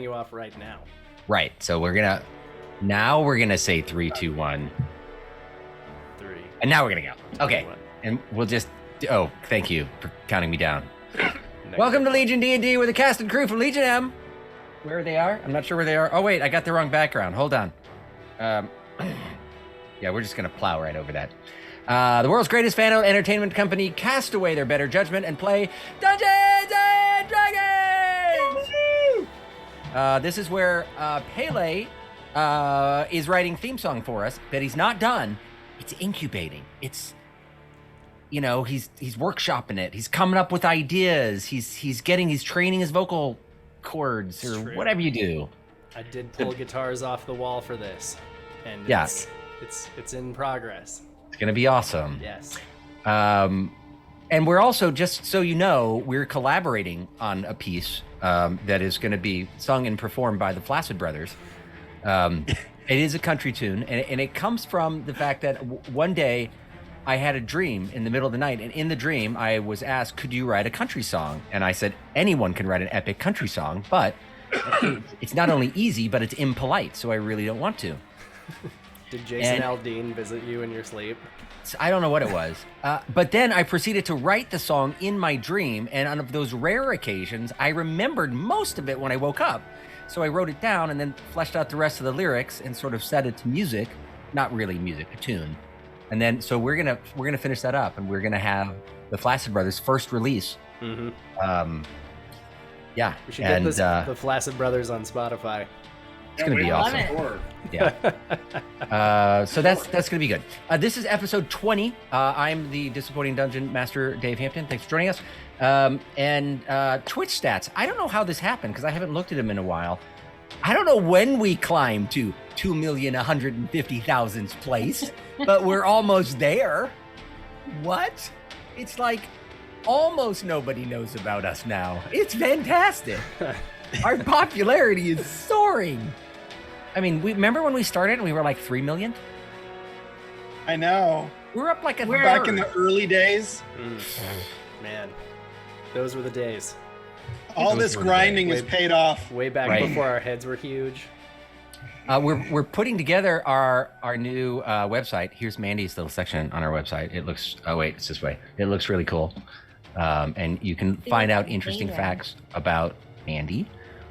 you off right now. Right. So we're gonna say 3, 2, 1. 3. And now we're gonna go. Okay. 2, 1. And we'll just. Oh, thank you for counting me down. Welcome to Legion D&D with a cast and crew from Legion M. Where they are? I'm not sure where they are. Oh wait, I got the wrong background. Hold on. Yeah, we're just gonna plow right over that. The world's greatest fan-owned entertainment company cast away their better judgment and play Dungeons and Dragons. This is where Pele is writing theme song for us, but he's not done. It's incubating. It's, you know, he's workshopping it. He's coming up with ideas. He's training his vocal cords or whatever you do. I did pull guitars off the wall for this, and yeah, it's in progress. It's gonna be awesome. Yes. And we're also, just so you know, we're collaborating on a piece that is going to be sung and performed by the Flaccid Brothers. It is a country tune, and it comes from the fact that one day I had a dream in the middle of the night, and in the dream I was asked, could you write a country song? And I said, anyone can write an epic country song, but it's not only easy, but it's impolite, so I really don't want to. Did Jason Aldean visit you in your sleep? I don't know what it was. But then I proceeded to write the song in my dream, and on those rare occasions, I remembered most of it when I woke up. So I wrote it down and then fleshed out the rest of the lyrics and sort of set it to music. Not really music, a tune. And then, so we're gonna finish that up, and we're gonna have the Flaccid Brothers' first release. Mm-hmm. Yeah. We should get the Flaccid Brothers on Spotify. It's gonna be awesome. Yeah. So that's gonna be good. This is episode 20. I'm the disappointing dungeon master, Dave Hampton. Thanks for joining us. And Twitch stats. I don't know how this happened because I haven't looked at them in a while. I don't know when we climbed to 2,150,000th place, but we're almost there. What? It's like almost nobody knows about us now. It's fantastic. Our popularity is soaring. I mean, remember when we started and we were like 3 million? I know. We're up like we're back in the early days. Man, those were the days. All this grinding is paid off. Way back before our heads were huge. We're putting together our new website. Here's Mandy's little section on our website. It looks, oh wait, it's this way. It looks really cool. And you can find out interesting facts about Mandy,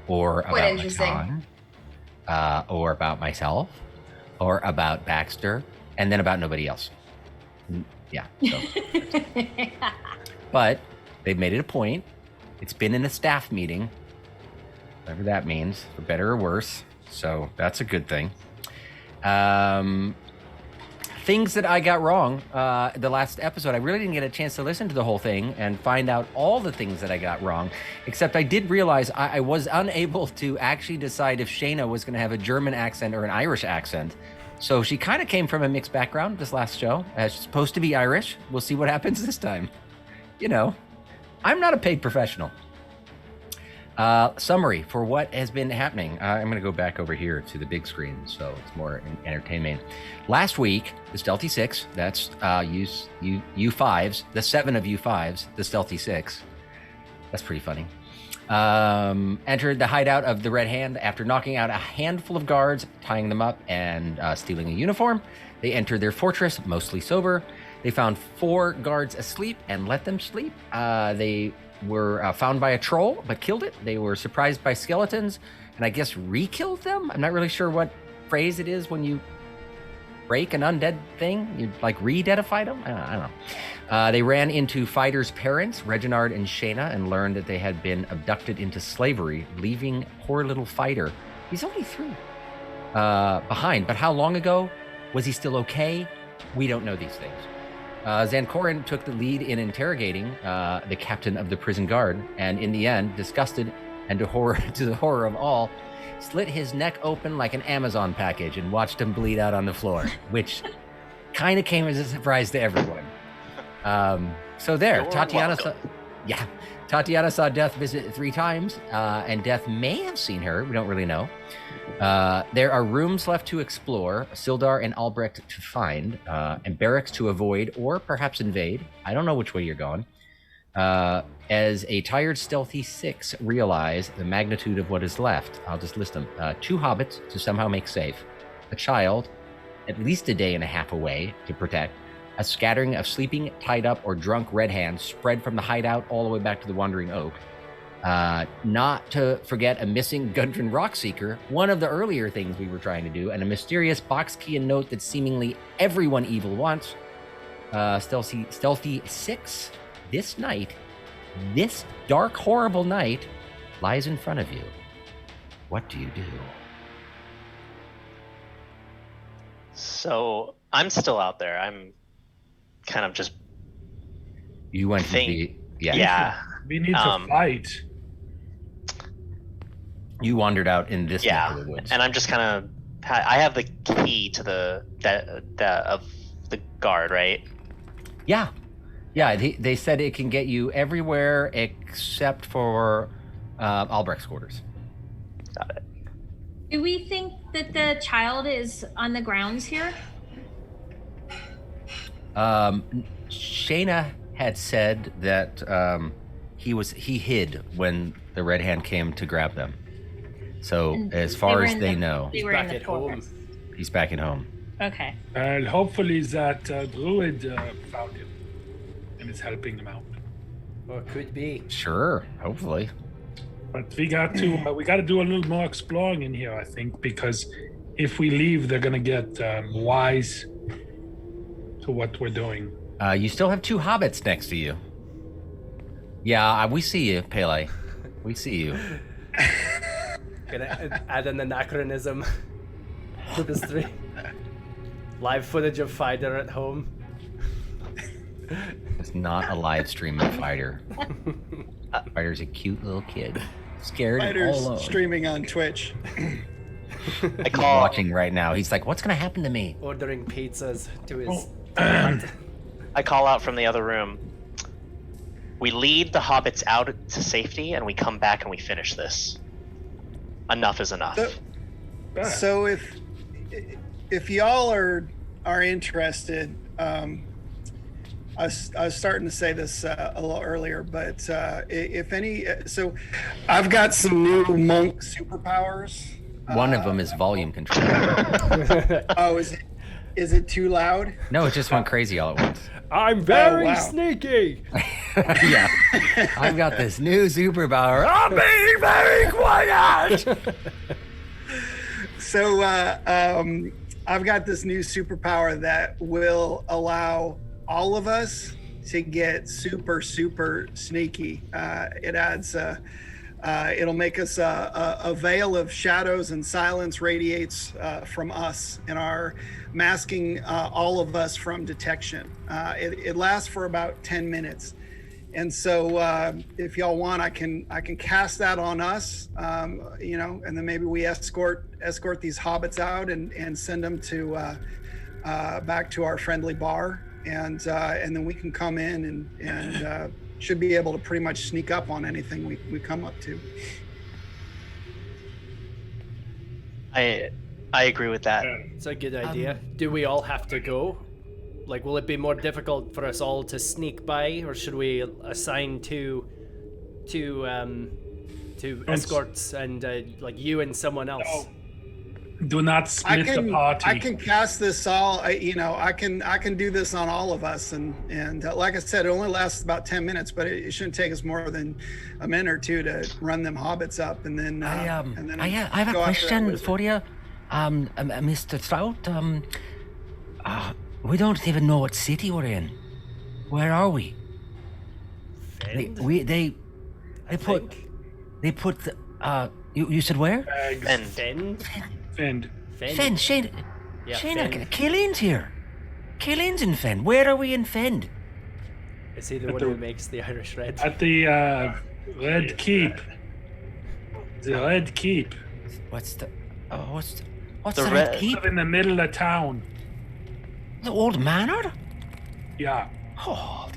or about Matan, or about myself, or about Baxter, and then about nobody else. Yeah. So. But they've made it a point. It's been in a staff meeting, whatever that means, for better or worse. So that's a good thing. Things that I got wrong the last episode. I really didn't get a chance to listen to the whole thing and find out all the things that I got wrong, except I did realize I was unable to actually decide if Shayna was going to have a German accent or an Irish accent. So she kind of came from a mixed background this last show. She's supposed to be Irish. We'll see what happens this time. You know, I'm not a paid professional. Summary for what has been happening. I'm going to go back over here to the big screen so it's more entertainment. Last week, the Stealthy Six, that's U5s, the 7 of U5s, the Stealthy Six. That's pretty funny. Entered the hideout of the Red Hand after knocking out a handful of guards, tying them up, and stealing a uniform. They entered their fortress, mostly sober. They found 4 guards asleep and let them sleep. They were found by a troll, but killed it. They were surprised by skeletons, and I guess re-killed them? I'm not really sure what phrase it is when you break an undead thing. You like re-deadify them? I don't know. They ran into Fighter's parents, Reginald and Shayna, and learned that they had been abducted into slavery, leaving poor little Fighter. He's only 3 behind, but how long ago? Was he still okay? We don't know these things. Zancorin took the lead in interrogating the captain of the prison guard, and in the end, disgusted and to the horror of all, slit his neck open like an Amazon package and watched him bleed out on the floor, which kind of came as a surprise to everyone. So there, Tatiana saw Death visit 3 times, and Death may have seen her. We don't really know. There are rooms left to explore, Sildar and Albrecht to find, and barracks to avoid or perhaps invade. I don't know which way you're going. As a tired stealthy 6 realize the magnitude of what is left, I'll just list them. 2 hobbits to somehow make safe, a child at least a day and a half away to protect, a scattering of sleeping, tied up, or drunk red hands spread from the hideout all the way back to the Wandering Oak. Not to forget a missing Gundren Rockseeker, one of the earlier things we were trying to do, and a mysterious box key and note that seemingly everyone evil wants. Stealthy 6, this night, this dark, horrible night, lies in front of you. What do you do? So I'm still out there. I'm kind of just. You went to the We need to fight. You wandered out in this neck of the woods. And I'm just kind of. I have the key to the guard, right? Yeah. They said it can get you everywhere except for Albrecht's quarters. Got it. Do we think that the child is on the grounds here? Shayna had said that he hid when the Red Hand came to grab them. So And as far as they the- know, They were back in the at home. forest. he's back at home. Okay. And hopefully that druid found him and is helping him out. Or it could be. Sure, hopefully. But we got to do a little more exploring in here, I think, because if we leave, they're gonna get wise to what we're doing. You still have 2 hobbits next to you. Yeah, we see you, Pele. We see you. Gonna add an anachronism to the stream. Live footage of Fider at home. It's not a live stream of Fighter. Fighter's a cute little kid. Scared and all Fighters alone. streaming on Twitch. I He's call. watching right now. He's like, what's going to happen to me? Ordering pizzas to his. I call out from the other room. We lead the hobbits out to safety, and we come back and we finish this. Enough is enough. So if y'all are interested, I was starting to say this a little earlier, but if any, so I've got some new monk superpowers. One of them is volume control. Oh, is it too loud? No, it just went crazy all at once. I'm very wow. sneaky. Yeah. I've got this new superpower. I'm being very quiet. So I've got this new superpower that will allow all of us to get super sneaky. It adds it'll make us a veil of shadows and silence radiates from us and are masking all of us from detection. It lasts for about 10 minutes. And so if y'all want, I can cast that on us, and then maybe we escort these hobbits out and send them to back to our friendly bar, and then we can come in and should be able to pretty much sneak up on anything we come up to. I agree with that. It's a good idea. Do we all have to go? Like, will it be more difficult for us all to sneak by, or should we assign two escorts and like you and someone else? Do not split the party. I can cast this all. I can do this on all of us, and like I said, it only lasts about 10 minutes, but it shouldn't take us more than a minute or two to run them hobbits up, and then. I have a question for you, Mr. Strout. We don't even know what city we're in. Where are we? Fend? They put the you said where? And Fend? Fend. Fend. Shane. Yeah, Shayna, Fend. Killian's here. Killian's in Fend. Where are we in Fend? Is he the one who makes the Irish Red? At the Red Keep. The Red Keep. What's the Red Red- Keep? In the middle of town. The old manor? Yeah. Oh,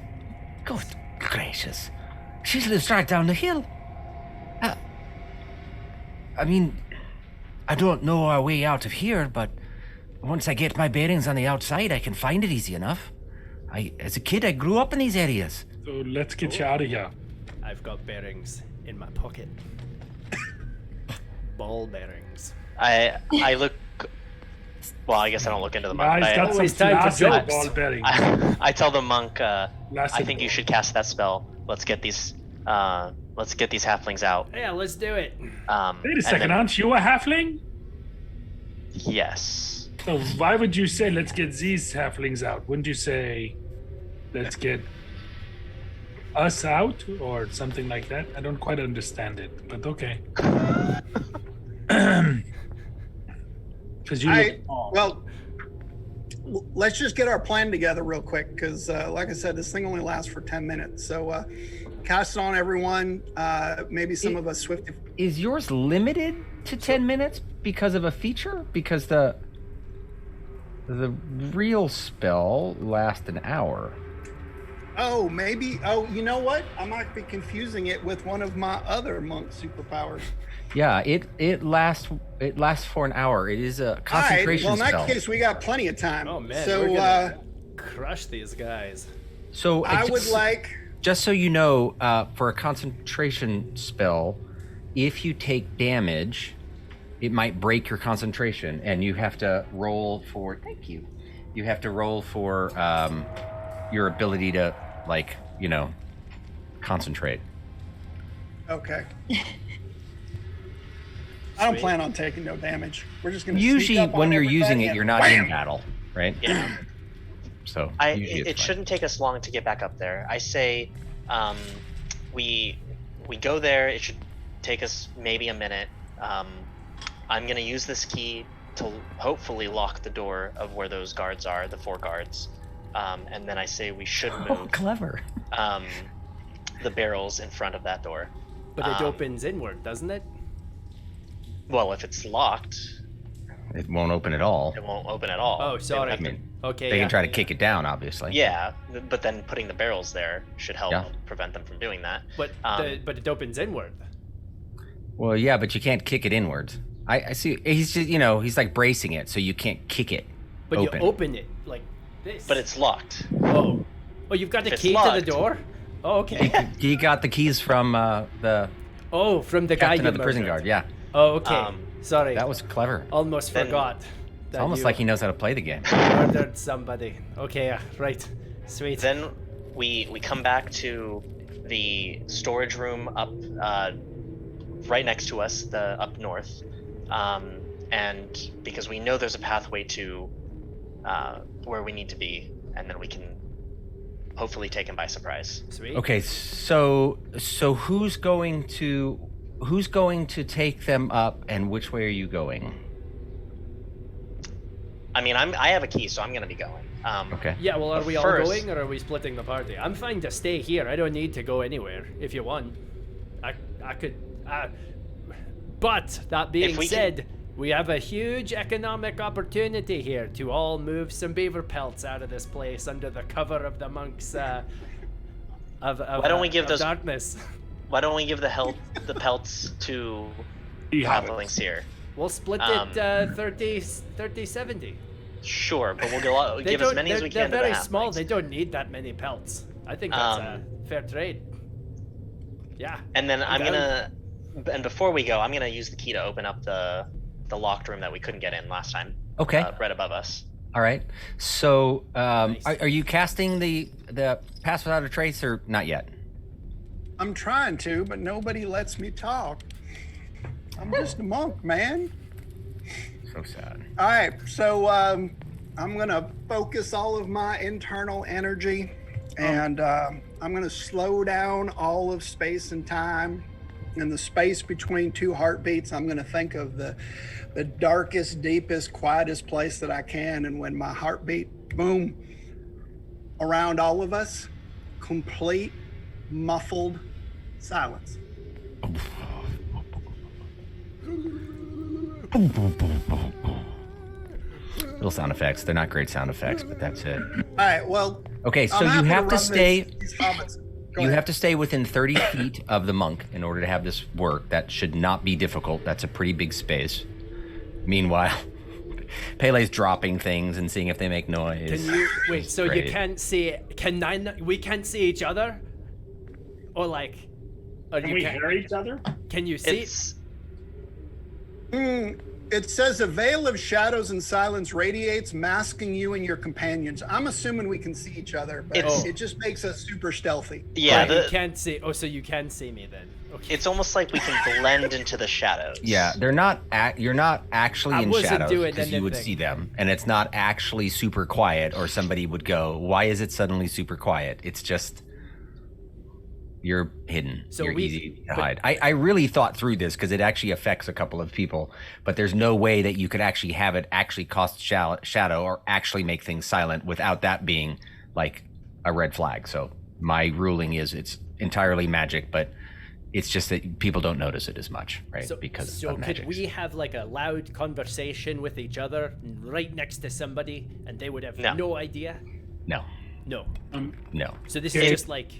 good gracious. She lives right down the hill. I mean, I don't know our way out of here, but once I get my bearings on the outside, I can find it easy enough. As a kid, I grew up in these areas. So let's get you out of here. I've got bearings in my pocket. Ball bearings. I look. Well, I guess I don't look into the monk. He's but got some always time for flaccid jokes. ball bearings. I tell the monk, I Flaccid think you ball. should cast that spell. Let's get these halflings out. Yeah, let's do it. Wait and a second, then- aren't you a halfling? Yes. So why would you say let's get these halflings out? Wouldn't you say let's get us out or something like that? I don't quite understand it, but okay. Because you look small. Well, let's just get our plan together real quick, because like I said, this thing only lasts for 10 minutes. So cast it on everyone. Maybe some of us swift. Is yours limited to 10 minutes because of a feature? Because the real spell lasts an hour. Oh, maybe. Oh, you know what? I might be confusing it with one of my other monk superpowers. Yeah, it lasts for an hour. It is a concentration All right. Well, in spell. that case, we got plenty of time. Oh man, So we're gonna crush these guys. So I would just- like. Just so you know, for a concentration spell, if you take damage, it might break your concentration, and you have to roll for. Thank you. You have to roll for your ability to, concentrate. Okay. I don't Sweet. plan on taking no damage. We're just gonna. Usually, sneak up when on you're everybody using it, and you're not wham! in battle, right? Yeah. So usually It it's fine. shouldn't take us long to get back up there. I say, we go there. It should take us maybe a minute. I'm gonna use this key to hopefully lock the door of where those guards are, the 4 guards. And then I say we should Oh, move clever. the barrels in front of that door. But it opens inward, doesn't it? Well, if it's locked, It won't open at all. it won't open at all. Oh, They would sorry. have I to- mean, Okay. they yeah. can try to kick it down, obviously. yeah, but then putting the barrels there should help Yeah. prevent them from doing that. But but it opens inward. Well, yeah, but you can't kick it inwards. I see. He's just, he's like bracing it, so you can't kick it. But open. you open it like this. But it's locked. Oh, you've got the If it's key to locked. the door. Oh, okay. He got the keys from the Oh, from the guy captain you of the prison murdered. guard. Yeah, Oh, okay. Sorry. that was clever. Almost Then- forgot. It's almost like he knows how to play the game. murdered somebody. Okay, yeah, right. Sweet. Then we come back to the storage room up right next to us, the up north, and because we know there's a pathway to where we need to be, and then we can hopefully take him by surprise. Sweet. Okay, so who's going to take them up, and which way are you going? I mean, I have a key, so I'm gonna be going. Okay. Yeah, well, are But we all first- going or are we splitting the party? I'm fine to stay here. I don't need to go anywhere if you want. I could. But that being If we can- said, we have a huge economic opportunity here to all move some beaver pelts out of this place under the cover of the monks. Why don't we give those- darkness? Why don't we give the pelts to The halflings here? We'll split Um, it 30-70. Sure, but we'll give as many as we They're can to the very small. halflings. They don't need that many pelts. I think that's a fair trade. Yeah. And then I'm Okay. gonna, and before we go, I'm gonna use the key to open up the locked room that we couldn't get in last time. Okay. Right above us. All right. So, Nice. are you casting the pass without a trace, or not yet? I'm trying to, but nobody lets me talk. I'm just a monk, man. So sad. All right, so I'm gonna focus all of my internal energy, and I'm gonna slow down all of space and time, and the space between 2 heartbeats. I'm gonna think of the darkest, deepest, quietest place that I can, and when my heartbeat, boom, around all of us, complete, muffled silence. Little sound effects. They're not great sound effects, but that's it. All right, well, Okay, so I'm you happy have to run stay. these hobbits. Go You ahead. have to stay within 30 feet of the monk in order to have this work. That should not be difficult. That's a pretty big space. Meanwhile, Pele's dropping things and seeing if they make noise. Can you wait? So Great. you can't see? We can't see each other. Or like, or Can you we can, hear each other? can you see? It's It says a veil of shadows and silence radiates, masking you and your companions. I'm assuming we can see each other, but It's- it just makes us super stealthy. yeah. Right, you can't see. Oh, so you can see me then. Okay. It's almost like we can blend into the shadows. Yeah, they're not. You're not actually I in wasn't shadows doing because you would anything. see them, and it's not actually super quiet. Or somebody would go, "Why is it suddenly super quiet?" It's just you're hidden. So you're we- easy to but- hide. I really thought through this because it actually affects a couple of people, but there's no way that you could actually have it actually cost shadow or actually make things silent without that being like a red flag. So my ruling is it's entirely magic, but it's just that people don't notice it as much, right? So, because so of magic. could we have like a loud conversation with each other right next to somebody, and they would have No. no idea? No, No. no. So this Okay. is just like.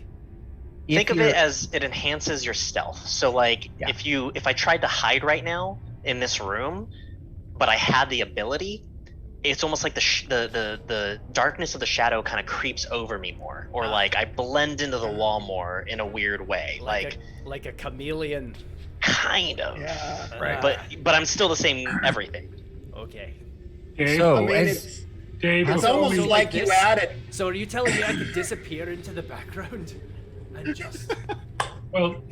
Think If of it you're- as it enhances your stealth. So like Yeah. if I tried to hide right now in this room, but I had the ability, it's almost like the darkness of the shadow kind of creeps over me more, or like I blend into the wall more in a weird way, like Like a chameleon. kind of. Yeah. Right. But I'm still the same everything. Okay. Dave, So I mean, as Dave, it's before almost we- like you this? added. So are you telling me I could disappear into the background? And just. well,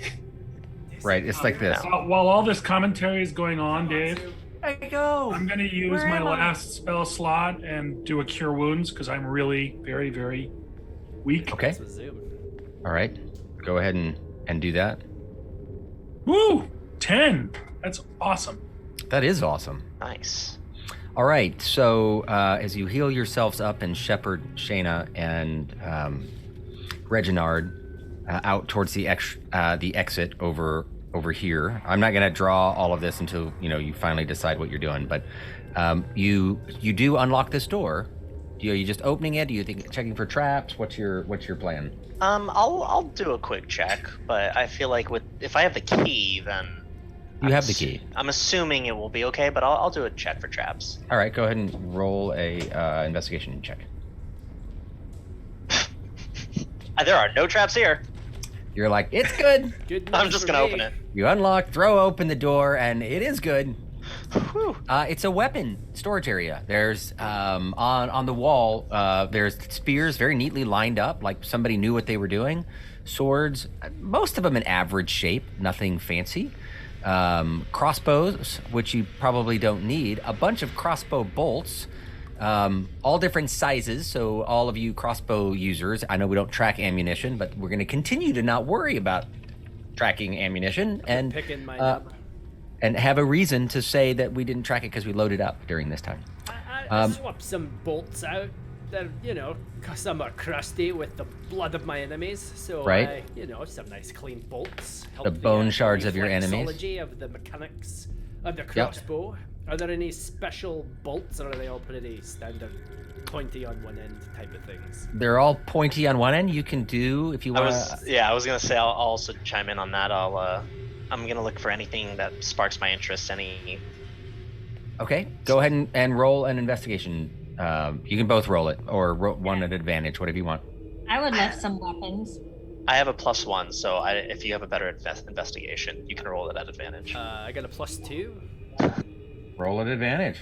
right, it's like this. while all this commentary is going on, Dave, I go. I'm going to use Where my am I? last spell slot and do a cure wounds because I'm really very, very weak. Okay. This was Zoom. All right. Go ahead and do that. Woo! 10. That's awesome. That is awesome. Nice. All right. So as you heal yourselves up and shepherd Shayna and Reginald out towards the exit over here. I'm not going to draw all of this until you finally decide what you're doing. But you do unlock this door. Are you just opening it? Do you think checking for traps? What's your plan? I'll do a quick check, but I feel like if I have the key, then You have the key. I'm assuming it will be okay, but I'll do a check for traps. All right. Go ahead and roll a investigation check. There are no traps here. You're like, it's good. Good I'm news just for gonna me. open it. You unlock, throw open the door, and it is good. Whew. It's a weapon storage area. There's on the wall. There's spears very neatly lined up, like somebody knew what they were doing. Swords, most of them in average shape, nothing fancy. Crossbows, which you probably don't need. A bunch of crossbow bolts, all different sizes. So all of you crossbow users, I know we don't track ammunition, but we're going to continue to not worry about tracking ammunition and Picking my number. and have a reason to say that we didn't track it because we loaded up during this time. I swapped some bolts out. They're, some are crusty with the blood of my enemies. So, Right. some nice clean bolts. The bone shards of your enemies. Reflexology of the mechanics of the crossbow. Are there any special bolts, or are they all pretty standard, pointy on one end type of things? They're all pointy on one end. You can do if you I want. was gonna say I'll also chime in on that. I'm gonna look for anything that sparks my interest. Okay, go ahead and roll an investigation. You can both roll it, or one at advantage, whatever you want. I would love some weapons. I have a +1, so if you have a better investigation, you can roll it at advantage. I got a +2. Roll at advantage.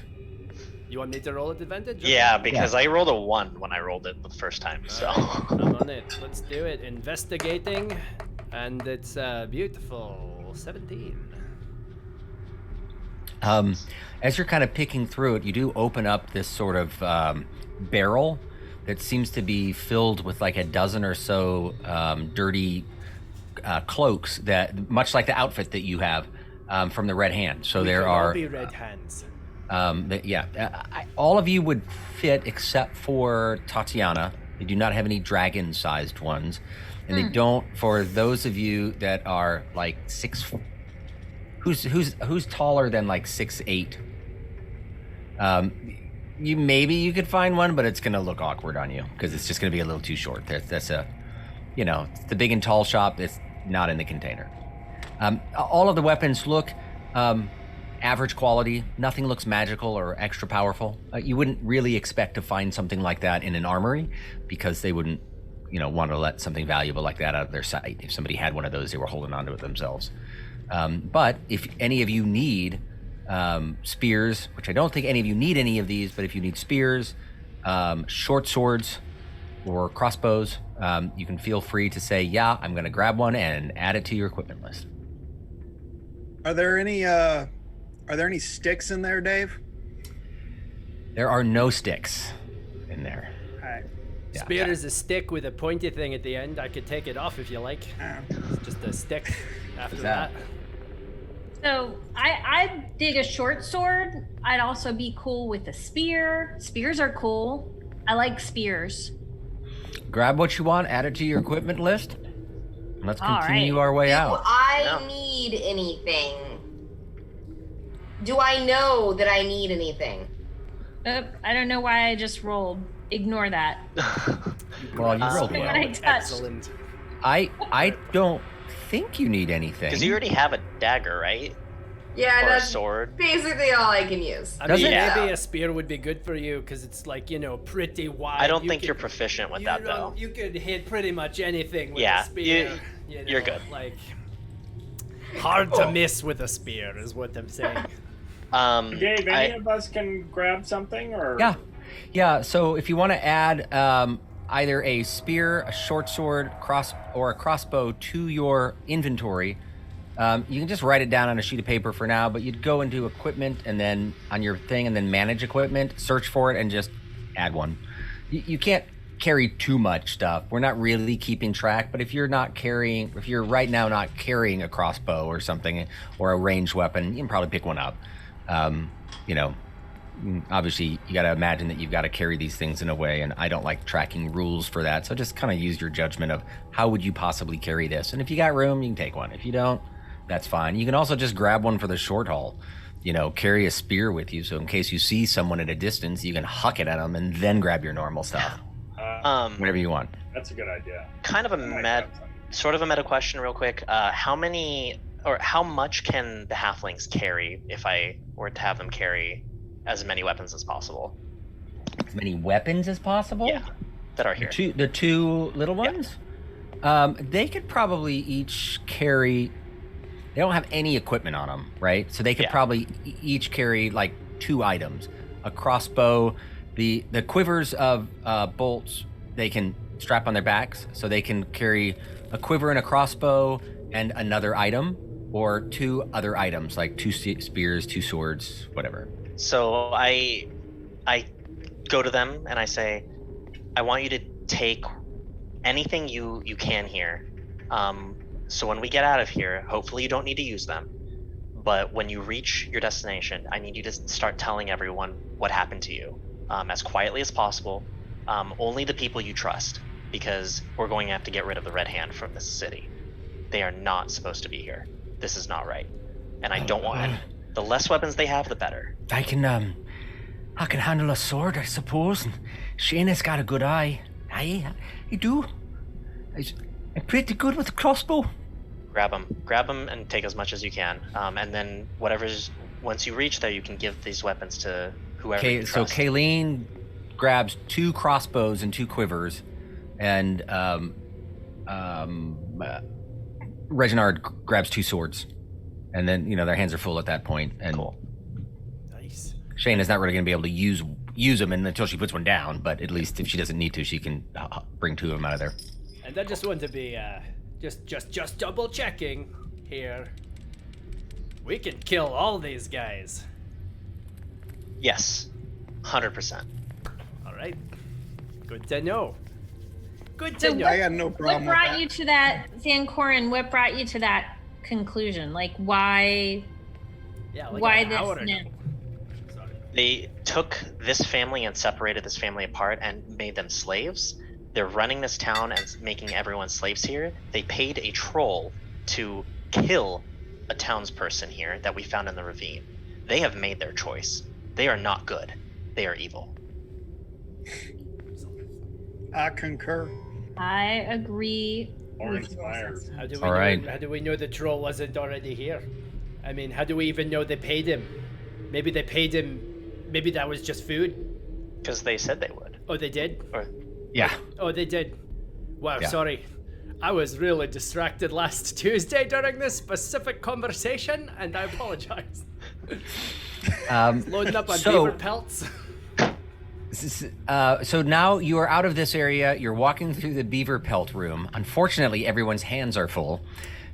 You want me to roll at advantage? or- Yeah, because I rolled a 1 when I rolled it the first time. So I'm on it. Let's do it. Investigating, and it's beautiful 17. As you're kind of picking through it, you do open up this sort of barrel that seems to be filled with like a dozen or so dirty cloaks that, much like the outfit that you have from the Red Hand. So We there can all are, be red hands. all of you would fit except for Tatiana. They do not have any dragon-sized ones, and they don't for those of you that are like 6. Who's taller than like 6'8"? You could find one, but it's gonna look awkward on you because it's just gonna be a little too short. That's the big and tall shop. It's not in the container. All of the weapons look average quality. Nothing looks magical or extra powerful. You wouldn't really expect to find something like that in an armory because they wouldn't want to let something valuable like that out of their sight. If somebody had one of those, they were holding onto it themselves. But if any of you need spears, which I don't think any of you need any of these, but if you need spears, short swords, or crossbows, you can feel free to say, yeah, I'm going to grab one and add it to your equipment list. Are there any sticks in there, Dave? There are no sticks in there. All right. Yeah. Spear is a stick with a pointy thing at the end. I could take it off if you like. It's just a stick after that. So I'd dig a short sword. I'd also be cool with a spear. Spears are cool. I like spears. Grab what you want, add it to your equipment list. Let's continue our way out. Do I need anything? Do I know that I need anything? I don't know why I just rolled. Ignore that. Well, you rolled When well. I touched. Excellent. I don't think you need anything. Because you already have a dagger, right? Yeah, Or a that's sword. basically all I can use. I Does mean, it? maybe a spear would be good for you because it's like, pretty wide. I don't think could- you're proficient with that, though. You could hit pretty much anything with Yeah, a spear. you're good. Like, hard to miss with a spear is what I'm saying. Dave, any of us can grab something, or Yeah. So if you want to add either a spear, a short sword, or a crossbow to your inventory, you can just write it down on a sheet of paper for now. But you'd go into equipment and then on your thing, and then manage equipment, search for it, and just add one. You can't carry too much stuff. We're not really keeping track, but if you're right now not carrying a crossbow or something, or a ranged weapon, you can probably pick one up. Obviously you got to imagine that you've got to carry these things in a way, and I don't like tracking rules for that, so just kind of use your judgment of how would you possibly carry this, and if you got room, you can take one. If you don't, that's fine. You can also just grab one for the short haul. Carry a spear with you, so in case you see someone at a distance, you can huck it at them and then grab your normal stuff. Whatever you want. that's a good idea. Kind of a meta question real quick. How much can the halflings carry if I were to have them carry as many weapons as possible? As many weapons as possible? Yeah, that are here. The two little ones? Yeah. They could probably each carry... They don't have any equipment on them, right? So they could probably each carry like 2 items. A crossbow, the quivers of bolts, they can strap on their backs. So they can carry a quiver and a crossbow and another item, or 2 other items, like 2 spears, 2 swords, whatever. So I go to them and I say, I want you to take anything you can here. So when we get out of here, hopefully you don't need to use them. But when you reach your destination, I need you to start telling everyone what happened to you, as quietly as possible. Only the people you trust, because we're going to have to get rid of the Red Hand from this city. They are not supposed to be here. This is not right, and I don't want any. The less weapons they have, the better. I can handle a sword, I suppose. And Shayna's got a good eye. I do. I'm pretty good with a crossbow. Grab them, and take as much as you can. And then once you reach there, you can give these weapons to whoever you So trust. Kayleen grabs 2 crossbows and 2 quivers, and Reginald grabs 2 swords, and then their hands are full at that point. And Cool. Nice. Shayna's not really going to be able to use them until she puts one down, but at least if she doesn't need to, she can bring 2 of them out of there. And I just want to be just double checking here. We can kill all these guys. Yes, 100%. All right. Good to know. Good So to know. I got no What problem with brought that. you to that, Zancorin? What brought you to that conclusion? Like, why? Yeah, like Why an this hour ago. now? Sorry. They took this family and separated this family apart and made them slaves. They're running this town and making everyone slaves here. They paid a troll to kill a townsperson here that we found in the ravine. They have made their choice. They are not good. They are evil. I concur. I agree. Or with your inspired. assessment. How do we All know, right. How do we know the troll wasn't already here? I mean, how do we even know they paid him? Maybe they paid him. Maybe that was just food. Because they said they would. Oh, they did. Or Yeah. Oh, they did. Wow, Yeah. sorry. I was really distracted last Tuesday during this specific conversation, and I apologize. Loading up on beaver pelts. So now you are out of this area. You're walking through the beaver pelt room. Unfortunately, everyone's hands are full.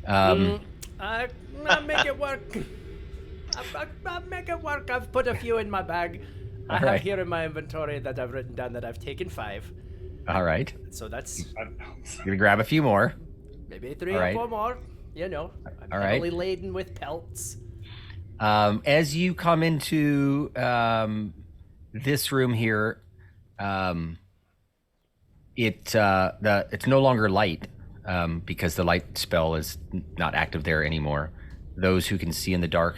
I'll make it work. I'll make it work. I've put a few in my bag. I All have right. here in my inventory that I've written down that I've taken 5. All right. So that's You're gonna grab a few more. maybe 3 All or right. 4 more. You know, I'm All right. heavily laden with pelts. As you come into this room here, it's no longer light because the light spell is not active there anymore. Those who can see in the dark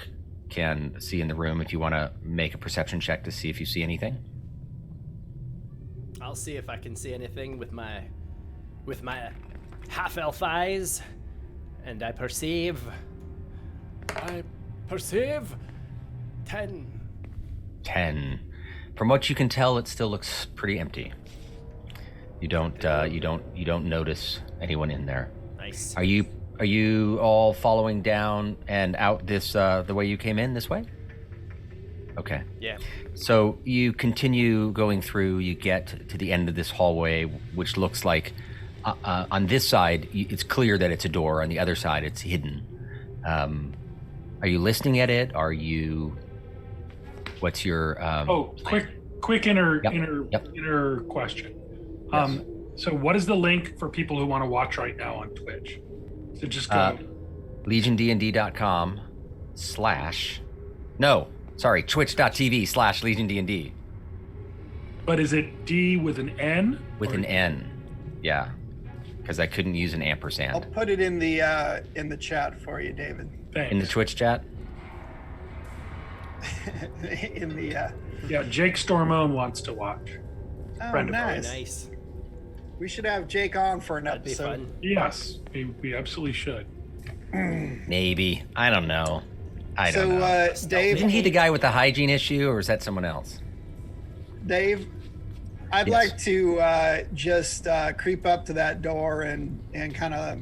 can see in the room. If you want to make a perception check to see if you see anything. I'll see if I can see anything with my half-elf eyes, and I perceive 10. 10. From what you can tell, it still looks pretty empty. You don't notice anyone in there. Nice. Are you all following down and out this the way you came in this way? Okay. Yeah. So you continue going through. You get to the end of this hallway, which looks like on this side it's clear that it's a door. On the other side, it's hidden. Are you listening at it? Are you? What's your? Quick inner Yep. inner question. Yes. So what is the link for people who want to watch right now on Twitch? So just go. LegionDND.com/ Twitch.tv/LegionDND. But is it D with an N? With an N. Yeah. Because I couldn't use an I'll ampersand. put it in the chat for you, David. Thanks. In the Twitch chat? in the Yeah, Jake Stormone wants to watch. oh, Friend of nice. Nice. We should have Jake on for an That'd be episode. fun. Yes, we absolutely should. Maybe. I don't know. I don't So, know. Dave, Isn't he the guy with the hygiene issue, or is that someone else? Dave, I'd Yes. like to just creep up to that door and kind of,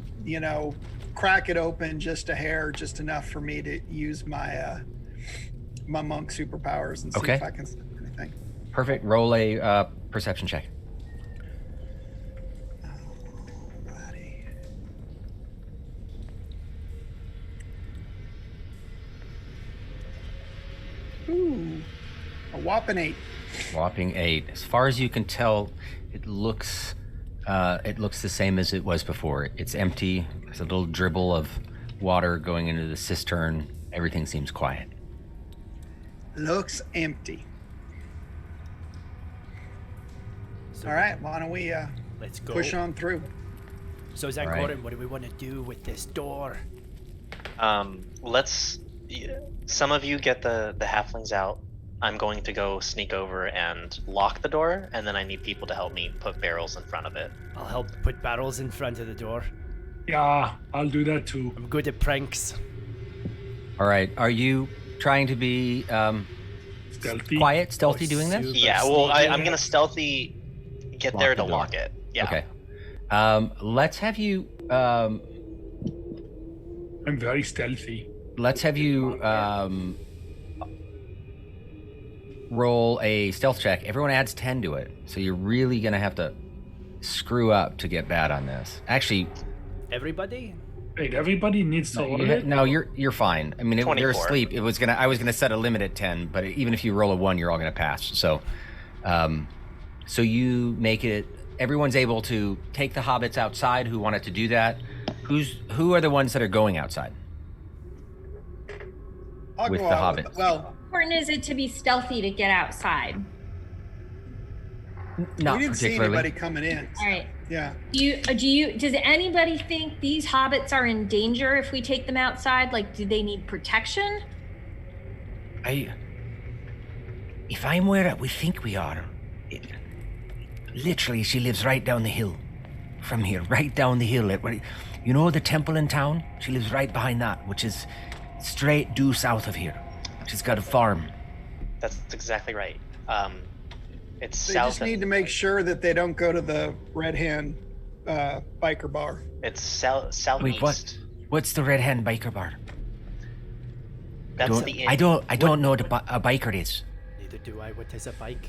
crack it open just a hair, just enough for me to use my my monk superpowers and see Okay. if I can see anything. Perfect. Roll a perception check. Alrighty. Ooh, a whopping 8. Whopping 8. As far as you can tell, it looks the same as it was before. It's empty. There's a little dribble of water going into the cistern. Everything seems quiet. Looks empty. So All right, why don't we let's go. push on through? So Zach All right. Gordon, what do we want to do with this door? Some of you get the halflings out. I'm going to go sneak over and lock the door, and then I need people to help me put barrels in front of it. I'll help put barrels in front of the door. Yeah, I'll do that too. I'm good at pranks. All right. Are you trying to be Stealthy. quiet, stealthy Or doing this? super Yeah, well, sneaky. I'm gonna stealthy get Lock there the to door. lock it. Yeah. Okay. Let's have you I'm very stealthy. roll a stealth check. Everyone adds 10 to it. So you're really going to have to screw up to get bad on this. Actually, Everybody? Wait, everybody needs to load it? no, you're fine. I mean, if you're 24. asleep, I was gonna set a limit at 10, but even if you roll a 1, you're all gonna pass. So, so you make it. Everyone's able to take the hobbits outside who wanted to do that. Who are the ones that are going outside? I'll With go the out hobbits. well, Important is it to be stealthy to get outside? Not we didn't see particularly. anybody coming in. All right. Yeah. Does anybody think these hobbits are in danger if we take them outside? Like, do they need protection? If I'm where we think we are, literally, she lives right down the hill from here, right down the hill. You know the temple in town? She lives right behind that, which is straight due south of here. She's got a farm. That's exactly right. It's They south. just need to make sure that they don't go to the Red Hand biker bar. It's southeast. Wait, what's the Red Hand Biker Bar? That's the inn. I don't know what a biker is. Neither do I. What is a bike?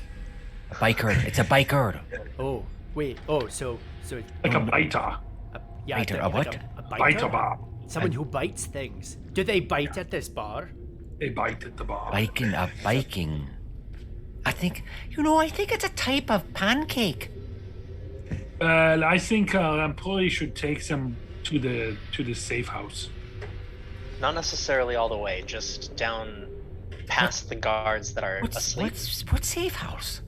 A biker. It's a biker. Oh, wait. Oh, so Like a biter. yeah, Biter, like a what? A biter? Biter bar. Someone who bites things. Do they bite at this bar? They bite at the bar. Biking. I think it's a type of pancake. I think our employee should take them to the safe house. Not necessarily all the way, just down past the guards that are asleep. What's safe house?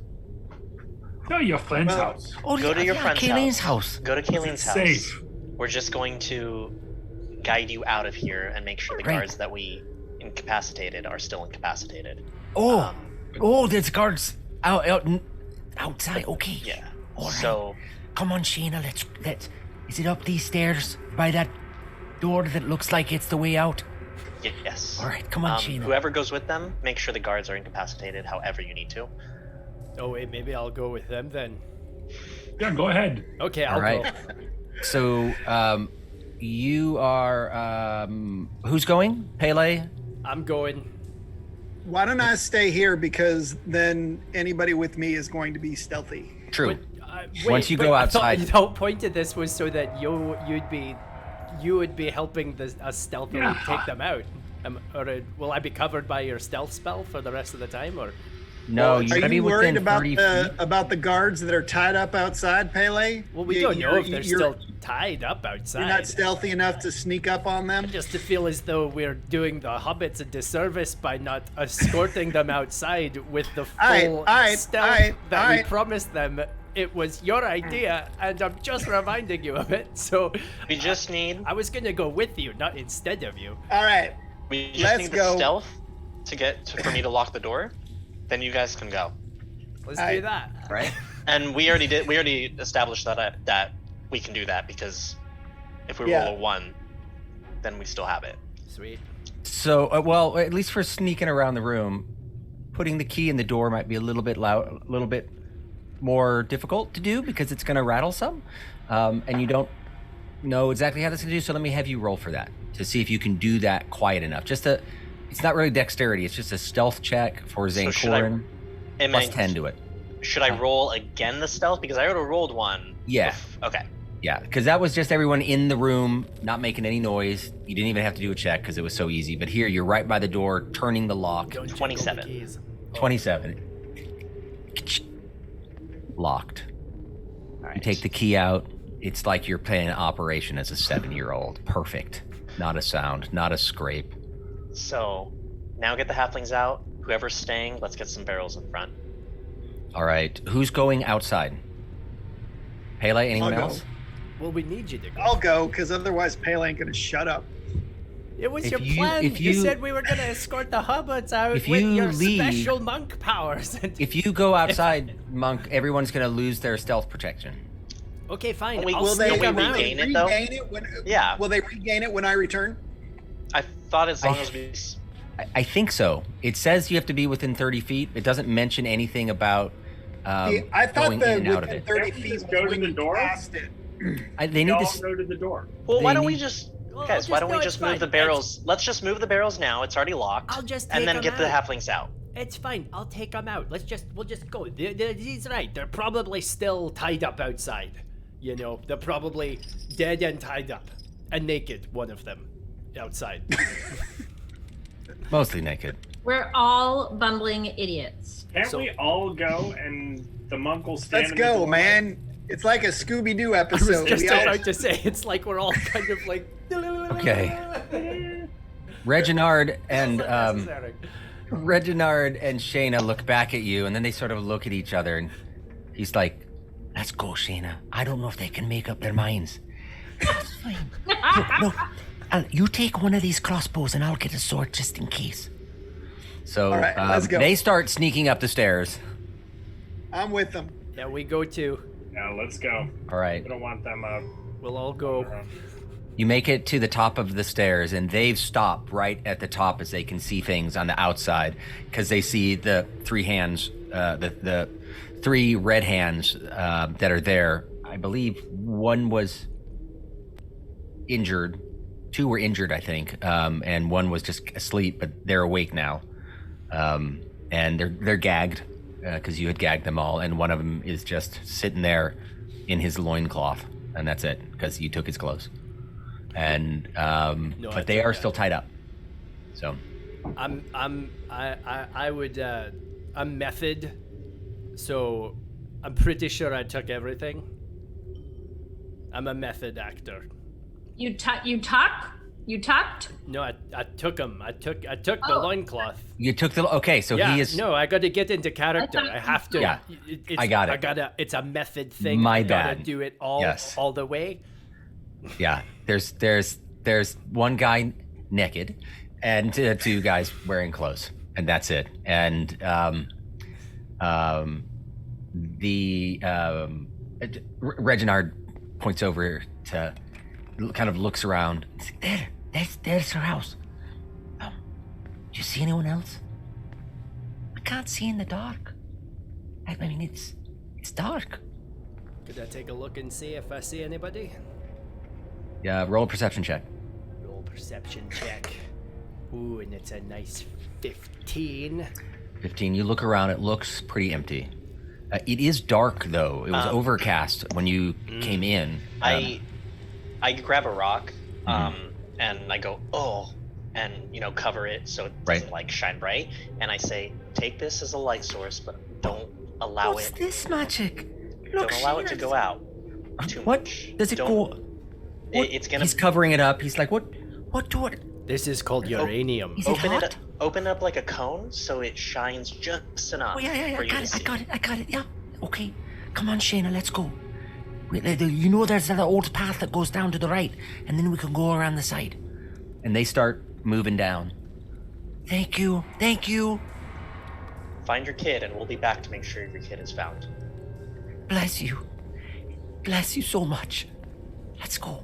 No, your friend's house. Oh, Go to your friend's Kayleen's house. Go to Kayleen's house. Safe. We're just going to guide you out of here and make sure the Right. guards that we incapacitated are still incapacitated. There's guards outside. Okay. Yeah. All right. So Come on, Shayna. Let's. Is it up these stairs by that door that looks like it's the way out? yes. All right, come on, Shayna. Whoever goes with them, make sure the guards are incapacitated however you need to. Oh wait, maybe I'll go with them then. Yeah, go ahead. Okay, I'll All right. go. So, you are. Who's going? Pele? I'm going. Why don't I stay here, because then anybody with me is going to be stealthy. True. Wait, Once you go I thought outside- the whole point of this was so that you would be helping us stealthily Yeah. take them out. Will I be covered by your stealth spell for the rest of the time, or? No, Are you gotta be you worried within about 30 the feet. guards that are tied up outside, Pele? Well, we don't know if they're still tied up outside. You're not stealthy enough to sneak up on them? Just to feel as though we're doing the hobbits a disservice by not escorting them outside with the full stealth that we promised them. It was your idea, and I'm just reminding you of it. So We just need I was gonna go with you, not instead of you. All right. we just Let's need go. the stealth for me to lock the door. Then you guys can go. Let's Aye. do that. Right? And we already established that we can do that, because if we Yeah. roll a 1, then we still have it. Sweet. So, well, at least for sneaking around the room, putting the key in the door might be a little bit more difficult to do because it's going to rattle some, and you don't know exactly how that's going to do. So let me have you roll for that to see if you can do that quiet enough. It's not really dexterity; it's just a stealth check for So Zane should I- Corin. Am Plus I- 10 to it. Should I roll again the stealth, because I already rolled 1? Yeah. Okay. Yeah, because that was just everyone in the room, not making any noise. You didn't even have to do a check because it was so easy. But here, you're right by the door, turning the lock. Don't jiggle the 27. keys. 27. Locked. All right. You take the key out. It's like you're playing an operation as a 7-year-old. Perfect. Not a sound, not a scrape. So now get the halflings out. Whoever's staying, let's get some barrels in front. All right, who's going outside? Pele, anyone I'll go. else? Well, we need you to go. I'll go, because otherwise Pele ain't going to shut up. It was If your you- plan. if You you- said we were gonna escort the hobbits out If with you your leave- special monk powers. If you go outside, Monk, everyone's going to lose their stealth protection. Okay, fine. Wait, I'll Will they, sneak we them out. regain it, though? Yeah. Will they regain it when I return? I thought as long I- as we... I think so. It says you have to be within 30 feet. It doesn't mention anything about I thought going in that and out of within it. 30 Can't we feet just go to when the you door? passed it. They We need all to. go to the door. Well, They why don't we need- just... Well, Guys, I'll why don't we no, just it's move fine. the barrels? Let's just move the barrels now. It's already locked. I'll just and take then 'em get the out. halflings out. It's fine. I'll take them out. We'll just go. He's right. They're probably still tied up outside. You know, they're probably dead and tied up, and naked. One of them, outside. Mostly naked. We're all bumbling idiots. Can't So- we all go and the monk will stand Let's in the go, doorway? man. It's like a Scooby-Doo I was episode. just We all- about to say it's like we're all kind of like. Okay. Reginald and Unnecessary. Reginald and Shayna look back at you, and then they sort of look at each other, and he's like, "Let's go, Shayna. I don't know if they can make up their minds." That's fine. No, you take one of these crossbows, and I'll get a sword just in case. So All right, let's go. they start sneaking up the stairs. I'm with them. Yeah, we go to. Now let's go. All right. We don't want them up. We'll all go. You make it to the top of the stairs, and they've stopped right at the top as they can see things on the outside because they see the three hands, the three red hands that are there. I believe one was injured. 2 were injured, I think, and one was just asleep, but they're awake now, and they're gagged because you had gagged them all, and one of them is just sitting there in his loincloth, and that's it because you took his clothes, and but they are still tied up. So I'm method, so I'm pretty sure I took everything. I'm a method actor. You tucked? No, I took him. I took the loincloth. you took the so Yeah, he is no, I got to get into character. I have to. Yeah, I got it. It's a method thing. My I gotta bad. do it all the way. Yeah, there's one guy naked, and 2 guys wearing clothes, and that's it. And Reginald points over to, kind of looks around. There's her house. Do you see anyone else? I can't see in the dark. I mean, it's dark. Could I take a look and see if I see anybody? Yeah, roll a perception check. Roll perception check. Ooh, and it's a nice 15. 15. You look around. It looks pretty empty. It is dark, though. It was overcast when you came in. I grab a rock, and I go, and cover it so it doesn't like shine bright. And I say, take this as a light source, but don't allow What's this magic? Look, Don't allow it to go out too what? much. Does it Don't- go? It's gonna. He's covering it up. He's like, what do it? This is called uranium. Is it hot? Open up like a cone so it shines just enough. Oh, yeah. For you to see. I got it. Yeah. Okay. Come on, Shayna, let's go. You know there's that old path that goes down to the right, and then we can go around the side. And they start moving down. Thank you. Find your kid, and we'll be back to make sure your kid is found. Bless you so much. Let's go.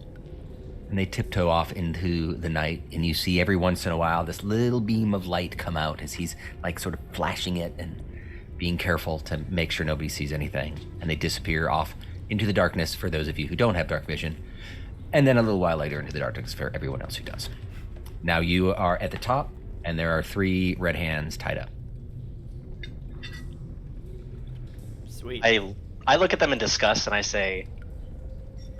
And they tiptoe off into the night, and you see every once in a while this little beam of light come out as he's like sort of flashing it and being careful to make sure nobody sees anything. And they disappear off into the darkness for those of you who don't have dark vision, and then a little while later into the darkness for everyone else who does. Now you are at the top, and there are 3 red hands tied up. Sweet. I look at them in disgust, and I say,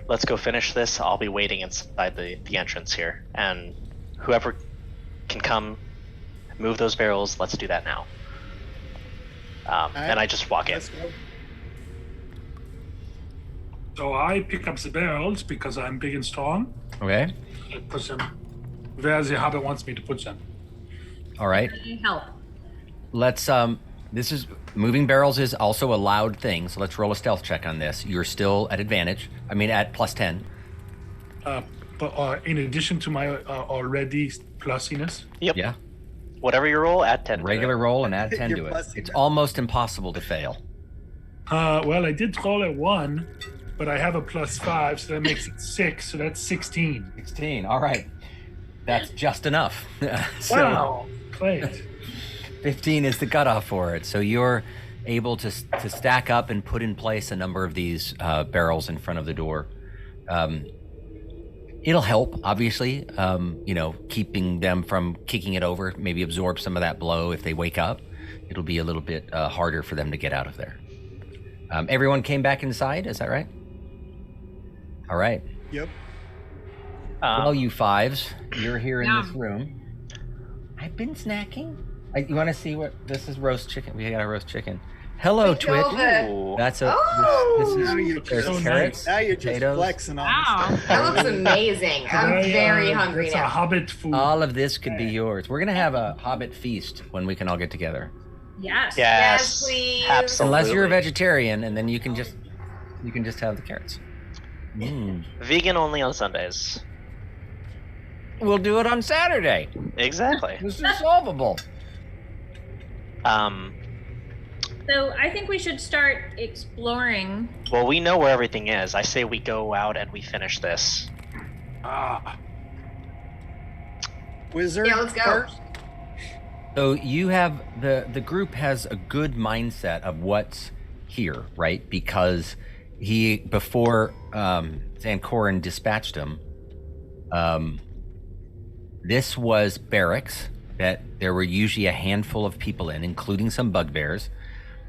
let's go finish this. I'll be waiting inside the entrance here. And whoever can come move those barrels, let's do that now. And I just walk in. Let's go. So I pick up the barrels because I'm big and strong. Okay. I push them where the hobbit wants me to put them. All right. Help. Let's this is moving barrels is also a loud thing, so let's roll a stealth check on this. You're still at advantage. I mean at +10. But in addition to my already plussiness. Yep. Yeah. Whatever you roll, add 10. Regular roll and add 10 to Your it. plussiness. It's almost impossible to fail. Well, I did roll a 1, but I have a +5, so that makes it 6, so that's 16. 16. All right. That's just enough. So Wow. Great. 15 is the cutoff for it. So you're able to stack up and put in place a number of these barrels in front of the door. It'll help, obviously, keeping them from kicking it over, maybe absorb some of that blow if they wake up. It'll be a little bit harder for them to get out of there. Everyone came back inside, is that right? All right. Yep. Well, you 5s, you're here in this room. I've been snacking. You want to see what this is? Roast chicken. We got a roast chicken. Hello, Wait, Twitch. Nova. That's a. This Now you're is there's just, carrots. now you're just potatoes. flexing on Wow. us. That looks amazing. I'm very hungry That's a now. hobbit food. All of this could be yours. We're gonna have a Hobbit feast when we can all get together. Yes. Yes, please. Absolutely. Unless you're a vegetarian, and then you can just have the carrots. Vegan only on Sundays. We'll do it on Saturday. Exactly. This is solvable. So I think we should start exploring. Well, we know where everything is. I say we go out and we finish this. Wizard. Yeah, let's go. First. So you have the group has a good mindset of what's here, right? Because before Zancorin dispatched him, this was barracks that there were usually a handful of people in, including some bugbears.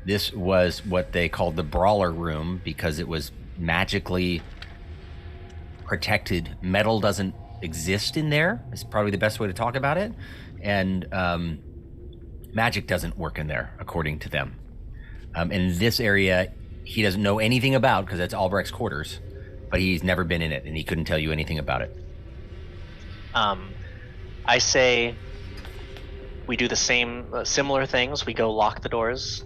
This was what they called the brawler room because it was magically protected. Metal doesn't exist in there. It's probably the best way to talk about it. And magic doesn't work in there, according to them. In this area, he doesn't know anything about because that's Albrecht's quarters, but he's never been in it and he couldn't tell you anything about it. I say we do the same, similar things. We go lock the doors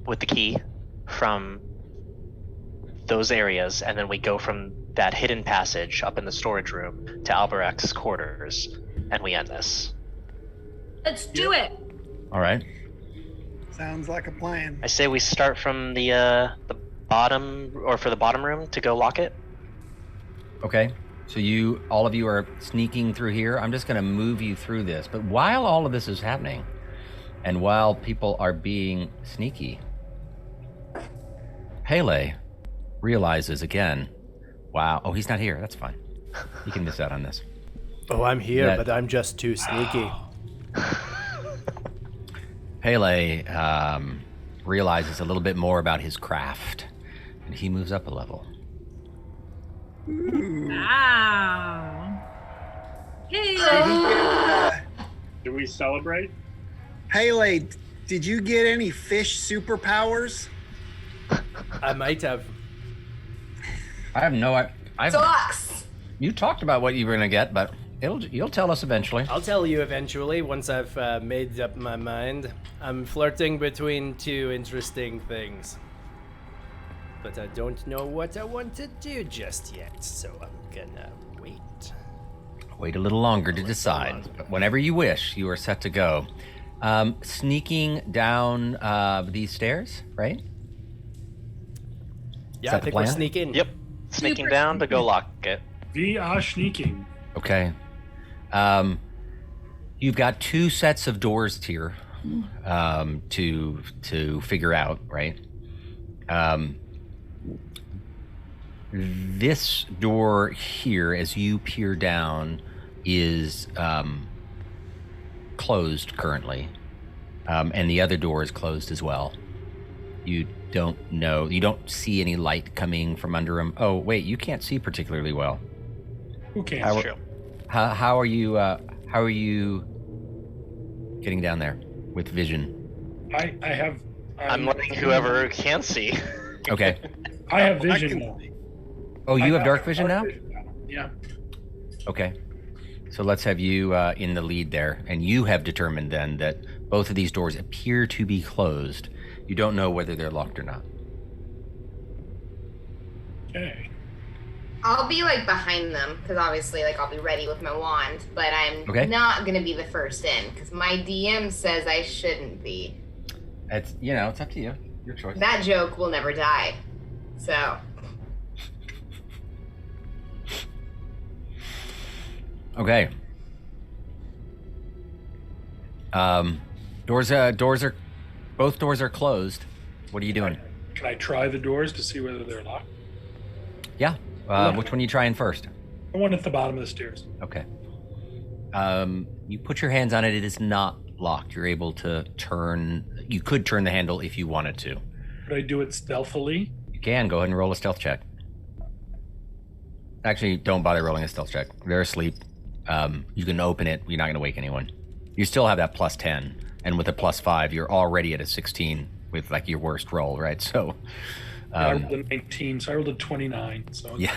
with the key from those areas, and then we go from that hidden passage up in the storage room to Albrecht's quarters, and we end this. Let's do it. All right. Sounds like a plan. I say we start from the bottom, or for the bottom room to go lock it. Okay. So all of you are sneaking through here. I'm just going to move you through this. But while all of this is happening, and while people are being sneaky, Pele realizes again, wow, oh, he's not here. That's fine. He can miss out on this. Oh, I'm here, but I'm just too sneaky. Pele realizes a little bit more about his craft, and he moves up a level. Wow. Hey. Do we celebrate? Pele, did you get any fish superpowers? I might have. I have no. Sucks. You talked about what you were gonna get, but you'll tell us eventually. I'll tell you eventually once I've made up my mind. I'm flirting between two interesting things, but I don't know what I want to do just yet, so I'm gonna wait. Wait a little longer to decide. But whenever you wish, you are set to go. Sneaking down these stairs, right? Yeah, I think we're sneaking. Yep. Sneaking down to go lock it. We are sneaking. Okay. You've got two sets of doors here to figure out, right? This door here, as you peer down, is closed currently, and the other door is closed as well. You don't see any light coming from under them. Oh, wait, you can't see particularly well. Who can't? How are you getting down there with vision? I'm letting whoever can see. Okay. I have vision now. Oh, you have dark vision now? Yeah. Okay. So let's have you in the lead there. And you have determined then that both of these doors appear to be closed. You don't know whether they're locked or not. Okay. I'll be like behind them because obviously like I'll be ready with my wand, but I'm not gonna be the first in because my DM says I shouldn't be. It's it's up to you. Your choice. That joke will never die. So. Okay. Both doors are closed. What are you doing? Can I try the doors to see whether they're locked? Yeah. Which one are you trying first? The one at the bottom of the stairs. Okay. You put your hands on it. It is not locked. You're able to you could turn the handle if you wanted to. Could I do it stealthily? You can. Go ahead and roll a stealth check. Actually, don't bother rolling a stealth check. They're asleep. You can open it. You're not going to wake anyone. You still have that plus 10. And with a plus 5, you're already at a 16 with like your worst roll, right? So I rolled a 19, so I rolled a 29. So yeah.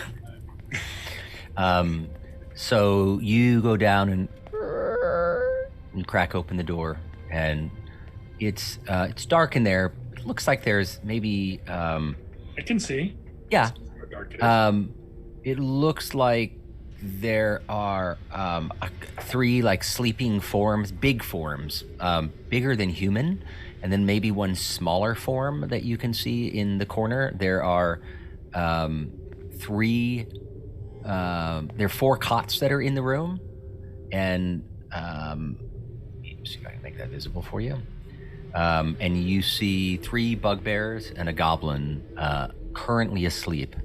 So you go down and crack open the door, and it's dark in there. It looks like there's maybe I can see. Yeah. How dark it is. It looks like there are 3 like sleeping forms, big forms, bigger than human, and then maybe one smaller form that you can see in the corner. There are 4 cots that are in the room, and see if I can make that visible for you. And you see 3 bugbears and a goblin currently asleep.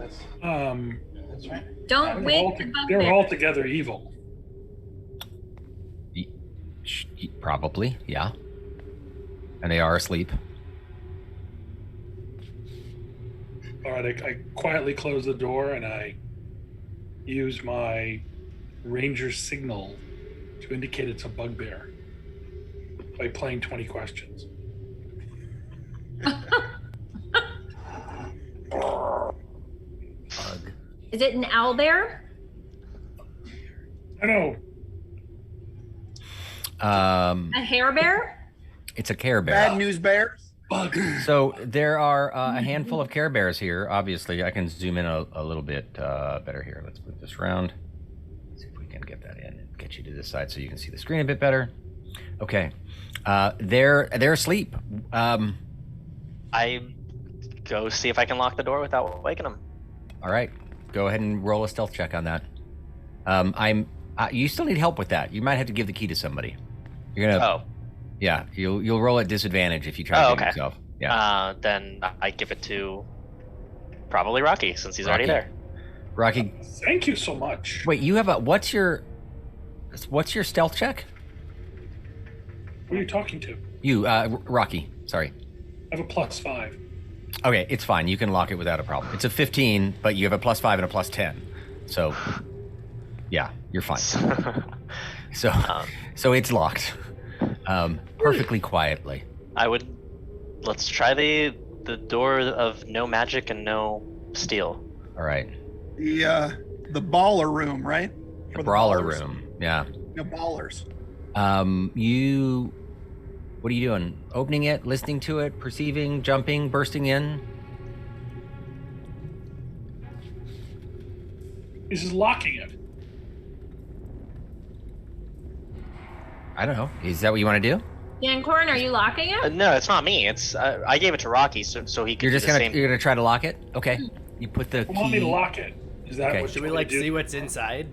us. That's right. Don't wake the bugbear. They're altogether evil. Probably, yeah. And they are asleep. All right, I quietly close the door and I use my ranger signal to indicate it's a bugbear by playing 20 questions. Bug. Is it an owlbear? I know. A hair bear? It's a Care Bear. Bad news bears. Bug. So there are a handful of Care Bears here. Obviously, I can zoom in a little bit better here. Let's move this around. Let's see if we can get that in and get you to this side so you can see the screen a bit better. Okay, they're asleep. I go see if I can lock the door without waking them. All right, go ahead and roll a stealth check on that. You still need help with that. You might have to give the key to somebody. You're gonna. Oh. Yeah, you'll roll at disadvantage if you try to do it yourself. Yeah. Then I give it to probably Rocky since he's already there. Rocky. Thank you so much. Wait, you have a what's your stealth check? Who are you talking to? You, Rocky. Sorry. I have a +5. Okay, it's fine. You can lock it without a problem. It's a 15, but you have a +5 and a +10. So, yeah, you're fine. So it's locked. Perfectly quietly. Let's try the door of no magic and no steel. All right. The baller room, right? The brawler room. Yeah. The ballers. What are you doing? Opening it, listening to it, perceiving, jumping, bursting in? This is locking it. I don't know. Is that what you want to do? Dancorn, are you locking it? No, it's not me. It's I gave it to Rocky so he could. You're gonna try to lock it? Okay. You put the I want me to lock it. Is that what Should you we want to do? see what's inside?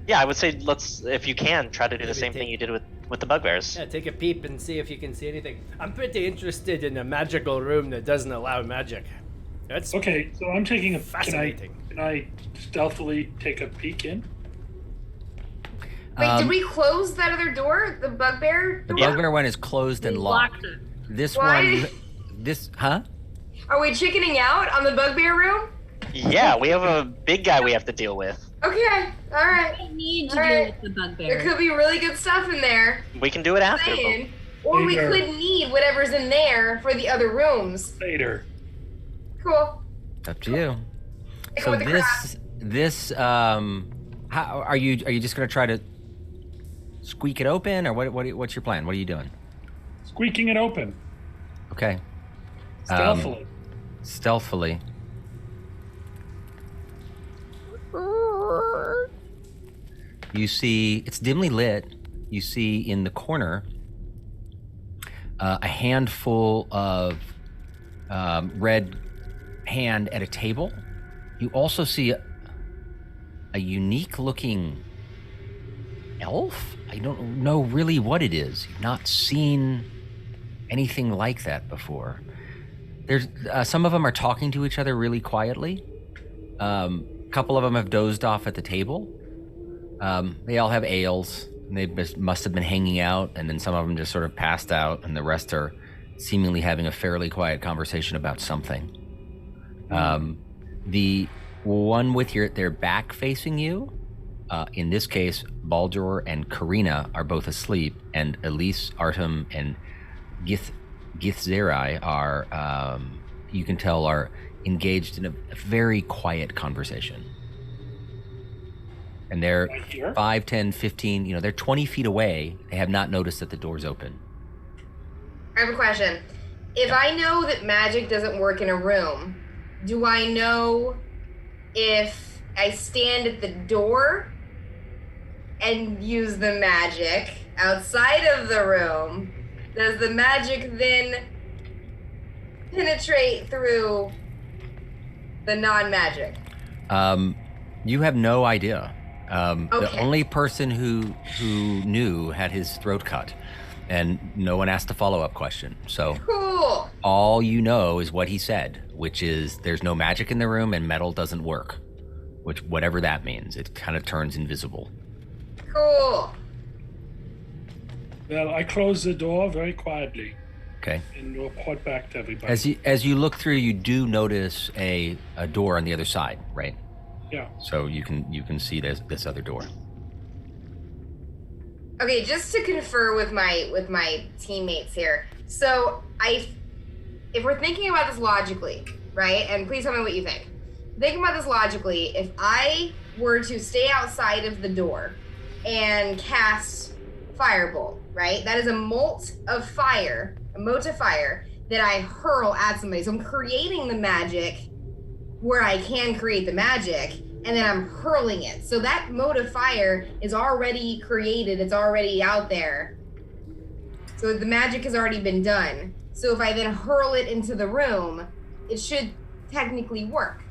Yeah, I would say if you can, try to do the same thing you did with the bugbears. Yeah, take a peep and see if you can see anything. I'm pretty interested in a magical room that doesn't allow magic. That's okay. So I'm taking a fascinating. Can I stealthily take a peek in? Wait, did we close that other door? The bugbear door? The bugbear one is closed and locked. It. This Why? huh? Are we chickening out on the bugbear room? Yeah, we have a big guy we have to deal with. Okay, all right. I need to All deal right. with the bugbear. There could be really good stuff in there. We can do it after. Saying. Or we could need whatever's in there for the other rooms. Later. Cool. It's up to you. So with the how are you just gonna try to squeak it open, or what's your plan? What are you doing? Squeaking it open. Okay. Stealthily. Stealthily. You see, it's dimly lit. You see in the corner a handful of red hand at a table. You also see a unique-looking elf. I don't know really what it is. You've not seen anything like that before. There's some of them are talking to each other really quietly. A couple of them have dozed off at the table. They all have ales. And they must have been hanging out, and then some of them just sort of passed out, and the rest are seemingly having a fairly quiet conversation about something. The one with their back facing you, in this case, Baldur and Karina are both asleep, and Elise, Artem, and Githzerai are, you can tell, are engaged in a very quiet conversation. And they're 5, 10, 15, they're 20 feet away. They have not noticed that the door's open. I have a question. If I know that magic doesn't work in a room, do I know if I stand at the door and use the magic outside of the room, does the magic then penetrate through the non-magic? You have no idea. Okay. The only person who knew had his throat cut, and no one asked a follow-up question. So Cool. Cool. All you know is what he said, which is there's no magic in the room and metal doesn't work. Which, whatever that means, it kind of turns invisible. Cool. Well, I close the door very quietly. Okay. And report back to everybody. As you look through, you do notice a door on the other side, right? Yeah. So you can see this other door. Okay, just to confer with my teammates here. So if we're thinking about this logically, right? And please tell me what you think. Thinking about this logically, if I were to stay outside of the door and cast Firebolt, right? That is a mote of fire that I hurl at somebody. So I'm creating the magic where I can create the magic, and then I'm hurling it. So that mote of fire is already created. It's already out there. So the magic has already been done. So if I then hurl it into the room, it should technically work.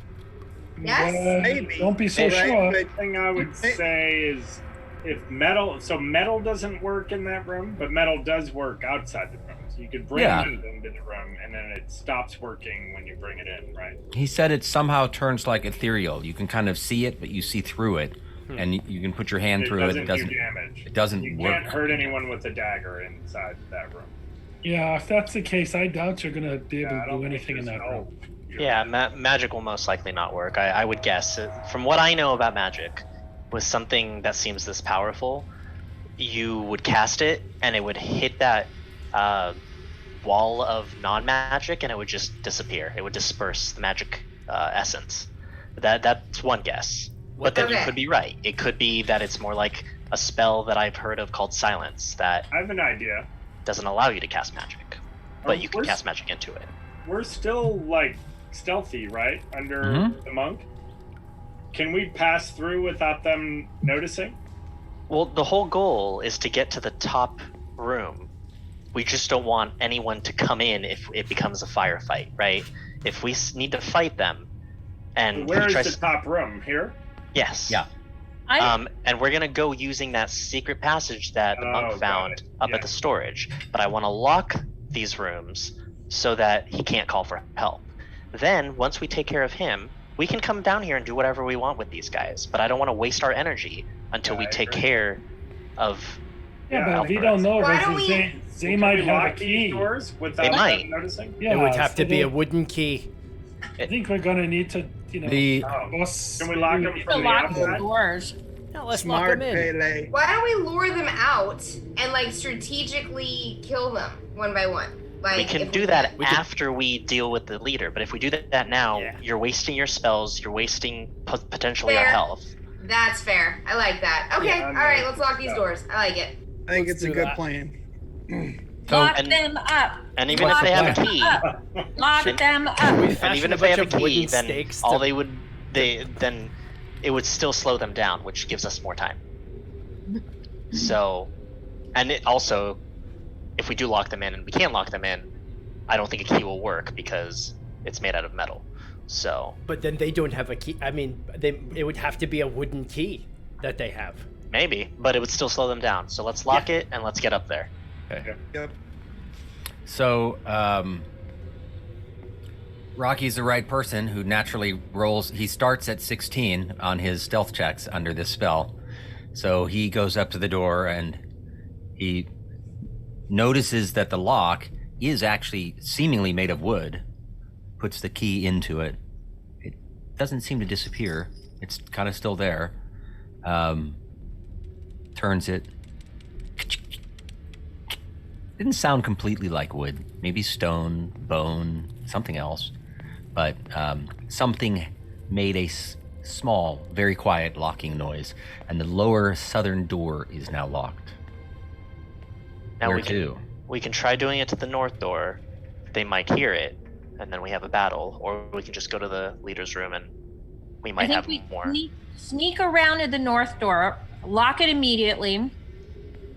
Yes? Maybe. Don't be so Right, sure. but- The thing I would say is if metal doesn't work in that room, but metal does work outside the room. So you could bring anything to the room and then it stops working when you bring it in, right? He said it somehow turns like ethereal. You can kind of see it, but you see through it, and you can put your hand through it. It doesn't do damage. It doesn't You work. can't hurt anyone with a dagger inside that room. Yeah, if that's the case, I doubt you're going to be able Yeah, I to don't do think anything in there's that no- room. Yeah, magic will most likely not work. I would guess. From what I know about magic, with something that seems this powerful, you would cast it and it would hit that wall of non-magic and it would just disappear. It would disperse the magic essence. That's one guess. But then you Okay. could be right. It could be that it's more like a spell that I've heard of called Silence that I have an idea. doesn't allow you to cast magic, but you can We're- cast magic into it. We're still like stealthy, right? Under Mhm. the monk. Can we pass through without them noticing? Well, the whole goal is to get to the top room. We just don't want anyone to come in if it becomes a firefight, right? If we need to fight them, and Where we try is the top room? Here? yes, Yeah. and we're gonna go using that secret passage that the Oh, monk got found it. up Yeah. at the storage. But I want to lock these rooms so that he can't call for help. Then, once we take care of him, we can come down here and do whatever we want with these guys. But I don't want to waste our energy until Yeah, we I take agree. care of. Yeah, Yeah, but we don't know. Why because don't we- they Can might we have a lock these key. doors without They them might. noticing? Yeah, It would have so to be a they- wooden key. I think we're going to need to, The boss. Can we lock them To from the lock the outside? doors. Yeah, let's lock Smart them in. Pele. Why don't we lure them out and like strategically kill them one by one? Like We can if do that We can- after we deal with the leader. But if we do that now, Yeah. you're wasting your spells. You're wasting potentially our Fair. health. That's fair. I like that. Okay, Yeah, all right, let's lock these doors. I like it. I think Let's it's a do good that. plan. Lock and- them up. And even What's if they the have a plan? key, Lock Then- them up. We and fashion even a if they bunch have a of wooden key, then stakes all to- then it would still slow them down, which gives us more time. So, and it also, if we do lock them in and we can't lock them in, I don't think a key will work because it's made out of metal. So But then they don't have a key. I mean, it would have to be a wooden key that they have. maybe, but it would still slow them down. So let's lock it and let's get up there. Okay. Yep. So, Rocky's the right person who naturally rolls. He starts at 16 on his stealth checks under this spell. So he goes up to the door and he notices that the lock is actually seemingly made of wood, puts the key into it. It doesn't seem to disappear. It's kind of still there. Turns it. Didn't sound completely like wood. Maybe stone, bone, something else. But something made a small, very quiet locking noise, and the lower southern door is now locked. Now Where we to? we can try doing it to the north door. They might hear it, and then we have a battle, or we can just go to the leader's room and we I might think have we more. sneak around to the north door, lock it immediately.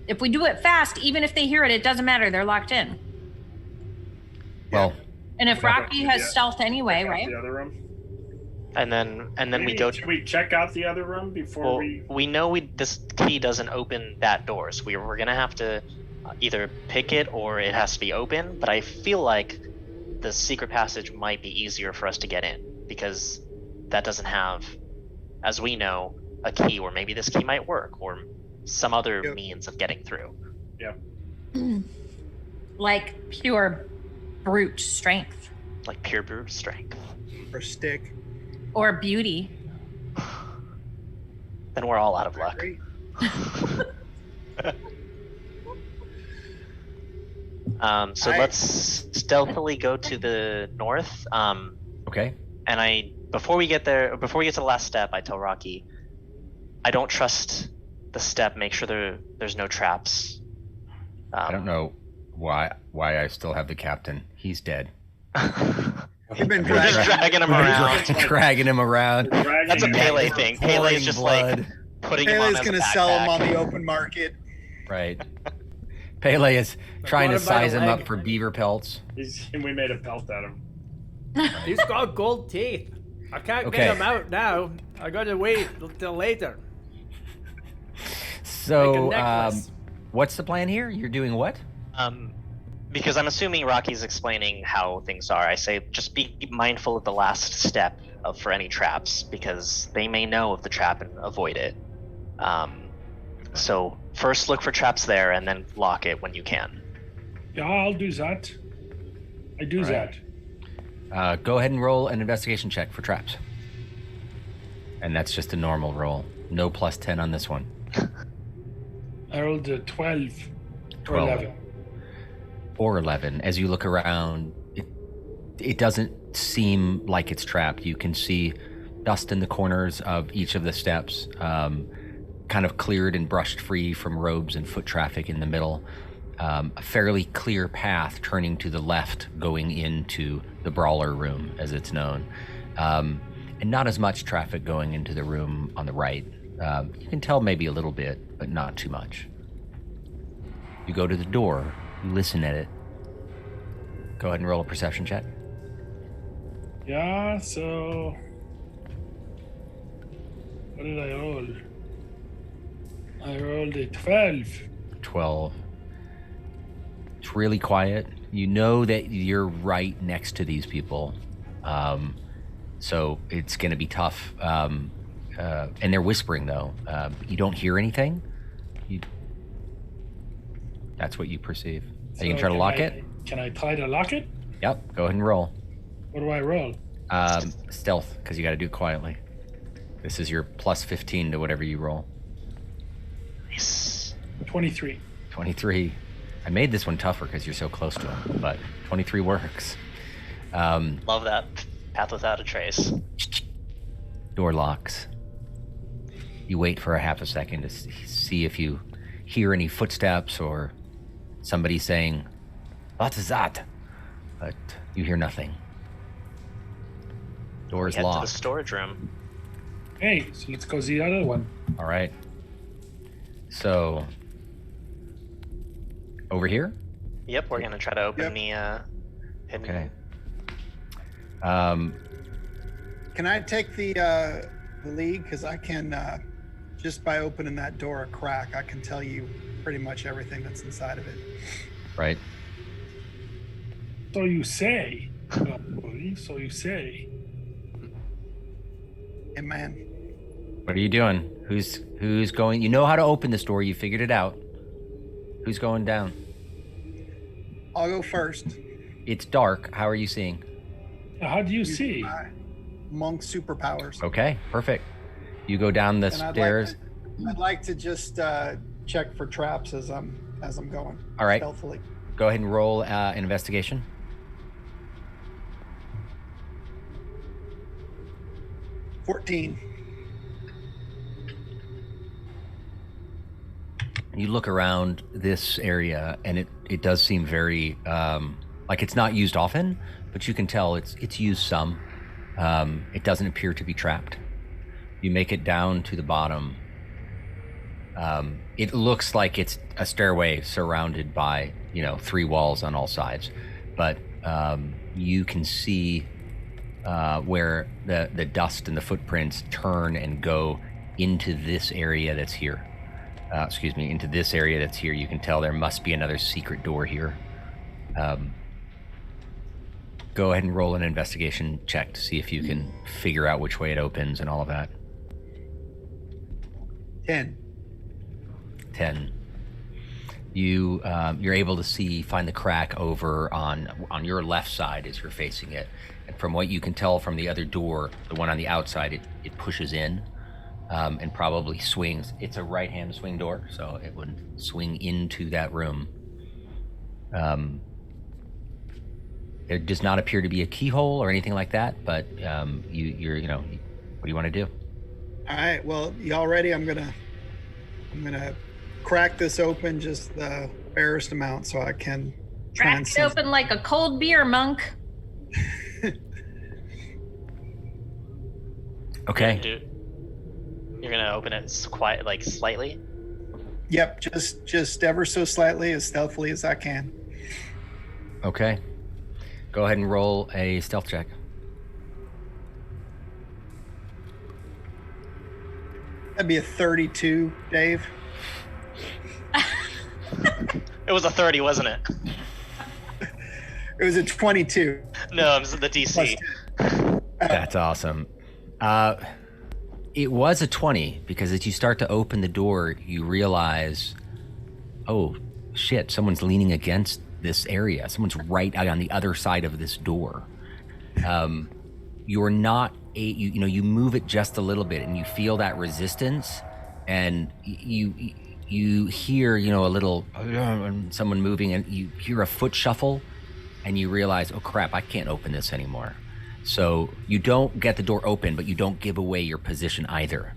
If we do it fast, even if they hear it, it doesn't matter. They're locked in. Well, And if Yeah, Rocky has yeah. stealth anyway, Check out right? The other room. And then we Maybe- go. Should we check out the other room before Well, we? we know this key doesn't open that door, so we're gonna have to either pick it or it has to be open. But I feel like the secret passage might be easier for us to get in, because that doesn't have, as we know, a key, or maybe this key might work, or some other means of getting through. Like pure brute strength. Like pure brute strength. Or stick. Or beauty. Then we're all out of luck. So let's stealthily go to the north. Okay. And before we get to the last step, I tell Rocky, I don't trust the step. Make sure there's no traps. I don't know why I still have the captain. He's dead. You've been dragging him around. Dragging him around. That's a Pele thing. Pele's just like putting him on as a backpack. Pele's gonna sell him on the open market. Right. Pele is trying to size him up for beaver pelts. We made a pelt out of him. He's got gold teeth. I can't get him out now. I gotta wait till later. So, what's the plan here? You're doing what? Because I'm assuming Rocky's explaining how things are. I say just be mindful of the last step for any traps, because they may know of the trap and avoid it. So first look for traps there, and then lock it when you can. Yeah, I'll do that. I do that. Go ahead and roll an investigation check for traps. And that's just a normal roll. No plus 10 on this one. I rolled a 12. 12. Or 11. Or 11. As you look around, it doesn't seem like it's trapped. You can see dust in the corners of each of the steps, kind of cleared and brushed free from robes and foot traffic in the middle. A fairly clear path turning to the left going into the brawler room, as it's known. And not as much traffic going into the room on the right. You can tell maybe a little bit, but not too much. You go to the door, you listen at it. Go ahead and roll a perception check. Yeah, so... What did I roll? I rolled a 12. 12. It's really quiet. You know that you're right next to these people. So it's going to be tough. And they're whispering, though. You don't hear anything. That's what you perceive. Are you going to try to lock it? Can I try to lock it? Yep. Go ahead and roll. What do I roll? Stealth, because you got to do it quietly. This is your plus 15 to whatever you roll. Nice. 23. 23. I made this one tougher because you're so close to him, but 23 works. Love that. Path without a trace. Door locks. You wait for a half a second to see if you hear any footsteps or somebody saying, "What is that?" But you hear nothing. Door's Head locked. to the storage room. Hey, so let's go see the other one. All right. So, over here? Yep, we're gonna try to open the hidden. Okay. Can I take the lead? Because I can, just by opening that door a crack, I can tell you pretty much everything that's inside of it. Right. So you say. So you say. Hey, man. What are you doing? Who's going? You know how to open this door. You figured it out. Who's going down? I'll go first. It's dark. How are you seeing? How do you see? Monk superpowers. Okay, perfect. You go down the stairs. I'd like to just check for traps as I'm going. All right. Stealthily. Go ahead and roll an investigation. $14. You look around this area, and it does seem very like it's not used often, but you can tell it's used some. It doesn't appear to be trapped. You make it down to the bottom. It looks like it's a stairway surrounded by 3 walls on all sides, but you can see where the dust and the footprints turn and go into this area that's here. Into this area that's here. You can tell there must be another secret door here. Go Go ahead and roll an investigation check to see if you can figure out which way it opens and all of that. 10. You're able to find the crack over on your left side as you're facing it. And from what you can tell from the other door, the one on the outside, it pushes in and probably swings. It's a right-hand swing door, so it would swing into that room. There does not appear to be a keyhole or anything like that, but you're what do you want to do? All right. Well, y'all ready? I'm gonna crack this open just the barest amount so I can crack it open like a cold beer, monk. Okay. You're gonna open it quiet, like slightly. Yep, just ever so slightly, as stealthily as I can. Okay. Go ahead and roll a stealth check. That'd be a 32, Dave. It was a 30, wasn't it? It was a 22. No, it was the DC. That's awesome. It was a 20 because as you start to open the door, you realize, oh shit, someone's leaning against this area. Someone's right out on the other side of this door. You're not you move it just a little bit and you feel that resistance, and you hear a little someone moving, and you hear a foot shuffle, and you realize, oh crap, I can't open this anymore. So you don't get the door open, but you don't give away your position either.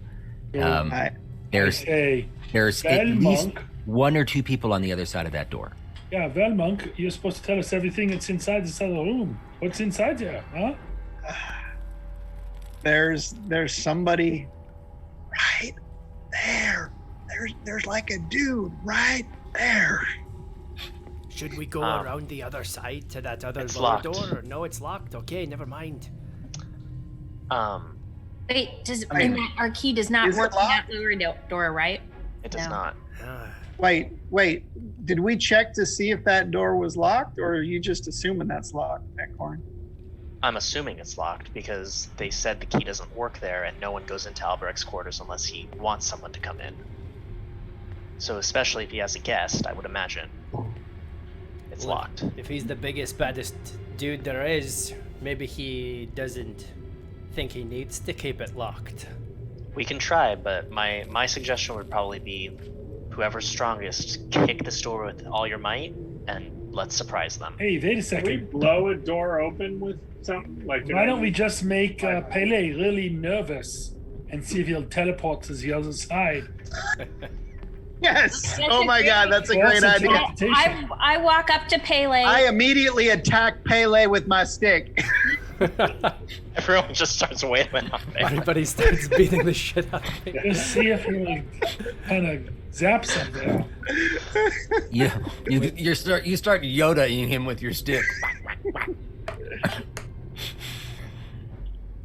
There's at least one or two people on the other side of that door. Yeah, well, monk, you're supposed to tell us everything that's inside this other room. What's inside there, huh? There's somebody right there. There's like a dude right there. Should we go around the other side to that other lower door? No, it's locked. Okay, never mind. Wait, our key does not work in that lower door, right? It does not. Wait. Did we check to see if that door was locked, or are you just assuming that's locked, Ecorn? I'm assuming it's locked because they said the key doesn't work there, and no one goes into Albrecht's quarters unless he wants someone to come in. So especially if he has a guest, I would imagine it's locked. If he's the biggest, baddest dude there is, maybe he doesn't think he needs to keep it locked. We can try, but my suggestion would probably be whoever's strongest, kick this door with all your might and let's surprise them. Hey, wait a second. Can we blow a door open with something? Why don't we just make Pele really nervous and see if he'll teleport to the other side? Yes. Oh my God, that's a great idea. I walk up to Pele. I immediately attack Pele with my stick. Everyone just starts wailing on me. Everybody starts beating the shit out of me. Just see if he kind of zaps something. You start Yoda-ing him with your stick.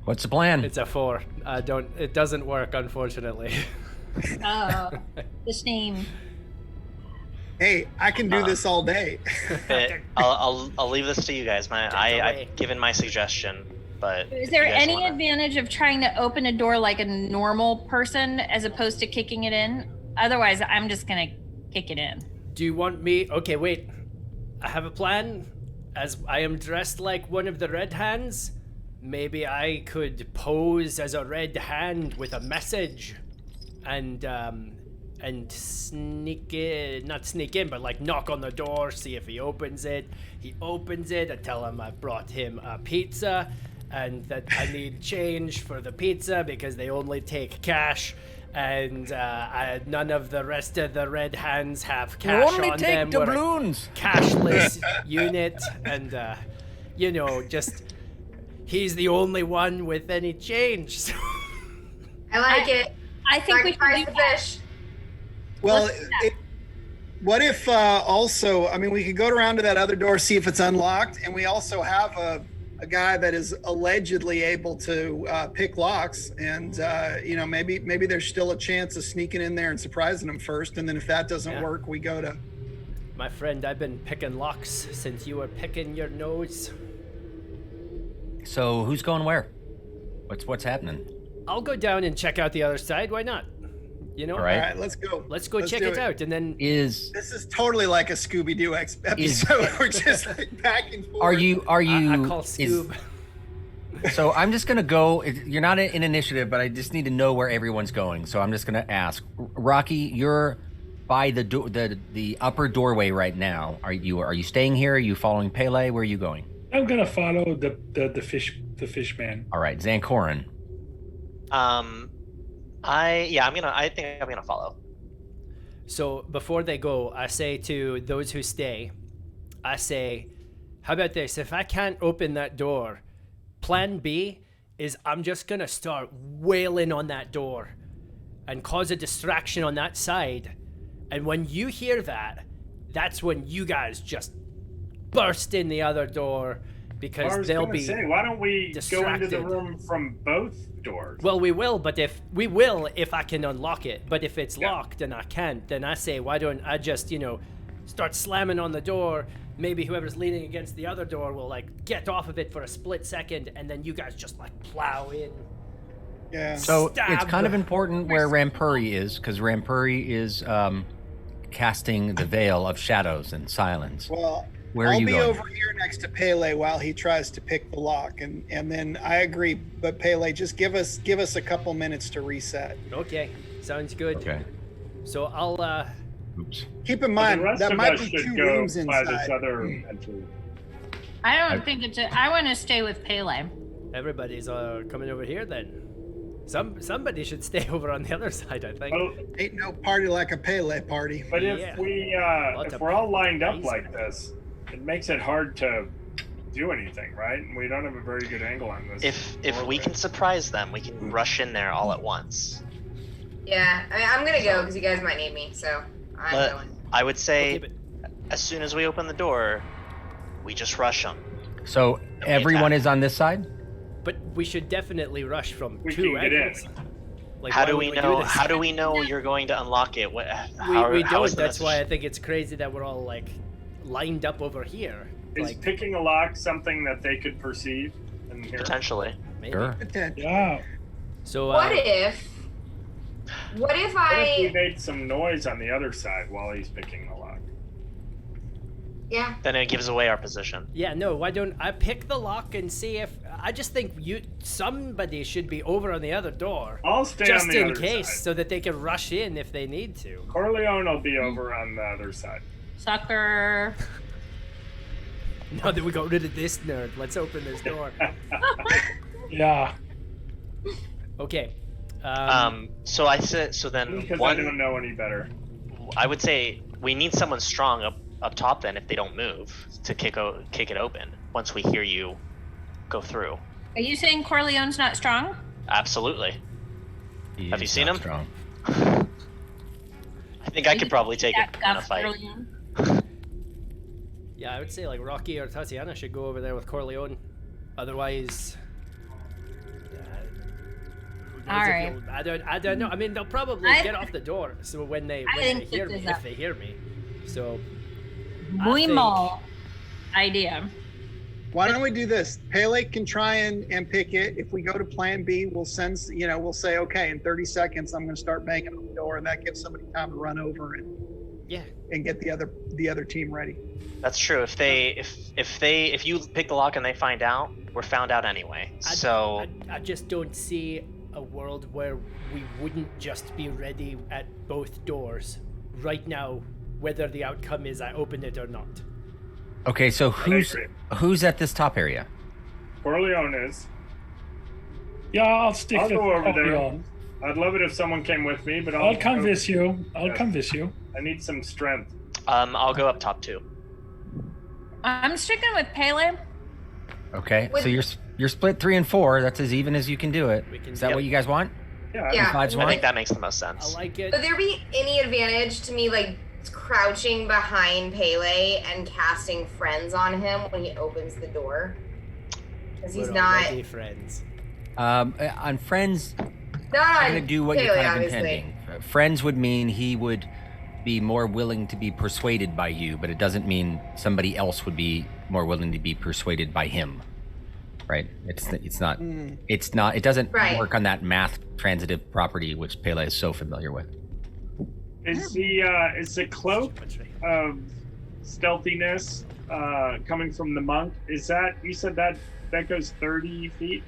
What's the plan? It's a 4. It doesn't work, unfortunately. Oh, the shame. Hey, I can do this all day. I'll leave this to you guys. I've given my suggestion, but is there any advantage of trying to open a door like a normal person as opposed to kicking it in? Otherwise, I'm just gonna kick it in. Do you want me? Okay, wait. I have a plan. As I am dressed like one of the Red Hands, maybe I could pose as a Red Hand with a message. And sneak in, not sneak in, but like knock on the door, see if he opens it. He opens it, I tell him I brought him a pizza and that I need change for the pizza because they only take cash, and none of the rest of the Red Hands have cash on them. Only take doubloons. Cashless unit, and just he's the only one with any change. So. I like it. I think we should do fish. Well, what if also, we could go around to that other door, see if it's unlocked, and we also have a guy that is allegedly able to pick locks, and maybe there's still a chance of sneaking in there and surprising him first, and then if that doesn't work, we go to... My friend, I've been picking locks since you were picking your nose. So who's going where? What's happening? I'll go down and check out the other side. Why not? You know? All right. All right, let's go. Let's go check it out, and then Is This is totally like a Scooby-Doo episode. We're just like back and forth. are you I call is- Scoob. So I'm just gonna go. You're not in initiative, but I just need to know where everyone's going. So I'm just gonna ask. Rocky, you're by the upper doorway right now. Are you staying here? Are you following Pele? Where are you going? I'm gonna follow the fish man. All right, Zankorin. I think I'm gonna follow. So before they go, I say to those who stay, I say, how about this? If I can't open that door, plan B is I'm just gonna start wailing on that door and cause a distraction on that side. And when you hear that, that's when you guys just burst in the other door because they'll be why don't we distracted. go into the room from both doors? Well, we will if I can unlock it. But if it's locked and I can't, then I say, why don't I just, start slamming on the door? Maybe whoever's leaning against the other door will like get off of it for a split second, and then you guys just like plow in. Yeah. So Stab. it's kind of important where Rampuri is, because Rampuri is casting the veil of shadows and silence. Well, Where are I'll you be going? over here next to Pele while he tries to pick the lock, and then I agree. But Pele, just give us a couple minutes to reset. Okay, sounds good. Okay. So I'll Oops. Keep in The mind rest that of might us be should 2 go rooms by this inside. other entry. I don't think it's. I want to stay with Pele. everybody's coming over here then. Somebody should stay over on the other side, I think. Well, Ain't no party like a Pele party. but Yeah. if Lots we're all lined up amazing. like this, it makes it hard to do anything, right? And we don't have a very good angle on this. If we doorway. can surprise them, we can rush in there all at once. Yeah, I'm gonna go because you guys might need me, so I'm But going. I would say, Okay, but as soon as we open the door, we just rush them. So we everyone attack. is on this side? But we should definitely rush from We 2 can get in. angles. Like, How why do would we know? this? How do we know you're going to unlock it? What? We how don't. is the That's why I message- think it's crazy that we're all like lined up over here. Is Like picking a lock something that they could perceive and hear? potentially. maybe. Sure. Attention. Yeah. So What if What if we I? made some noise on the other side while he's picking the lock? Yeah. Then it gives away our position. yeah, no. Why don't I pick the lock and see if I just think somebody should be over on the other door, I'll stay just on the in other case, side. so that they can rush in if they need to. Corleone will be over on the other side. Sucker. Now that we got rid of this nerd, let's open this door. Yeah. Okay. So I said. So then Because I one. don't know any better. I would say we need someone strong up top. Then, if they don't move, to kick it open once we hear you go through. Are you saying Corleone's not strong? Absolutely. He Have you is seen not him? strong. I think I could probably take That it in a guff fight. Corleone? Yeah, I would say like Rocky or Tatiana should go over there with Corleone. Otherwise, who knows All if right. I don't know. I mean, they'll probably I- get off the door. So when they think hear this me, is if they hear me, so Muy think- mal idea. Why don't we do this? Pele can try and pick it. If we go to plan B, we'll we'll say, okay, in 30 seconds, I'm going to start banging on the door, and that gives somebody time to run over yeah. and get the other team ready. That's true. If you pick the lock and they find out, we're found out anyway. So I just don't see a world where we wouldn't just be ready at both doors right now, whether the outcome is I open it or not. Okay, so agree. who's at this top area? Corleone is. Yeah, I'll stick I'll with go over there. Corleone. I'd love it if someone came with me, but I'll convince you. I'll Yeah. convince you. I need some strength. I'll go up top too. I'm sticking with Pele. Okay, With- so you're split 3 and 4. That's as even as you can do it. We can- Is that Yep. what you guys want? Yeah. Yeah. Fives I want? think that makes the most I sense. like it. Would there be any advantage to me like crouching behind Pele and casting friends on him when he opens the door? Because he's We're not already friends. On friends, not I'm gonna do what Pele, you're kind of obviously. intending. Friends would mean he would be more willing to be persuaded by you, but it doesn't mean somebody else would be more willing to be persuaded by him. right? It's not it doesn't Right. work on that math transitive property which Pele is so familiar with. Is the cloak of stealthiness coming from the monk? Is that, you said that goes 30 feet?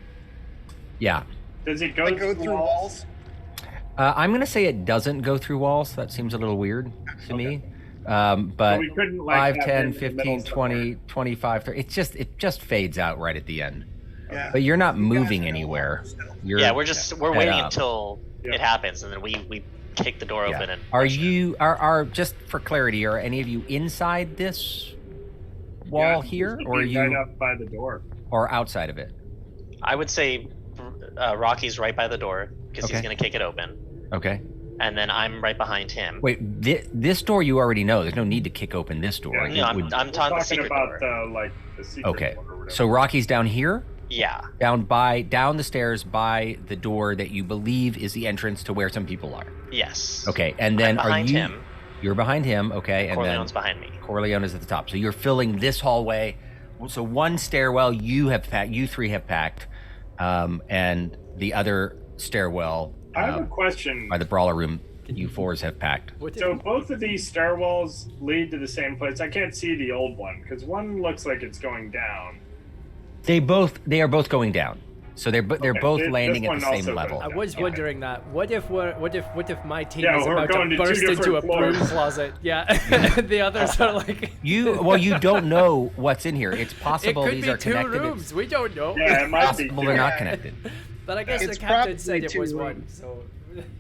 Yeah. Does it go, Like go through walls? I'm going to say it doesn't go through walls. That seems a little weird to me. But we couldn't, like, 5, have 10, it in the 15, middle 20, 25, 30. It just fades out right at the end. Yeah. But you're not You guys moving are anywhere. still. You're, we're head waiting up. until Yeah. it happens, and then we kick the door open and Are you are just for clarity, are any of you inside this wall here, or are right you up by the door? or outside of it? I would say Rocky's right by the door because Okay. he's gonna kick it open, Okay. and then I'm right behind him. Wait, this door you already know. There's no need to kick open this door. Yeah, It No, I'm would- talking the Talking secret about door. the secret okay. door or whatever. So Rocky's down here, Yeah. down the stairs by the door that you believe is the entrance to where some people are. Yes. Okay, and then I'm behind are you? him. You're behind him. Okay, and Corleone's then behind me. Corleone is at the top. So you're filling this hallway. So one stairwell you have packed. You three have packed, and the other stairwell I have a question. by the brawler room. You fours have packed. So both of these stairwells lead to the same place. I can't see the old one because one looks like it's going down. They are both going down. So they're both This landing at one the same also level. goes I was wondering that. What if my team Yeah, is we're about going to to two burst into a different broom floors. closet? Yeah, the others are like. You don't know what's in here. It's It possible could these be are two connected. rooms. We don't know. Yeah, it might be. Possible they're not connected. But I guess It's the captain probably said it two was one, rooms. so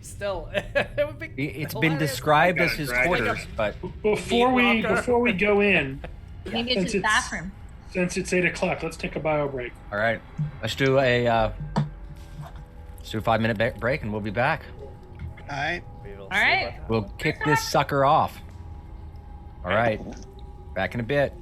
still, it would be. It's been hilarious. described as Like his a dragon. quarters, but Before Meat locker. we go in, Maybe it's Since his it's- bathroom. since it's 8:00, let's take a bio break. all right. Let's do a 5-minute break, and we'll be back. All right. We will All see right. what happens. We'll kick this sucker off. All right. Back in a bit.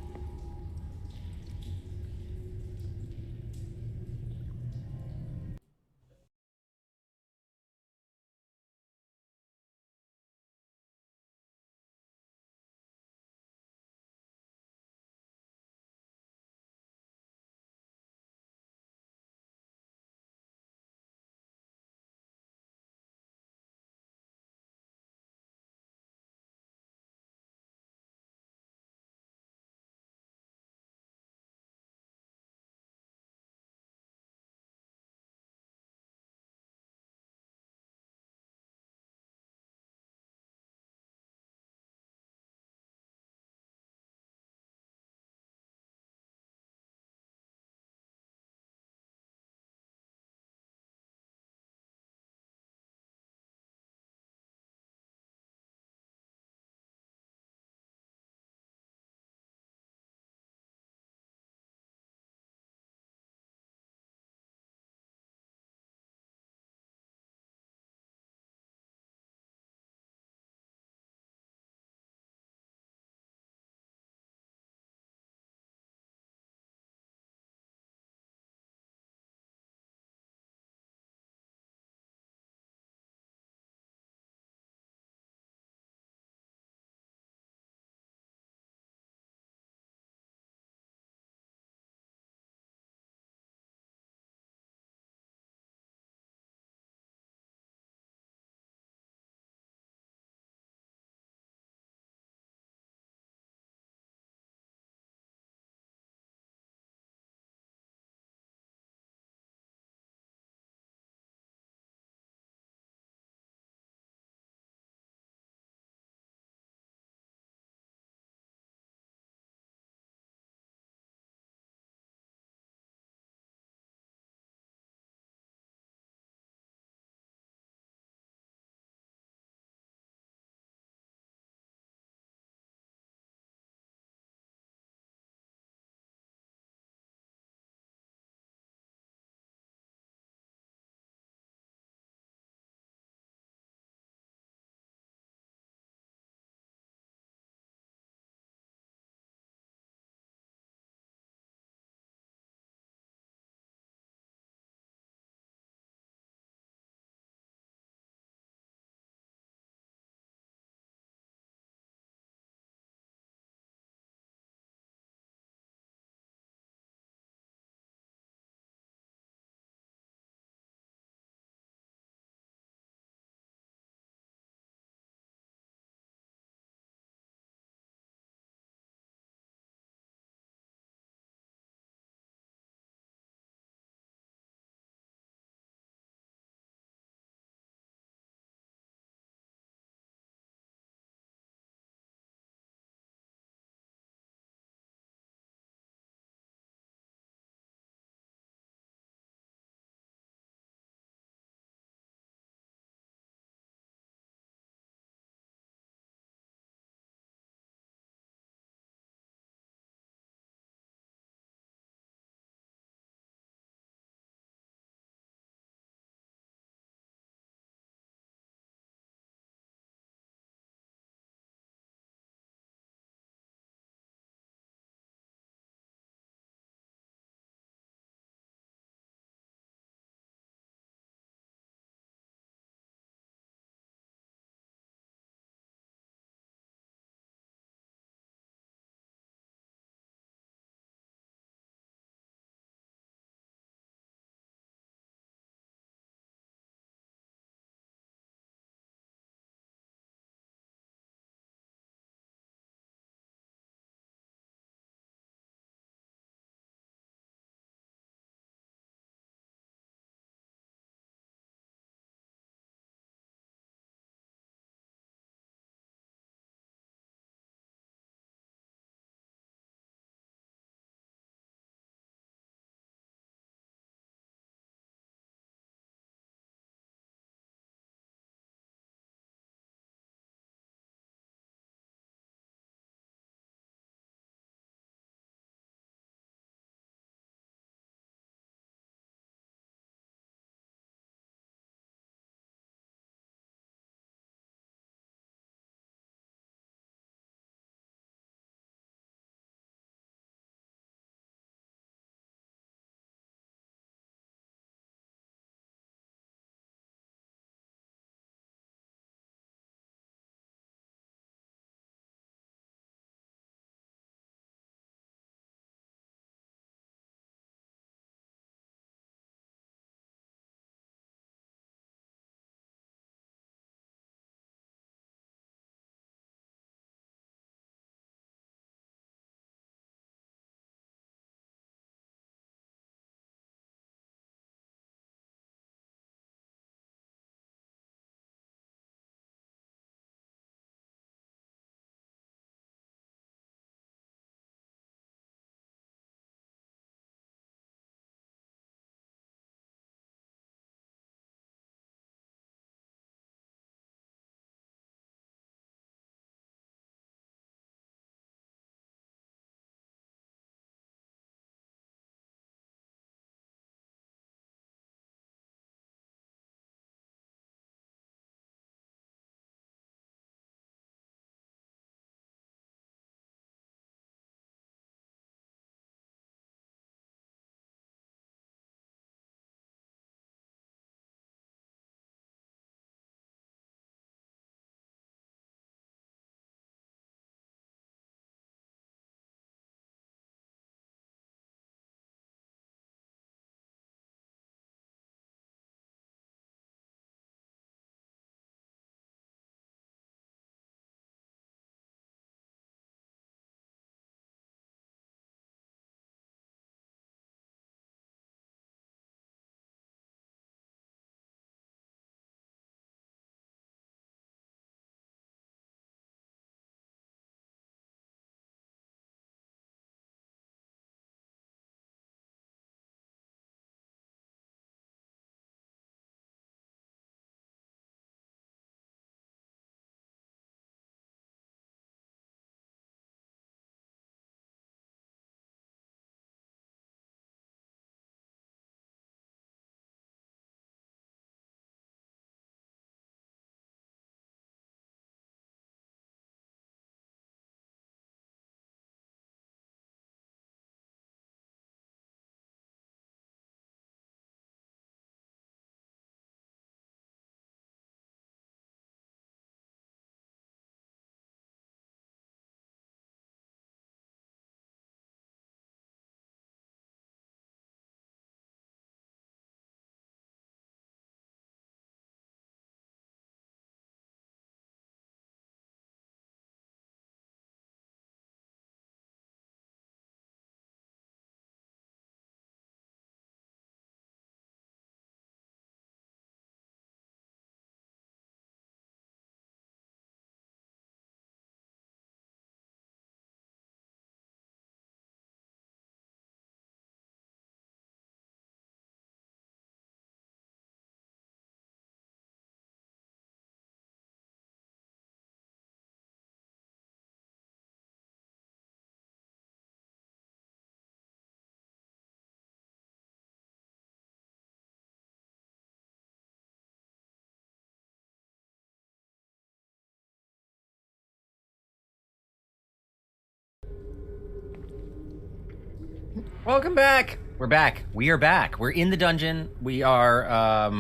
Welcome back. We're back. We are back. We're in the dungeon. We are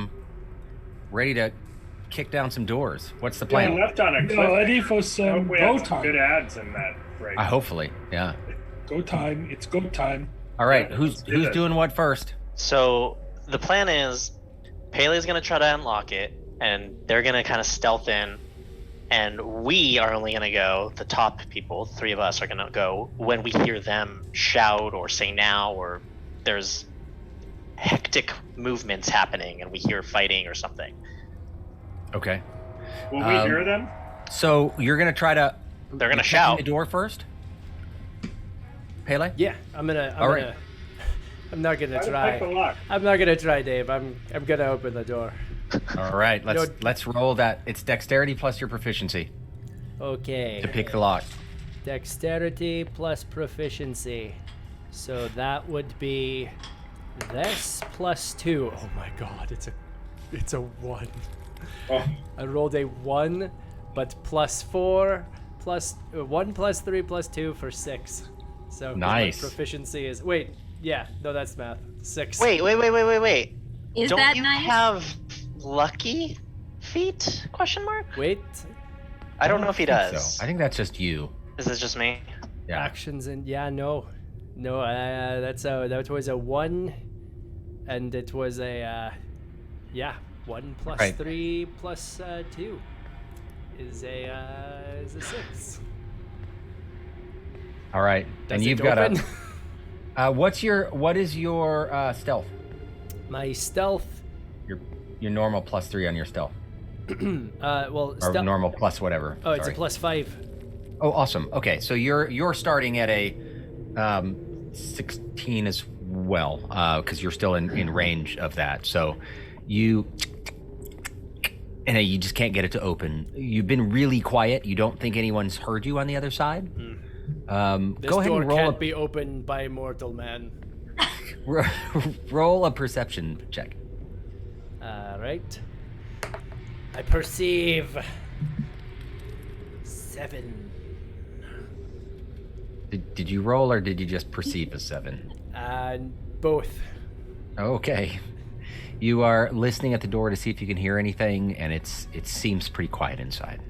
ready to kick down some doors. What's the plan? Left on a cliff. Ready for some we go have some time. good ads in that phrase. Hopefully, yeah. Go time. It's go time. All right, Yeah, who's let's do doing what first? So the plan is Pele's going to try to unlock it, and they're going to kind of stealth in, and we are only going to go, the top people, 3 of us are going to go when we hear them shout or say now, or there's hectic movements happening and we hear fighting or something. Okay. Will we hear them? So you're gonna try to. They're going to check shout. the door first. Pele. Yeah, I'm not gonna Pick the try. lock. I'm not gonna try, Dave. I'm gonna open the door. All right. Let's roll that. It's dexterity plus your proficiency Okay. to pick the lock. Dexterity plus proficiency. So that would be this plus 2. Oh my god, it's a 1. Oh, I rolled a 1, but plus 4 plus 1 plus 3 plus 2 for 6. So 'cause my Nice. proficiency is no, that's math. 6. Wait. Is Don't that you nice? have lucky feet? Question mark? Wait, I don't know if he think does. So. I think that's just you. Is this just me? Yeah. actions and no, that was a 1, and it was a 1 plus Right. 3 plus 2 is a 6. All right. Does And it you've got open? what is your stealth? My stealth. Your normal plus 3 on your stealth, or Stealth. normal plus whatever. Oh, it's a Sorry. plus 5. Oh, awesome. Okay, so you're starting at a 16 as well, because you're still in range of that. So you just can't get it to open. You've been really quiet. You don't think anyone's heard you on the other side. This Go ahead door and roll can't be opened by mortal man. roll a perception check. Right. I perceive 7. Did you roll or did you just perceive a 7? Both. Okay. You are listening at the door to see if you can hear anything, and it seems pretty quiet inside.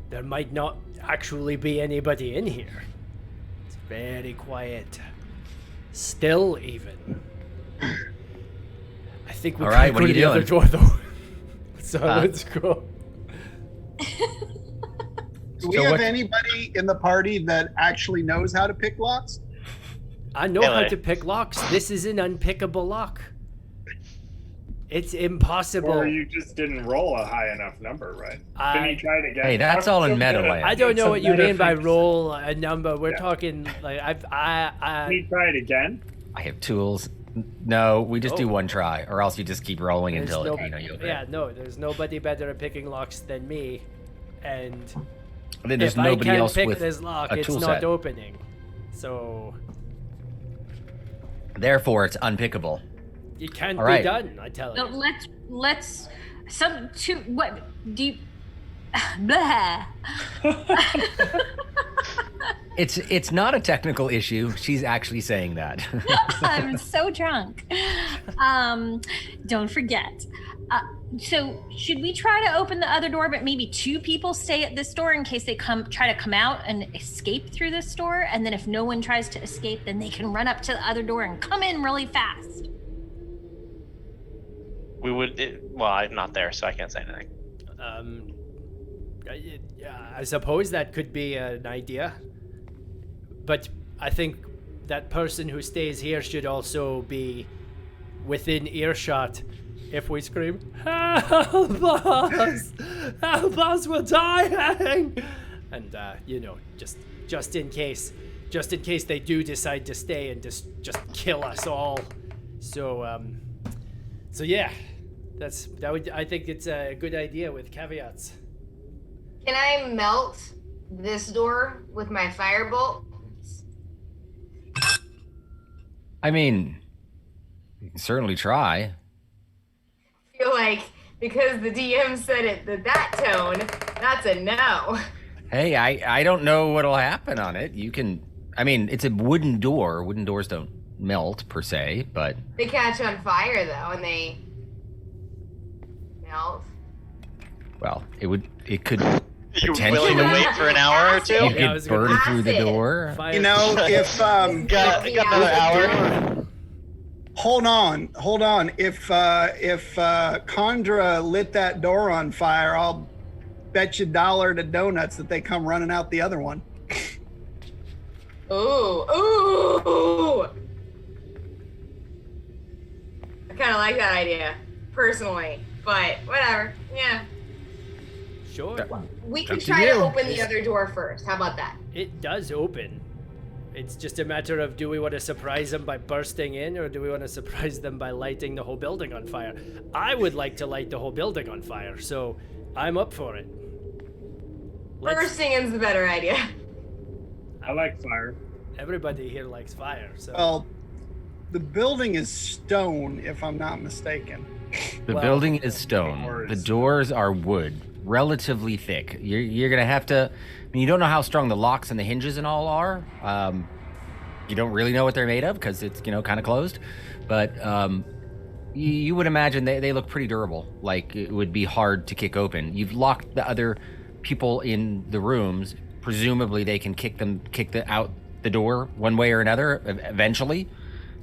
There might not actually be anybody in here. It's very quiet. Still, even. I think we All can right, go what are to you the other doing? door, though. So let's go. Do we have anybody in the party that actually knows how to pick locks? I know how to pick locks. This is an unpickable lock. It's impossible. or you just didn't roll a high enough number, right? Can you try it again? Hey, that's all in meta land. I don't It's know a what you mean by metaphysics. roll a number. We're Yeah. talking like Can you try it again? I have tools. No, we just do Oh. one try, or else you just keep rolling there's until no- you open yeah, it. no, there's nobody better at picking locks than me, and And then there's if I nobody can't else pick with this lock, a it's tool not set. opening. So Therefore, it's unpickable. it can't All be right. done. I tell No, you. let's what do you blah. It's not a technical issue. She's actually saying that. I'm so drunk. Don't forget. So should we try to open the other door, but maybe 2 people stay at this door in case they try to come out and escape through this door, and then if no one tries to escape, then they can run up to the other door and come in really fast. We would. I'm not there, so I can't say anything. I suppose that could be an idea, but I think that person who stays here should also be within earshot. If we scream, "Help us! Help us! We're dying!" and just in case they do decide to stay and just kill us all. So yeah, I think it's a good idea with caveats. Can I melt this door with my firebolt? I mean, you can certainly try. I feel like because the DM said it that tone, that's a no. Hey, I don't know what'll happen on it. You can I mean, it's a wooden door. Wooden doors don't melt per se, but They catch on fire though, and they melt. well, it could You potentially. willing to wait for an hour or two? You Yeah, I could was gonna- burn through the Acid. door. Fire. You know, if Got another hour. hold on. If Condra lit that door on fire, I'll bet you $1 to donuts that they come running out the other one. Ooh. I kind of like that idea, personally, but whatever. Yeah. Sure. We Up could to try to you. open the other door first. How about that? It does open. It's just a matter of, do we want to surprise them by bursting in, or do we want to surprise them by lighting the whole building on fire? I would like to light the whole building on fire, so I'm up for it. Bursting is the better idea. I like fire. Everybody here likes fire, so. Well, the building is stone, if I'm not mistaken. The Well, building is stone. doors. The doors are wood, relatively thick. You're gonna have to. I mean, you don't know how strong the locks and the hinges and all are. You don't really know what they're made of because it's kind of closed. But you would imagine they look pretty durable. Like it would be hard to kick open. You've locked the other people in the rooms. Presumably, they can kick out the door one way or another eventually.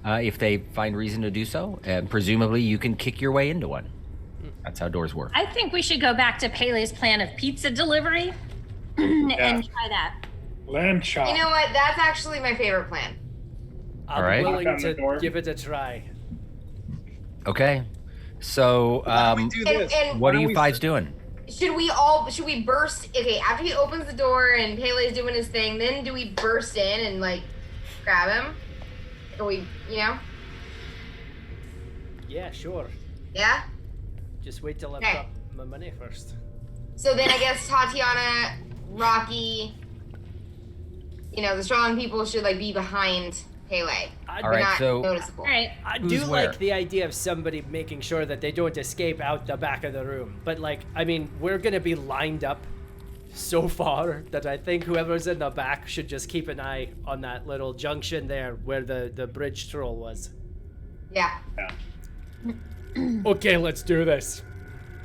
If they find reason to do so, and presumably you can kick your way into one. That's how doors work. I think we should go back to Pele's plan of pizza delivery and try that. Lamb chop. You know what? That's actually my favorite plan. I'm All right. willing Knock on the to door. give it a try. Okay, so Why don't we do this? And what Why are don't you we fives doing? should we burst? Okay, after he opens the door and Pele's doing his thing, then do we burst in and like grab him? Or we, Yeah, sure. yeah? Just wait till I've Okay. got my money first. So then I guess Tatiana, Rocky, the strong people should like be behind Pele. I, All right, not so- noticeable. All right. I Who's do where? like the idea of somebody making sure that they don't escape out the back of the room. But we're gonna be lined up so far that I think whoever's in the back should just keep an eye on that little junction there where the bridge troll was. Yeah. Okay, let's do this.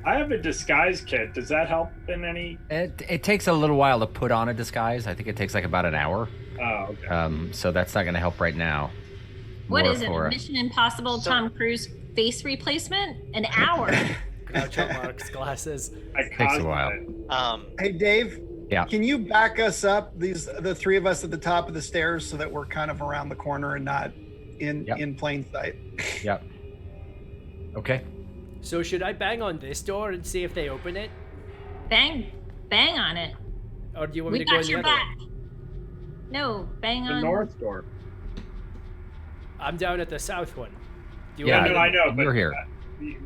I have a disguise kit. Does that help in any? It takes a little while to put on a disguise. I think it takes like about an hour. Oh, okay. So that's not going to help right now. What More is it? for- Mission Impossible Tom Cruise face replacement? An hour. Groucho Marx glasses. I Takes a while. cosplay. Hey, Dave. Yeah. Can you back us up? The three of us at the top of the stairs, so that we're kind of around the corner and not in plain sight. Yep. Okay. So should I bang on this door and see if they open it? Bang on it. Or do you want We me to go in got the your other back. way? No, bang The on. north door. I'm down at the south one. Do you Yeah, want me to- I know, but you're here.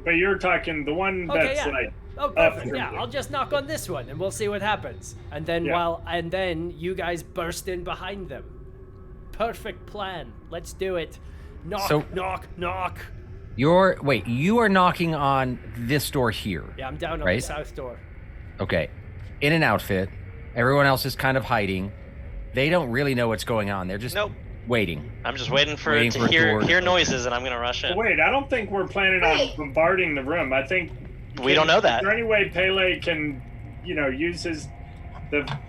But you're talking the one Okay, that's yeah. like. Oh, perfect. from Yeah, the- I'll just knock on this one and we'll see what happens. And then Yeah. then you guys burst in behind them. Perfect plan. Let's do it. Knock, So- knock. You are knocking on this door here. Yeah, I'm down on Right. the south door. Okay. In an outfit. Everyone else is kind of hiding. They don't really know what's going on. They're just Nope. waiting. I'm just waiting for Waiting to for a hear door to hear open. noises, and I'm gonna rush in. Wait, I don't think we're planning Wait. on bombarding the room. I think We don't know that. Is there any way Pele can, use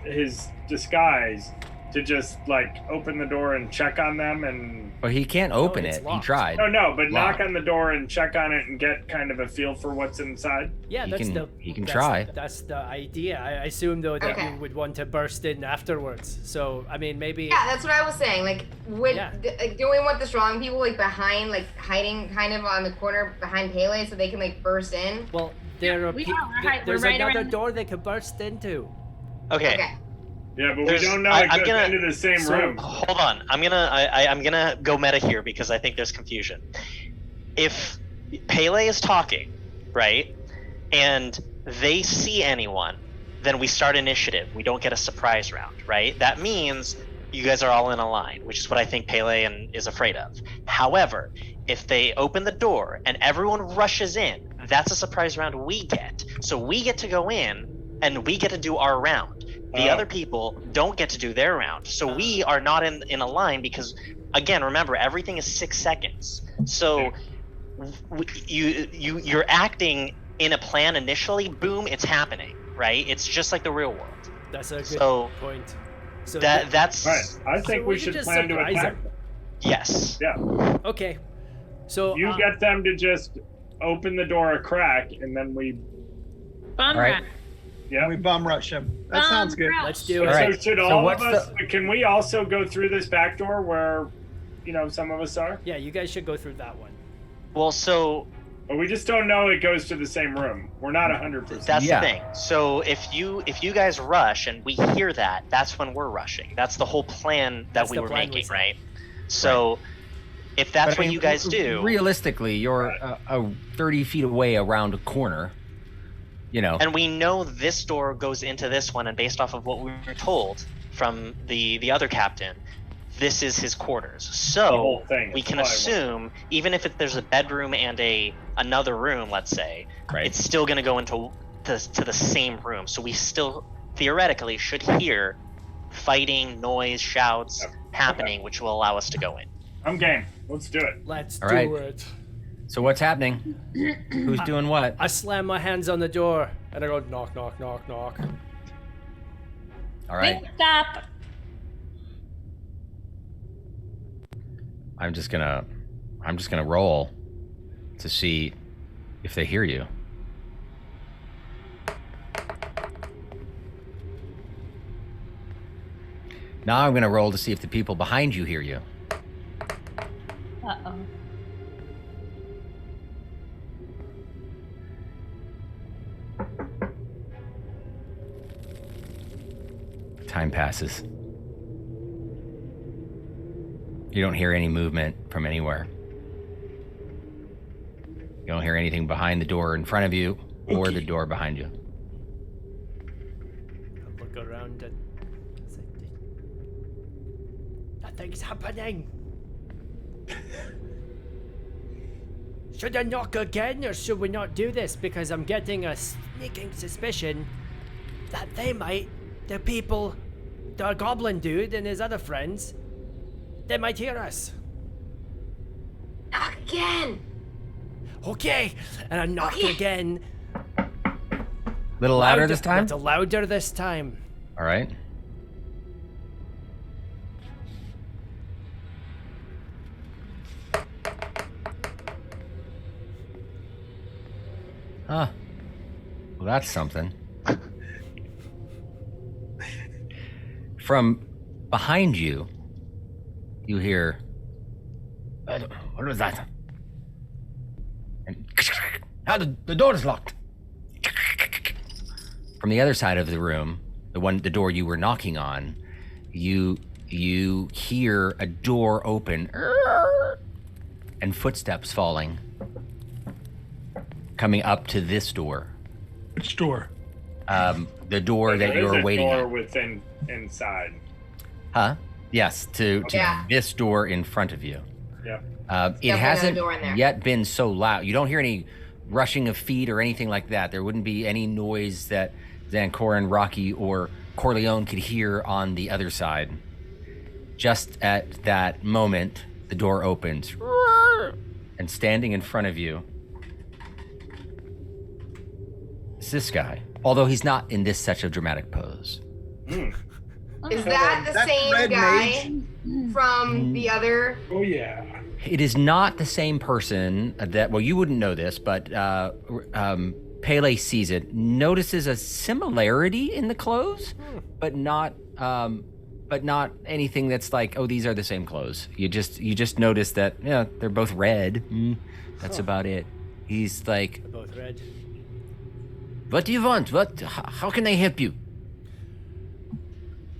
his disguise to just like open the door and check on them and But he can't open it's it. He locked. tried. no, but knock Locked. on the door and check on it and get kind of a feel for what's inside. Yeah, He that's can that's- try. That's the idea. I assume though that Okay. you would want to burst in afterwards. So I mean, maybe. Yeah, that's what I was saying. Like, Yeah. do we want the strong people like behind, like hiding kind of on the corner behind Pele so they can like burst in? Well, there are. we pe- are. We're right- there's we're right another around- door they could burst into. Okay. Okay. Yeah, but There's- we don't know I- it I'm goes gonna- into the same so- room. Hold on. I'm gonna go meta here because I think there's confusion. If Pele is talking, right, and they see anyone, then we start initiative. We don't get a surprise round, right? That means you guys are all in a line, which is what I think Pele is afraid of. However, if they open the door and everyone rushes in, that's a surprise round we get. So we get to go in and we get to do our round. The other people don't get to do their round. So we are not in a line because, again, remember, everything is 6 seconds. So you're acting in a plan initially, boom, it's happening, right? It's just like the real world. That's a good point. So that's right. I think we should just plan to attack them. Yes. Yeah. Okay. So You get them to just open the door a crack, and then we. Bum All right. rush. Yeah. We bum rush him. That sounds good. let's do it. All right. So should So all of what's us? Can we also go through this back door where, some of us are? Yeah, you guys should go through that one. Well, so But we just don't know it goes to the same room. We're not 100%. that's Yeah. the thing. So if you guys rush and we hear that, that's when we're rushing. That's the whole plan that That's we the were plan we making, set. right? So if that's But I what mean, you guys do, realistically, you're 30 feet away around a corner. and we know this door goes into this one, and based off of what we were told from the other captain, this is his quarters. The So whole thing. we can assume, even if there's a bedroom and another room, let's say, Right. it's still going to go into the same room. So we still theoretically should hear fighting, noise, shouts happening, which will allow us to go in. I'm game. Let's do it. Let's All do right. it. So what's happening? Who's doing what? I slam my hands on the door and I go knock, knock, knock, knock. All right. Stop. I'm just gonna roll to see if they hear you. Now I'm gonna roll to see if the people behind you hear you. Uh-oh. Time passes. You don't hear any movement from anywhere. You don't hear anything behind the door in front of you or the door behind you. I look around and nothing's happening. Should I knock again or should we not do this? Because I'm getting a sneaking suspicion that the people, the goblin dude and his other friends, they might hear us. Knock again. Okay, and I knock again. Little louder this time? It's louder this time. All right. Huh. Well, that's something. From behind you, you hear, what was that? And the door is locked. From the other side of the room, the door you were knocking on, you hear a door open and footsteps falling, coming up to this door. Which door? The door that you're waiting There is a at. door within inside. Huh? Yes, to Yeah. this door in front of you. Yep. It Definitely another hasn't door in there. yet been so loud. You don't hear any rushing of feet or anything like that. There wouldn't be any noise that Zancorin, Rocky, or Corleone could hear on the other side. Just at that moment, the door opens, and standing in front of you is this guy. Although he's not in such a dramatic pose. Is that the That's same Red guy from the other? Oh yeah. It is not the same person that, well, you wouldn't know this, but Pele sees it, notices a similarity in the clothes, but not anything that's like, oh, these are the same clothes. You just notice that, yeah, they're both red. That's about it. He's like, They're both red. what do you want? How can I help you?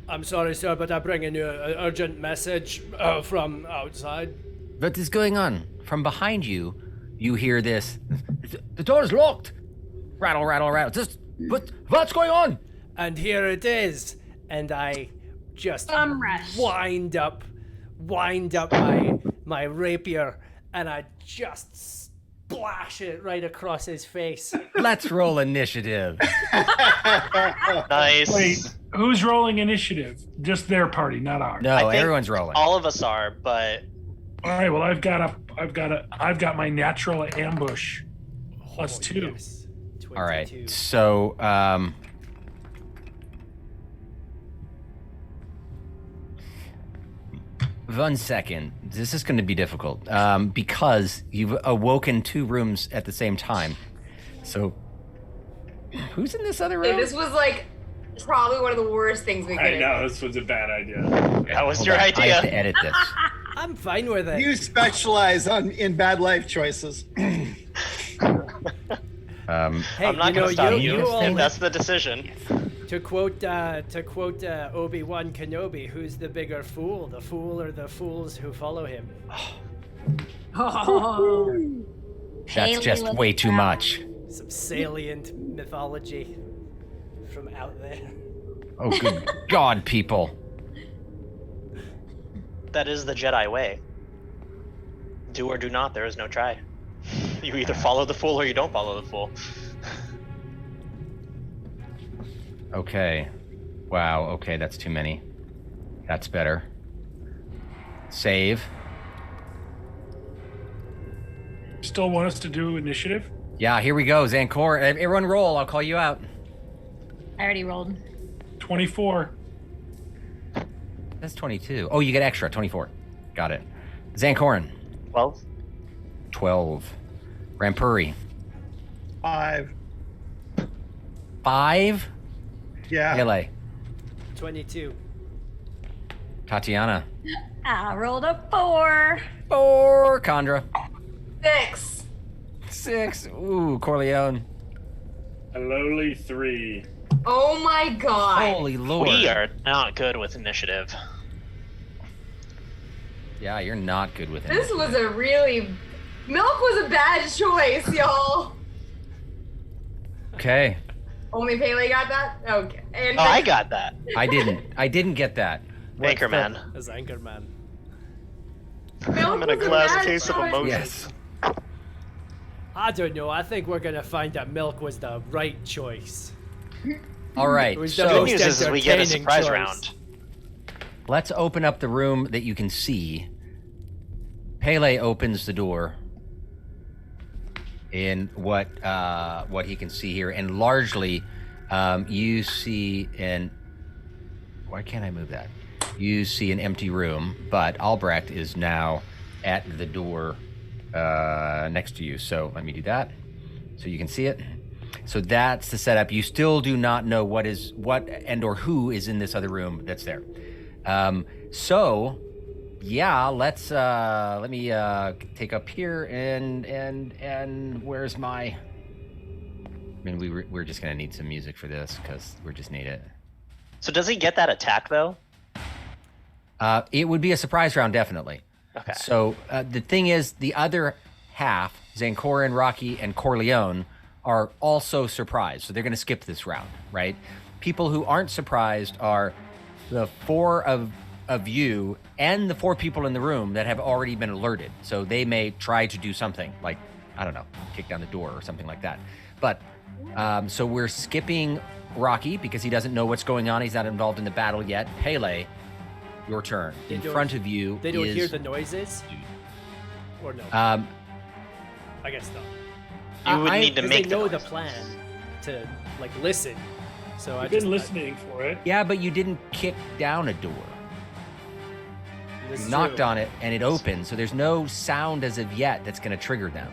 I'm sorry, sir, but I'm bringing you an urgent message from outside. What is going on? From behind you, you hear this. The door is locked. Rattle, rattle, rattle. Just what's going on? And here it is. And I just Rush. wind up my rapier, and I just splash it right across his face. Let's roll initiative. Nice. Wait, who's rolling initiative? Just their party, not ours. No, I think everyone's rolling. All of us are, but All right. Well, I've got my natural ambush plus 2. Yes. All right. 22. So, 1 second. This is going to be difficult because you've awoken 2 rooms at the same time. So, who's in this other room? This was like probably one of the worst things we could I have know done. this was a bad idea. that was Hold your on, I have idea. to edit this. I'm fine with it. You specialize in bad life choices. Hey, I'm not going to stop you, you all if that's the decision. To quote Obi-Wan Kenobi, who's the bigger fool, the fool or the fools who follow him? That's Haley just was way too down. much. Some salient mythology from out there. Oh, good God, people. That is the Jedi way. Do or do not, there is no try. You either follow the fool or you don't follow the fool. Okay. Wow, okay, that's too many. That's better. Save. Still want us to do initiative? Yeah, here we go, Zancor. Everyone roll, I'll call you out. I already rolled. 24. That's 22. Oh, you get extra, 24. Got it. Zancorin, 12? 12. Rampuri, 5. 5. Yeah. Hele, 22. Tatiana, I rolled a 4. 4. Condra, 6. 6. Ooh, Corleone. A lowly 3. Oh my god. Holy Lord. We are not good with initiative. Yeah, you're not good with it. This was a really Milk was a bad choice, y'all. Okay. Only Pele got that? Okay. And Oh, I got that. I didn't get that. Anchorman. As Anchorman. Milk I'm in a was glass bad case of choice. emotion. Yes. I don't know. I think we're gonna find that Milk was the right choice. All right. It was The the good most news is we get a entertaining surprise choice. round. Let's open up the room that you can see. Pele opens the door in what he can see here, and largely you see why can't I move that? You see an empty room, but Albrecht is now at the door next to you. So let me do that so you can see it. So that's the setup. You still do not know what and or who is in this other room that's there. So yeah, let me take up here and where's my? I mean, we're just gonna need some music for this because we just need it. So does he get that attack though? It would be a surprise round, definitely. Okay. So the thing is, the other half, Zancorin, Rocky, and Corleone, are also surprised. So they're going to skip this round, right? People who aren't surprised are the 4 of you and the 4 people in the room that have already been alerted. So they may try to do something like, I don't know, kick down the door or something like that. But so we're skipping Rocky because he doesn't know what's going on. He's not involved in the battle yet. Pele, your turn. In front of you They don't is... hear the noises? Or no? Um, I guess not. You would need to Because make they know the noises. plan to, like, listen. So I've been listening for it. yeah, but you didn't kick down a door. This You is knocked true. on it and it opened, so there's no sound as of yet that's going to trigger them.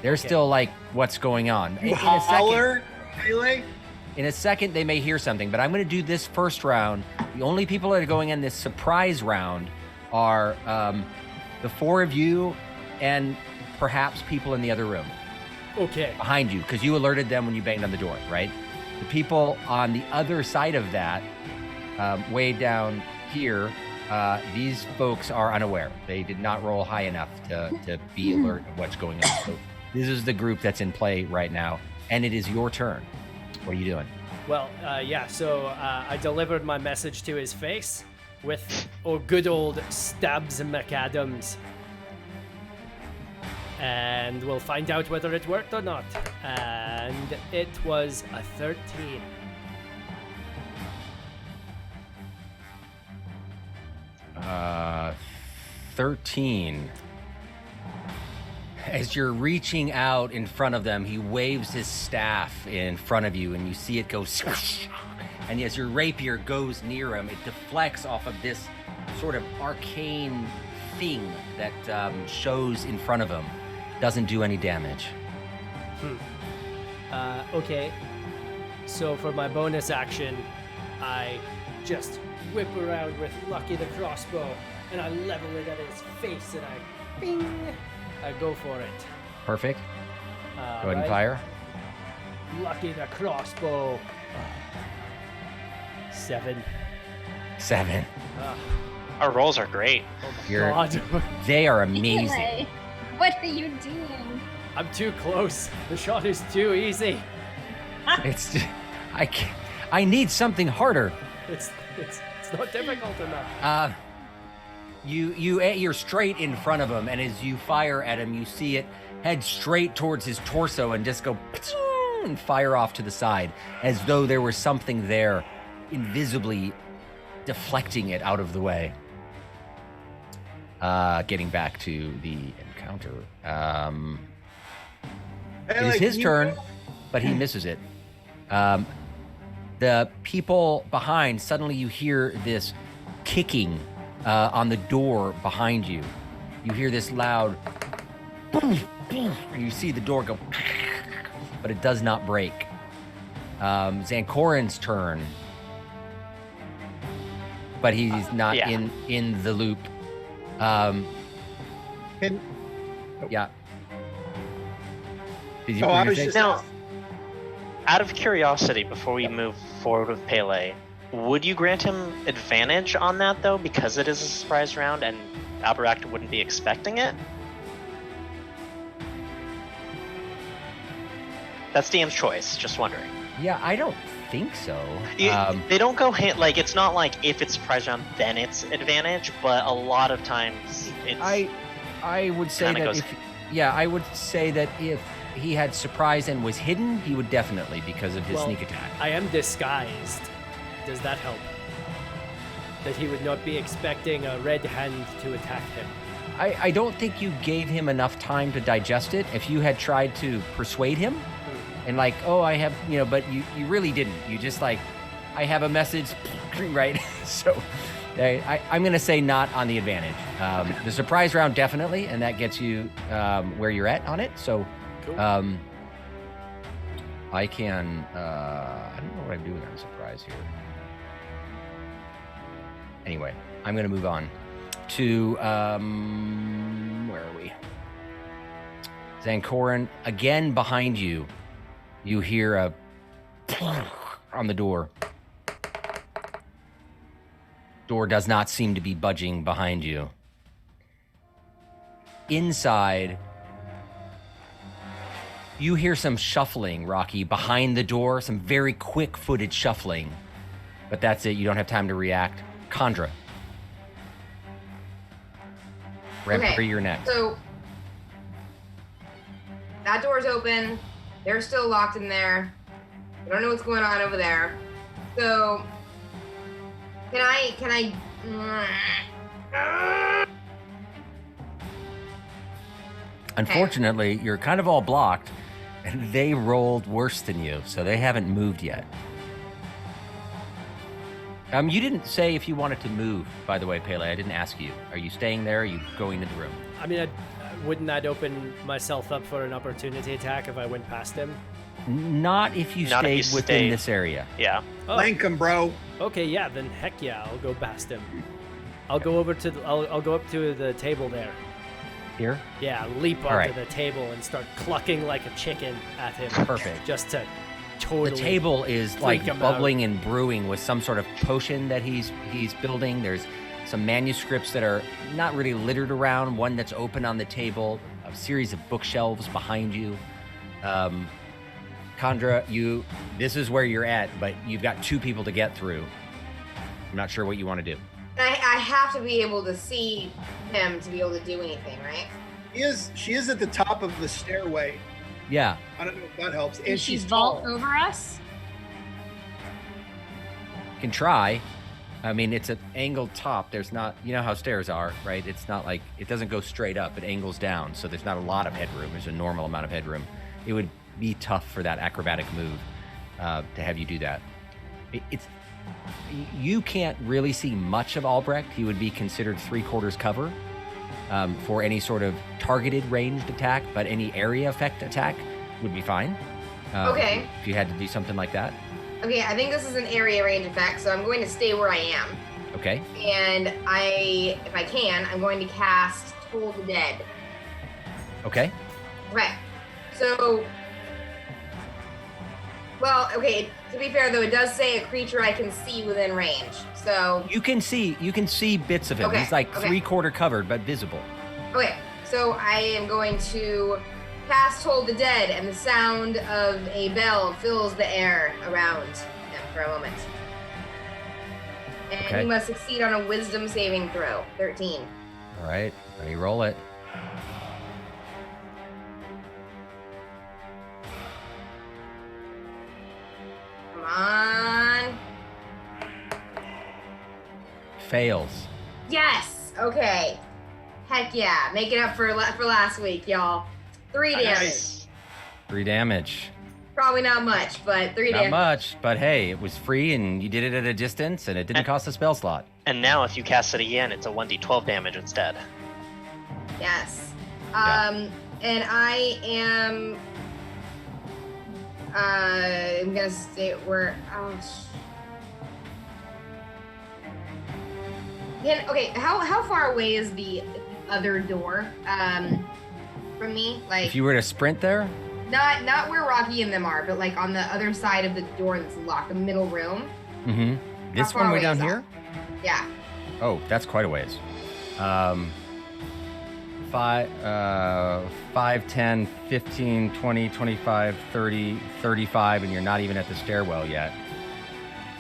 They're still like, what's going on? You holler, Pele? In a second, they may hear something, but I'm going to do this first round. The only people that are going in this surprise round are the 4 of you and perhaps people in the other room Okay. behind you, because you alerted them when you banged on the door, right? The people on the other side of that, way down here, these folks are unaware. They did not roll high enough to be alert of what's going on. So this is the group that's in play right now, and it is your turn. What are you doing? Well, yeah, so I delivered my message to his face with good old Stabs McAdams. And we'll find out whether it worked or not. And it was a 13. 13. As you're reaching out in front of them, he waves his staff in front of you, and you see it go swish. And as your rapier goes near him, it deflects off of this sort of arcane thing that shows in front of him. Doesn't do any damage. Okay. So for my bonus action, I just whip around with Lucky the crossbow, and I level it at his face, and I bing! I go for it. Perfect. Go ahead and fire. Lucky the crossbow. 7. Our rolls are great. God. They are amazing. Eli, what are you doing? I'm too close. The shot is too easy. It's I need something harder. It's not difficult enough. You're straight in front of him, and as you fire at him, you see it head straight towards his torso and just go and fire off to the side, as though there was something there, invisibly deflecting it out of the way. Getting back to the encounter. It is his turn, but he misses it. The people behind, suddenly you hear this kicking on the door behind you. You hear this loud boom, boom, and you see the door go, but it does not break. Zankoran's turn, but he's not in the loop. Yeah. Did you I was just now, out of curiosity, before we move forward with Pele, would you grant him advantage on that, though, because it is a surprise round and Alberactor wouldn't be expecting it? That's DM's choice, just wondering. Yeah, I don't think so. They don't go like, it's not like if it's surprise round, then it's advantage, but a lot of times it's... I would say that I would say that if he had surprise and was hidden, he would definitely, because of his sneak attack. I am disguised. Does that help? That he would not be expecting a red hand to attack him. I don't think you gave him enough time to digest it. If you had tried to persuade him, and like, oh, I have, but you really didn't. You just like, I have a message, right? So I'm going to say not on the advantage. The surprise round, definitely, and that gets you where you're at on it. So cool. I can, I don't know what I'm doing on surprise here. Anyway, I'm going to move on to, where are we? Zankoran, again behind you. You hear a on the door. Door does not seem to be budging behind you. Inside, you hear some shuffling, Rocky, behind the door, some very quick-footed shuffling. But that's it. You don't have time to react. Chandra. Rampuri, you're next. So that door's open. They're still locked in there. I don't know what's going on over there. So can I Unfortunately, you're kind of all blocked, and they rolled worse than you, so they haven't moved yet. You didn't say if you wanted to move, by the way, Pele. I didn't ask you. Are you staying there, or are you going to the room? I mean, wouldn't that open myself up for an opportunity attack if I went past him? Not if you stayed within this area. Yeah. Oh. Flank him, bro. Okay, yeah, then heck yeah, I'll go past him. I'll go over to I'll go up to the table there. Here? Yeah, leap onto the table and start clucking like a chicken at him. Perfect. Just to totally. The table is like bubbling and brewing with some sort of potion that he's building. There's some manuscripts that are not really littered around, one that's open on the table, a series of bookshelves behind you. Chandra, this is where you're at, but you've got 2 people to get through. I'm not sure what you want to do. I have to be able to see him to be able to do anything, right? She is at the top of the stairway. Yeah. I don't know if that helps. Can And she she's vault tall. over us? Can try. I mean, it's an angled top. There's not, you know how stairs are, right? It's not like, it doesn't go straight up. It angles down. So there's not a lot of headroom. There's a normal amount of headroom. It would be tough for that acrobatic move to have you do that. You can't really see much of Albrecht. He would be considered 3/4 cover for any sort of targeted ranged attack, but any area effect attack would be fine. Okay. If you had to do something like that. Okay, I think this is an area range effect, so I'm going to stay where I am. Okay. And if I can, I'm going to cast Toll the Dead. Okay. Okay. So, well, okay, to be fair though, it does say a creature I can see within range. So You can see bits of him. Okay, He's like okay. 3/4 covered, but visible. okay, so I am going to cast Toll the Dead, and the sound of a bell fills the air around him for a moment. And Okay. he must succeed on a Wisdom saving throw. 13. All right. Ready, roll it. Come on. Fails. Yes. Okay. Heck yeah. Make it up for last week, y'all. 3 damage. Nice. 3 damage. Probably not much, but 3 Not damage. much, but hey, it was free and you did it at a distance and it didn't cost a spell slot. And now if you cast it again, it's a 1d12 damage instead. Yes. Yeah. And I am. I'm gonna stay where. Oh. Okay. How far away is the other door? From me, like. If you were to sprint there, Not where Rocky and them are, but like on the other side of the door that's locked, the middle room. this far one way away down is that? here? Yeah. Oh, that's quite a ways. 5, 10, 15, 20, 25, 30, 35, and you're not even at the stairwell yet.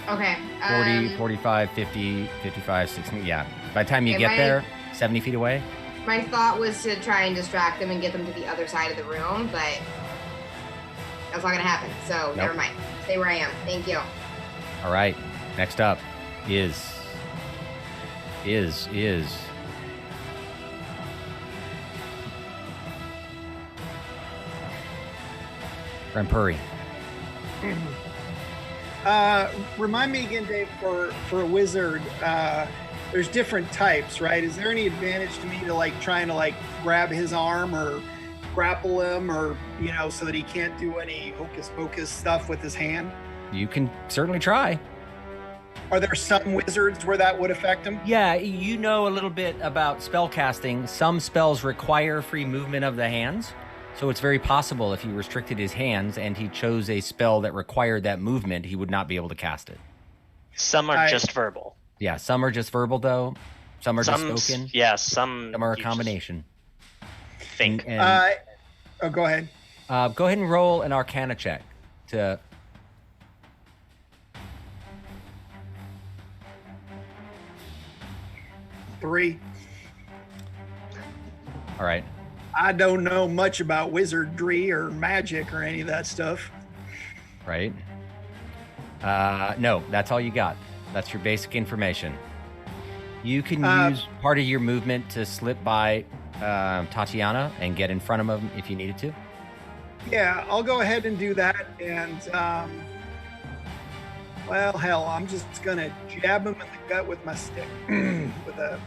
Okay. 40, 45, 50, 55, 60, yeah. By the time you Okay, get there, 70 feet away? My thought was to try and distract them and get them to the other side of the room, but that's not gonna happen. So never mind. Stay where I am. Thank you. All right, next up is Rampuri. Remind me again, Dave, for a wizard, there's different types, right? Is there any advantage to me to like trying to like grab his arm or grapple him, or so that he can't do any hocus pocus stuff with his hand? You can certainly try. Are there some wizards where that would affect him? Yeah, you know a little bit about spell casting. Some spells require free movement of the hands. So it's very possible if you restricted his hands and he chose a spell that required that movement, he would not be able to cast it. Some are just verbal. Yeah, some are just verbal though. Some are just spoken. Yeah, some are a you combination. just think. And, Go ahead. go ahead and roll an Arcana check to. Three. All right. I don't know much about wizardry or magic or any of that stuff. Right. No, that's all you got. That's your basic information. You can use part of your movement to slip by Tatiana and get in front of him if you needed to. Yeah, I'll go ahead and do that. And, well, hell, I'm just going to jab him in the gut with my stick. With a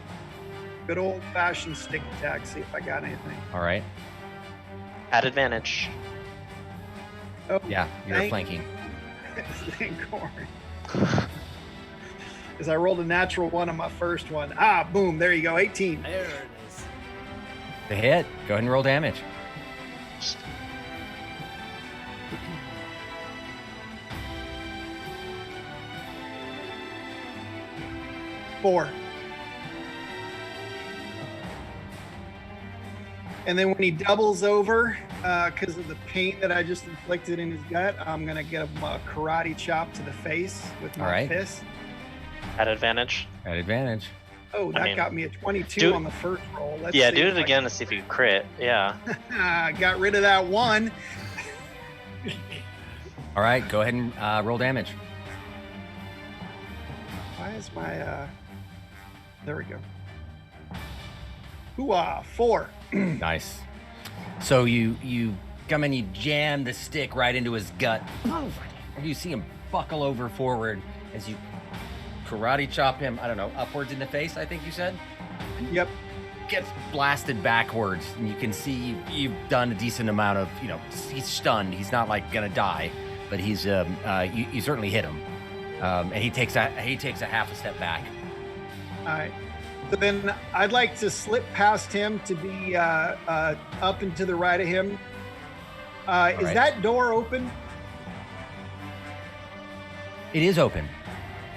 good old-fashioned stick attack, see if I got anything. All right. At advantage. Oh, Yeah, you're flanking. Thank God. Because I rolled a natural 1 on my first one. Boom, there you go, 18. There it is. The hit. Go ahead and roll damage. Four. And then when he doubles over, because of the pain that I just inflicted in his gut, I'm going to give him a karate chop to the face with my fist. At advantage. At advantage. Oh, that got me a 22 on the first roll. Let's do it again to see if you crit. Yeah. Got rid of that one. All right, go ahead and roll damage. Why is my there we go. Hooah, 4. Nice. So you come and you jam the stick right into his gut. You see him buckle over forward as you karate chop him, I don't know, upwards in the face, I think you said? Yep. Gets blasted backwards, and you can see you've done a decent amount of, he's stunned. He's not like gonna die, but he's you certainly hit him. And he takes a half a step back. All right. So then I'd like to slip past him to be up and to the right of him. Is that door open? It is open.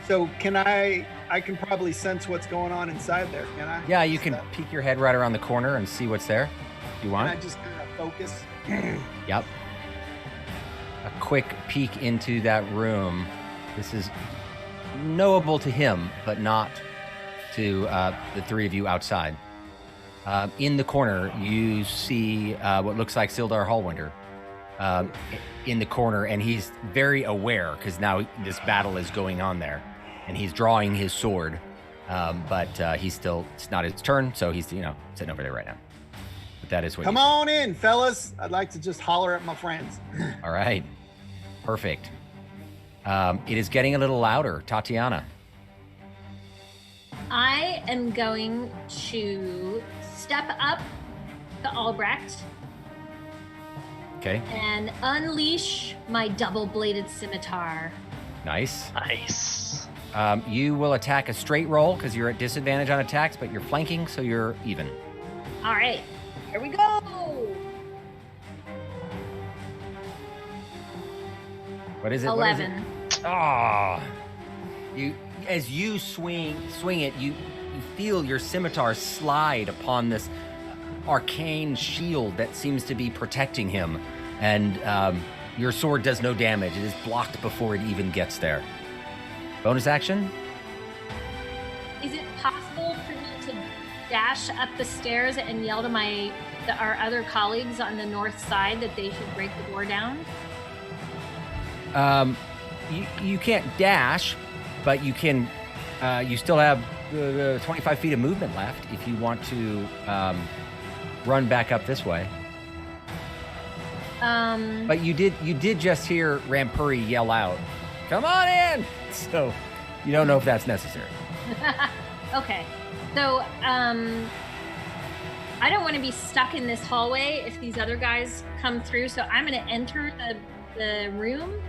So can I can probably sense what's going on inside there, can I? Yeah, you can peek your head right around the corner and see what's there. If you want. Can I just kind of focus? Yep. A quick peek into that room. This is knowable to him, but not to the three of you outside. In the corner, you see what looks like Sildar Hallwinder in the corner, and he's very aware because now this battle is going on there, and he's drawing his sword, but it's not his turn, so he's sitting over there right now. But that is what. Come on in, fellas. I'd like to just holler at my friends. All right, perfect. It is getting a little louder, Tatiana. I am going to step up to Albrecht. Okay. And unleash my double-bladed scimitar. Nice. Nice. You will attack a straight roll because you're at disadvantage on attacks, but you're flanking, so you're even. All right. Here we go. What is it? 11. Ah. As you swing it, you feel your scimitar slide upon this arcane shield that seems to be protecting him, and your sword does no damage. It is blocked before it even gets there. Bonus action? Is it possible for me to dash up the stairs and yell to our other colleagues on the north side that they should break the door down? You can't dash, but you can. You still have 25 feet of movement left if you want to run back up this way. But you did just hear Rampuri yell out, "Come on in!" So you don't know if that's necessary. Okay. So I don't want to be stuck in this hallway if these other guys come through, so I'm going to enter the room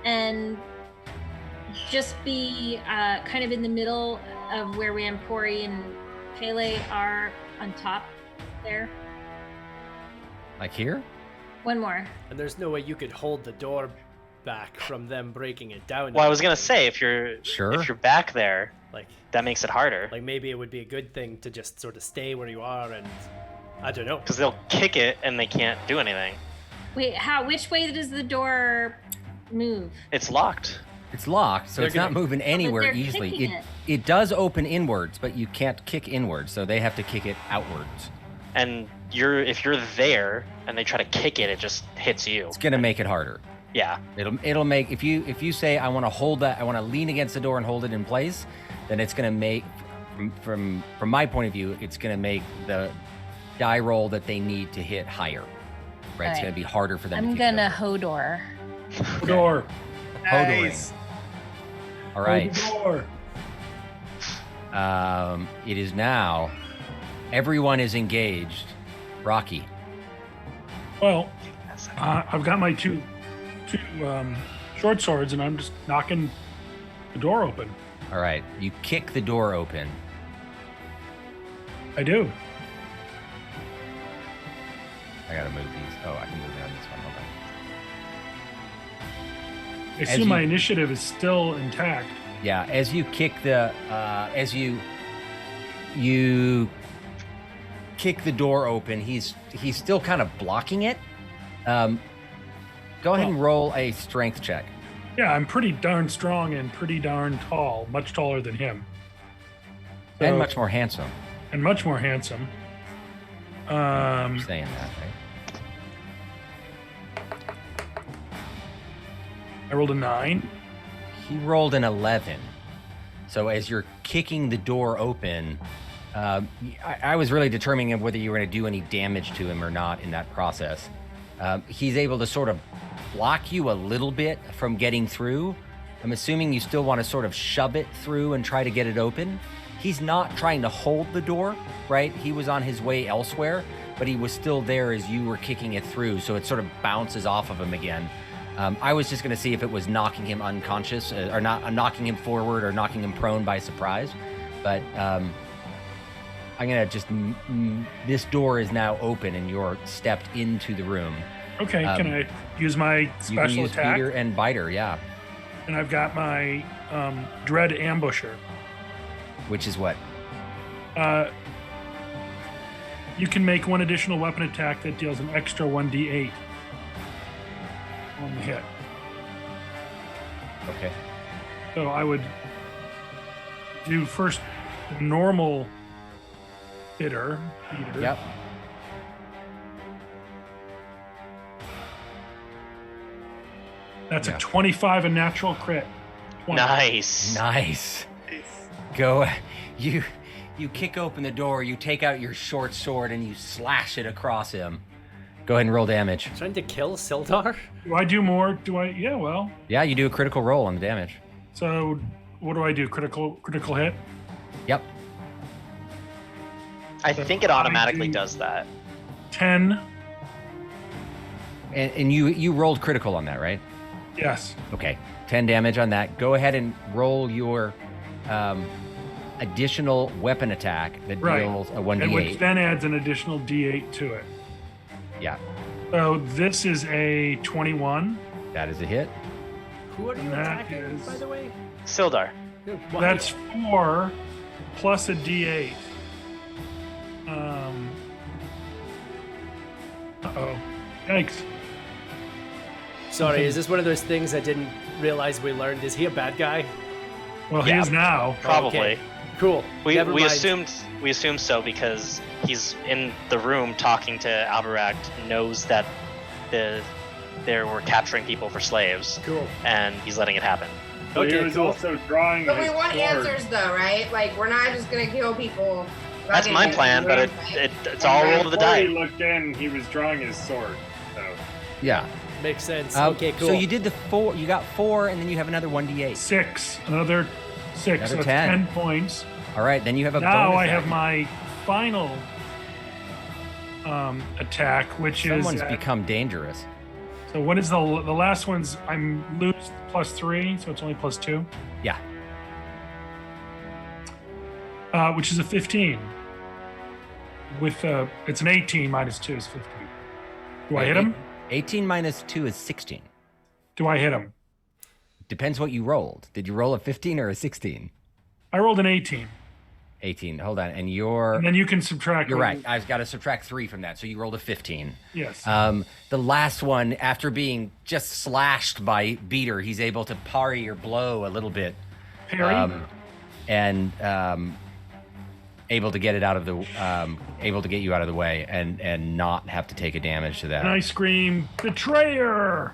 and just be kind of in the middle of where Rampuri and Pele are on top there. Like here? One more. And there's no way you could hold the door back from them breaking it down. Well, I was gonna say if you're back there, like that makes it harder. Like maybe it would be a good thing to just sort of stay where you are, and I don't know. Because they'll kick it and they can't do anything. Wait, which way does the move? It's locked. It's locked, so it's not moving anywhere easily. It does open inwards, but you can't kick inwards, so they have to kick it outwards. And if you're there and they try to kick it, it just hits you. It's gonna make it harder. Yeah. It'll make if you say I want to hold that, I want to lean against the door and hold it in place, then it's gonna make from my point of view, it's gonna make the die roll that they need to hit higher. Right? It's gonna be harder for them. I'm gonna Hodor. Hodor. Nice. All right. Hodor. It is now. Everyone is engaged. Rocky. Well, I've got my two short swords, and I'm just knocking the door open. All right. You kick the door open. I do. I gotta move these. Oh, I can move it on this one. Hold on. I assume my initiative is still intact. Yeah, as you kick the you kick the door open, he's still kind of blocking it. Go ahead and roll a strength check. Yeah, I'm pretty darn strong and pretty darn tall, much taller than him. And much more handsome. And much more handsome. I'm saying that, right? I rolled a 9. He rolled an 11. So as you're kicking the door open, I was really determining whether you were going to do any damage to him or not in that process. He's able to sort of block you a little bit from getting through. I'm assuming you still want to sort of shove it through and try to get it open. He's not trying to hold the door, right? He was on his way elsewhere, but he was still there as you were kicking it through, so it sort of bounces off of him again. I was just going to see if it was knocking him unconscious, or not knocking him forward, or knocking him prone by surprise. But I'm going to just... this door is now open, and you're stepped into the room. Okay, can I use my special you can use attack? Beater and Biter, yeah. And I've got my Dread Ambusher. Which is what? You can make one additional weapon attack that deals an extra 1d8 on the hit. Okay. So I would do first normal beater. Yep. That's a 25, a natural crit. 20. Nice. Go. You kick open the door, you take out your short sword, and you slash it across him. Go ahead and roll damage. Trying to kill Sildar? Do I do more? Do I? Yeah, well. Yeah, you do a critical roll on the damage. So what do I do? Critical hit? Yep. I think it automatically does that. 10. And you rolled critical on that, right? Yes. Okay. 10 damage on that. Go ahead and roll your additional weapon attack that deals a 1d8. And which then adds an additional d8 to it. Yeah. So this is a 21. That is a hit. Who are you attacking, is, by the way? Sildar. That's 4 plus a d8. Uh-oh. Yikes. Sorry, is this one of those things I didn't realize we learned? Is he a bad guy? Well, he is now. Probably. Okay. Cool. We Never mind. assumed so because he's in the room talking to Alberact, knows that they were capturing people for slaves. Cool. And he's letting it happen. So he was also drawing. But we his want sword. answers, though, right? Like, we're not just gonna kill people. That's my plan, but it's all roll to the Before die. he looked in, he was drawing his sword. So Yeah. Makes sense. Okay, cool. So you did the 4. You got 4, and then you have another 1d8. 6. Another 6. Another so 10. 10 points. All right, then you have a Now bonus I have action. my final attack, which Someone's is... become dangerous. So what is the last one's? I'm lose +3, so it's only +2. Yeah. Which is a 15. With it's an 18 minus 2 is 15. Do I hit him? 18 minus 2 is 16. Do I hit him? Depends what you rolled. Did you roll a 15 or a 16? I rolled an 18. 18. Hold on. And you're... And then you can subtract. You're right. I've got to subtract 3 from that. So you rolled a 15. Yes. The last one, after being just slashed by Beater, he's able to parry your blow a little bit. Parry? And able to get it out of the... able to get you out of the way and not have to take a damage to that. And I scream, betrayer!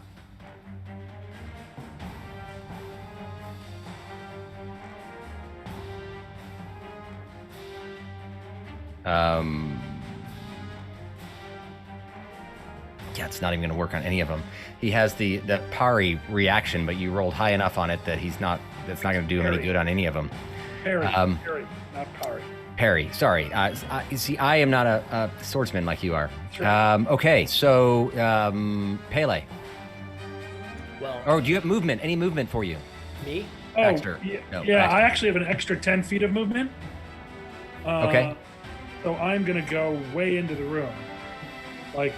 Yeah, it's not even going to work on any of them. He has the parry reaction, but you rolled high enough on it that he's not. That's not going to do him any good on any of them. Parry, parry, not parry. Parry. Sorry. You see, I am not a swordsman like you are. Okay, so Pele. Well, Oh, do you have movement? Any movement for you? me? Oh, Baxter. yeah, No, yeah, Baxter. I actually have an extra 10 feet of movement. Okay. So I'm going to go way into the room. Like,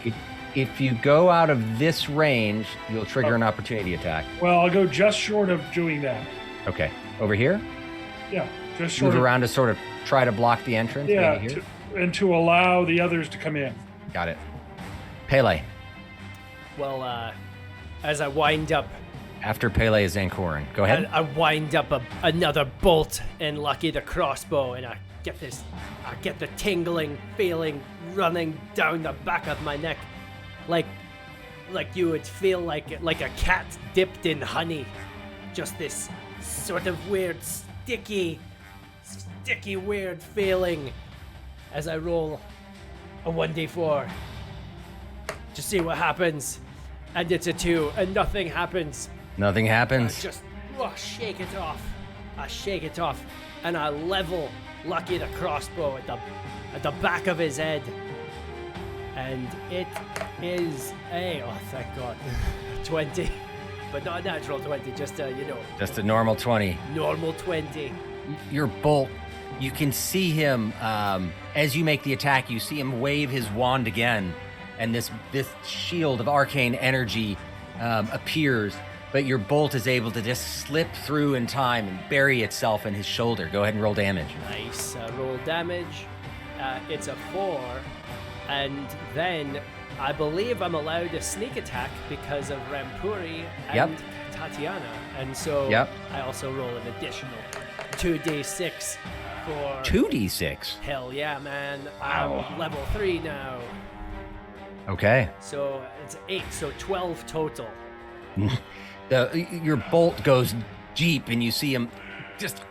If you go out of this range, you'll trigger an opportunity attack. well, I'll go just short of doing that. Okay. Over here? Yeah, just short Move of. around to sort of try to block the entrance? Yeah, maybe here? and to allow the others to come in. Got it. Pele. Well, as I wind up After Pele is Zankorin. Go ahead. And I wind up another bolt in Lucky the crossbow, and I get the tingling feeling running down the back of my neck, like you would feel like a cat dipped in honey. Just this sort of weird, sticky weird feeling as I roll a 1d4 to see what happens. And it's a 2, and nothing happens. Nothing happens. I just shake it off. I shake it off, and I level Lucky the crossbow at the back of his head. And it is thank God, 20. But not a natural 20, just Just a normal 20. Normal 20. Your bolt, you can see him, as you make the attack, you see him wave his wand again, and this shield of arcane energy appears, but your bolt is able to just slip through in time and bury itself in his shoulder. Go ahead and roll damage. Nice. Roll damage. It's a 4, and then I believe I'm allowed a sneak attack because of Rampuri and Tatiana, and so I also roll an additional 2d6 for 2d6. Hell yeah, man! I'm level 3 now. Okay. So it's 8, so 12 total. Your bolt goes deep, and you see him just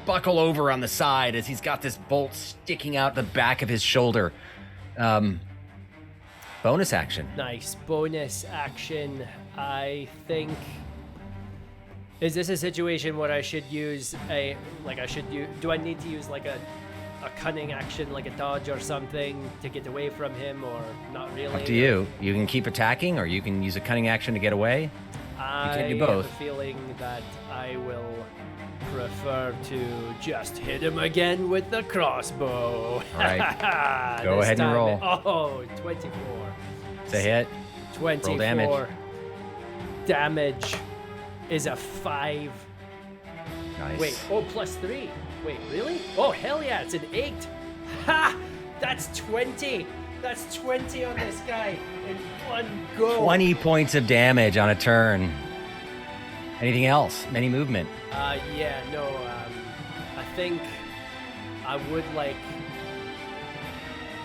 buckle over on the side as he's got this bolt sticking out the back of his shoulder. Bonus action. Nice. Bonus action. I think... Is this a situation where I should use do I need to use like a cunning action, like a dodge or something to get away from him, or not really? Up to you. You can keep attacking, or you can use a cunning action to get away. You can do both. I have a feeling that I will prefer to just hit him again with the crossbow. All right. Go ahead and roll. 24. It's a hit. 24. Roll damage. Damage is a 5. Nice. Wait, plus 3. Wait, really? Oh, hell yeah, it's an 8. Ha! That's 20. That's 20 on this guy in one go. 20 points of damage on a turn. Anything else? Any movement? I think I would like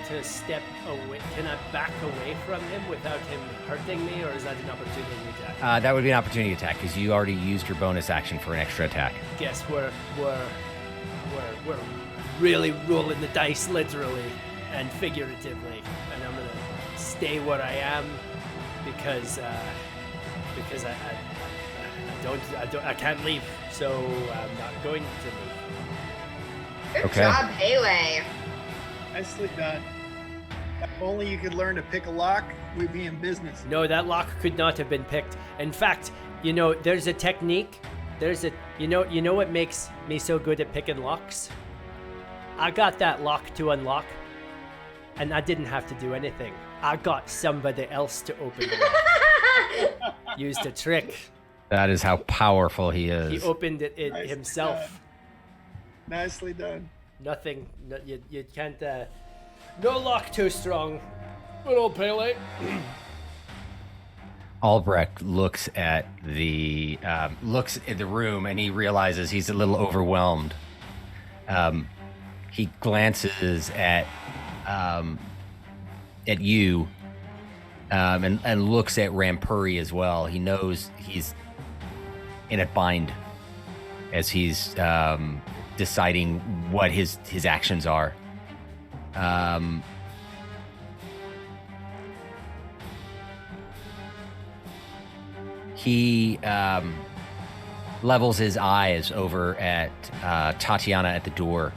to step away. Can I back away from him without him hurting me, or is that an opportunity attack? That would be an opportunity attack because you already used your bonus action for an extra attack. Guess we're really rolling the dice, literally and figuratively, and I'm gonna stay where I am because I can't leave, so I'm not going to leave. Good job, Pele. Nicely done. If only you could learn to pick a lock, we'd be in business. No, that lock could not have been picked. In fact, there's a technique. You know what makes me so good at picking locks? I got that lock to unlock, and I didn't have to do anything. I got somebody else to open the lock. Used a trick. That is how powerful he is. He opened it himself. Nicely done. Nothing. You can't. No lock too strong. Good old Pele. Albrecht looks at the room, and he realizes he's a little overwhelmed. He glances at you, and looks at Rampuri as well. He knows he's in a bind as he's deciding what his actions are. He levels his eyes over at Tatiana at the door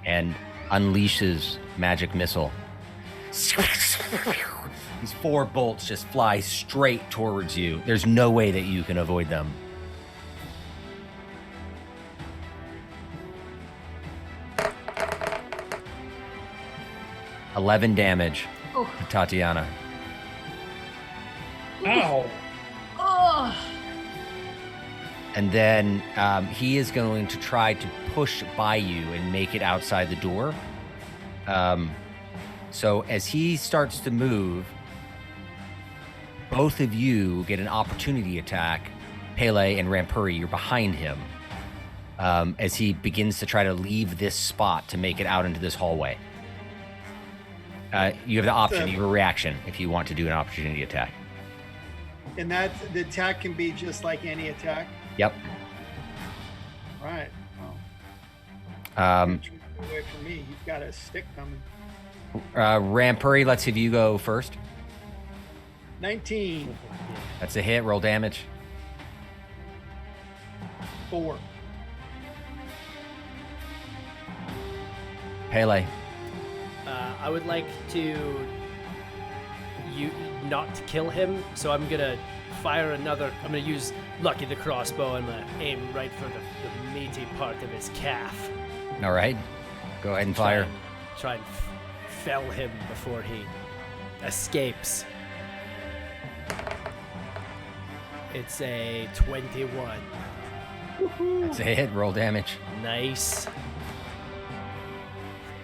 and unleashes magic missile. These 4 bolts just fly straight towards you. There's no way that you can avoid them. $11 damage to Tatiana. Ow! Oh. And then he is going to try to push by you and make it outside the door. So as he starts to move, both of you get an opportunity attack. Pele and Rampuri, you're behind him as he begins to try to leave this spot to make it out into this hallway. You have the option, you have a reaction if you want to do an opportunity attack. And the attack can be just like any attack? Yep. Right. Away from me. You've got a stick coming. Rampuri, let's have you go first. 19. That's a hit. Roll damage. 4. Pele. I would like to not kill him, so I'm gonna fire another. I'm gonna use Lucky the crossbow. I'm gonna aim right for the meaty part of his calf. All right. Go ahead and fire. Try and fell him before he escapes. It's a 21. That's a hit. Roll damage. Nice.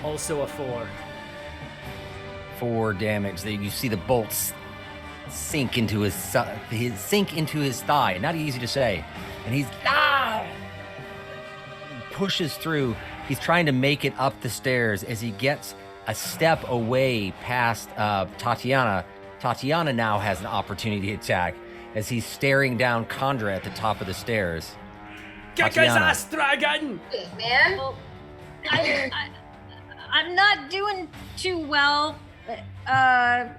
Also a 4. 4 damage. You see the bolts sink into his thigh. Not easy to say. And he's pushes through. He's trying to make it up the stairs as he gets a step away past Tatiana. Tatiana now has an opportunity attack as he's staring down Chandra at the top of the stairs. Kick his ass, dragon! Man. Well, I'm not doing too well. I'm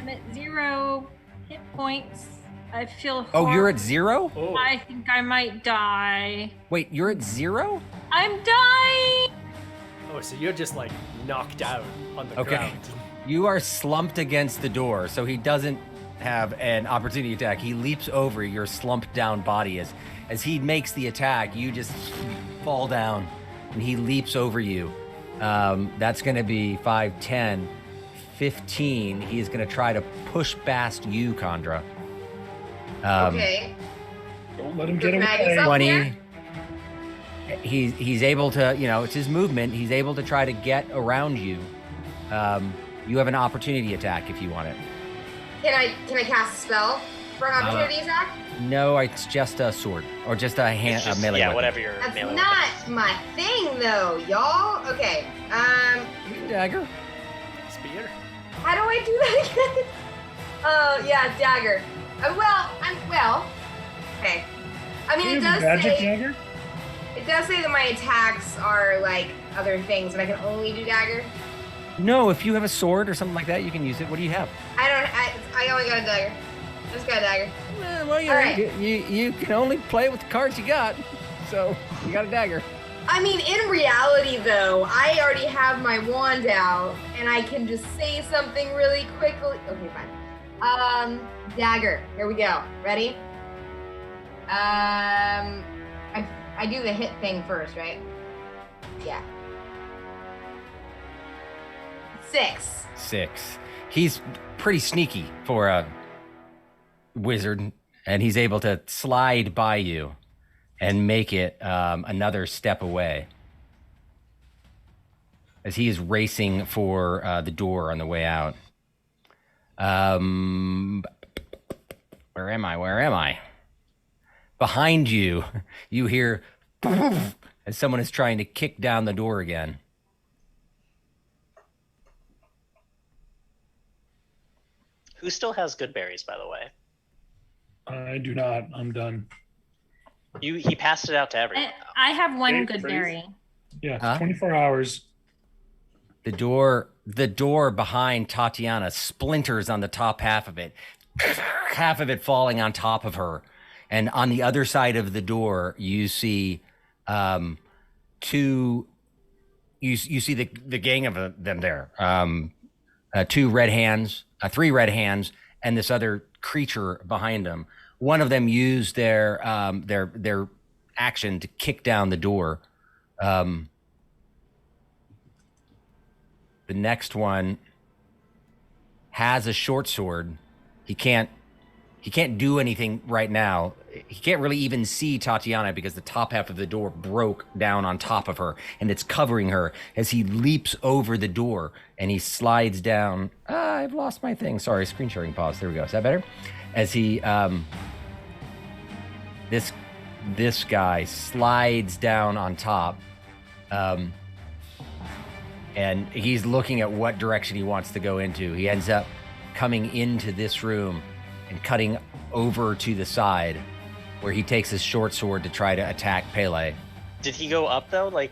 at 0 hit points. I feel Oh, you're at 0? Oh. I think I might die. Wait, you're at 0? I'm dying! Oh, so you're just like knocked out on the ground. You are slumped against the door, so he doesn't have an opportunity attack. He leaps over your slumped down body. As he makes the attack, you just fall down, and he leaps over you. That's going to be 5, 10, 15. He's going to try to push past you, Chandra. Okay. Don't let him get away. Maggie's up 20. here? He's able to, it's his movement. He's able to try to get around you. You have an opportunity attack if you want it. Can I cast a spell for an opportunity attack? No, it's just a sword or just a melee Yeah, weapon. whatever your That's melee not weapon my thing, though, y'all. Okay. Dagger. Spear? How do I do that again? Oh, yeah, dagger. Well. Okay. I mean, You it have does a magic say dagger? it does say that my attacks are like other things, and I can only do dagger. No, if you have a sword or something like that, you can use it. What do you have? I only got a dagger. I just got a dagger. Well, All right. you can only play with the cards you got, so you got a dagger. I mean, in reality, though, I already have my wand out, and I can just say something really quickly. Okay, fine. Dagger. Here we go. Ready? I do the hit thing first, right? Yeah. 6. 6. He's pretty sneaky for a wizard, and he's able to slide by you and make it another step away as he is racing for the door on the way out. Where am I? Behind you, you hear as someone is trying to kick down the door again. Who still has good berries, by the way? I do not. I'm done. He passed it out to everyone. I have one Okay, good please. berry. Yeah, Huh? 24 hours. The door behind Tatiana splinters on the top half of it falling on top of her. And on the other side of the door, you see you see the gang of them there. 2 red hands, 3 red hands, and this other creature behind them. One of them used their action to kick down the door. The next one has a short sword. He can't do anything right now. He can't really even see Tatiana because the top half of the door broke down on top of her and it's covering her as he leaps over the door and he slides down. I've lost my thing. Sorry, screen sharing pause. There we go. Is that better? As he, this guy slides down on top, and he's looking at what direction he wants to go into. He ends up coming into this room and cutting over to the side, where he takes his short sword to try to attack Pele. Did he go up though, like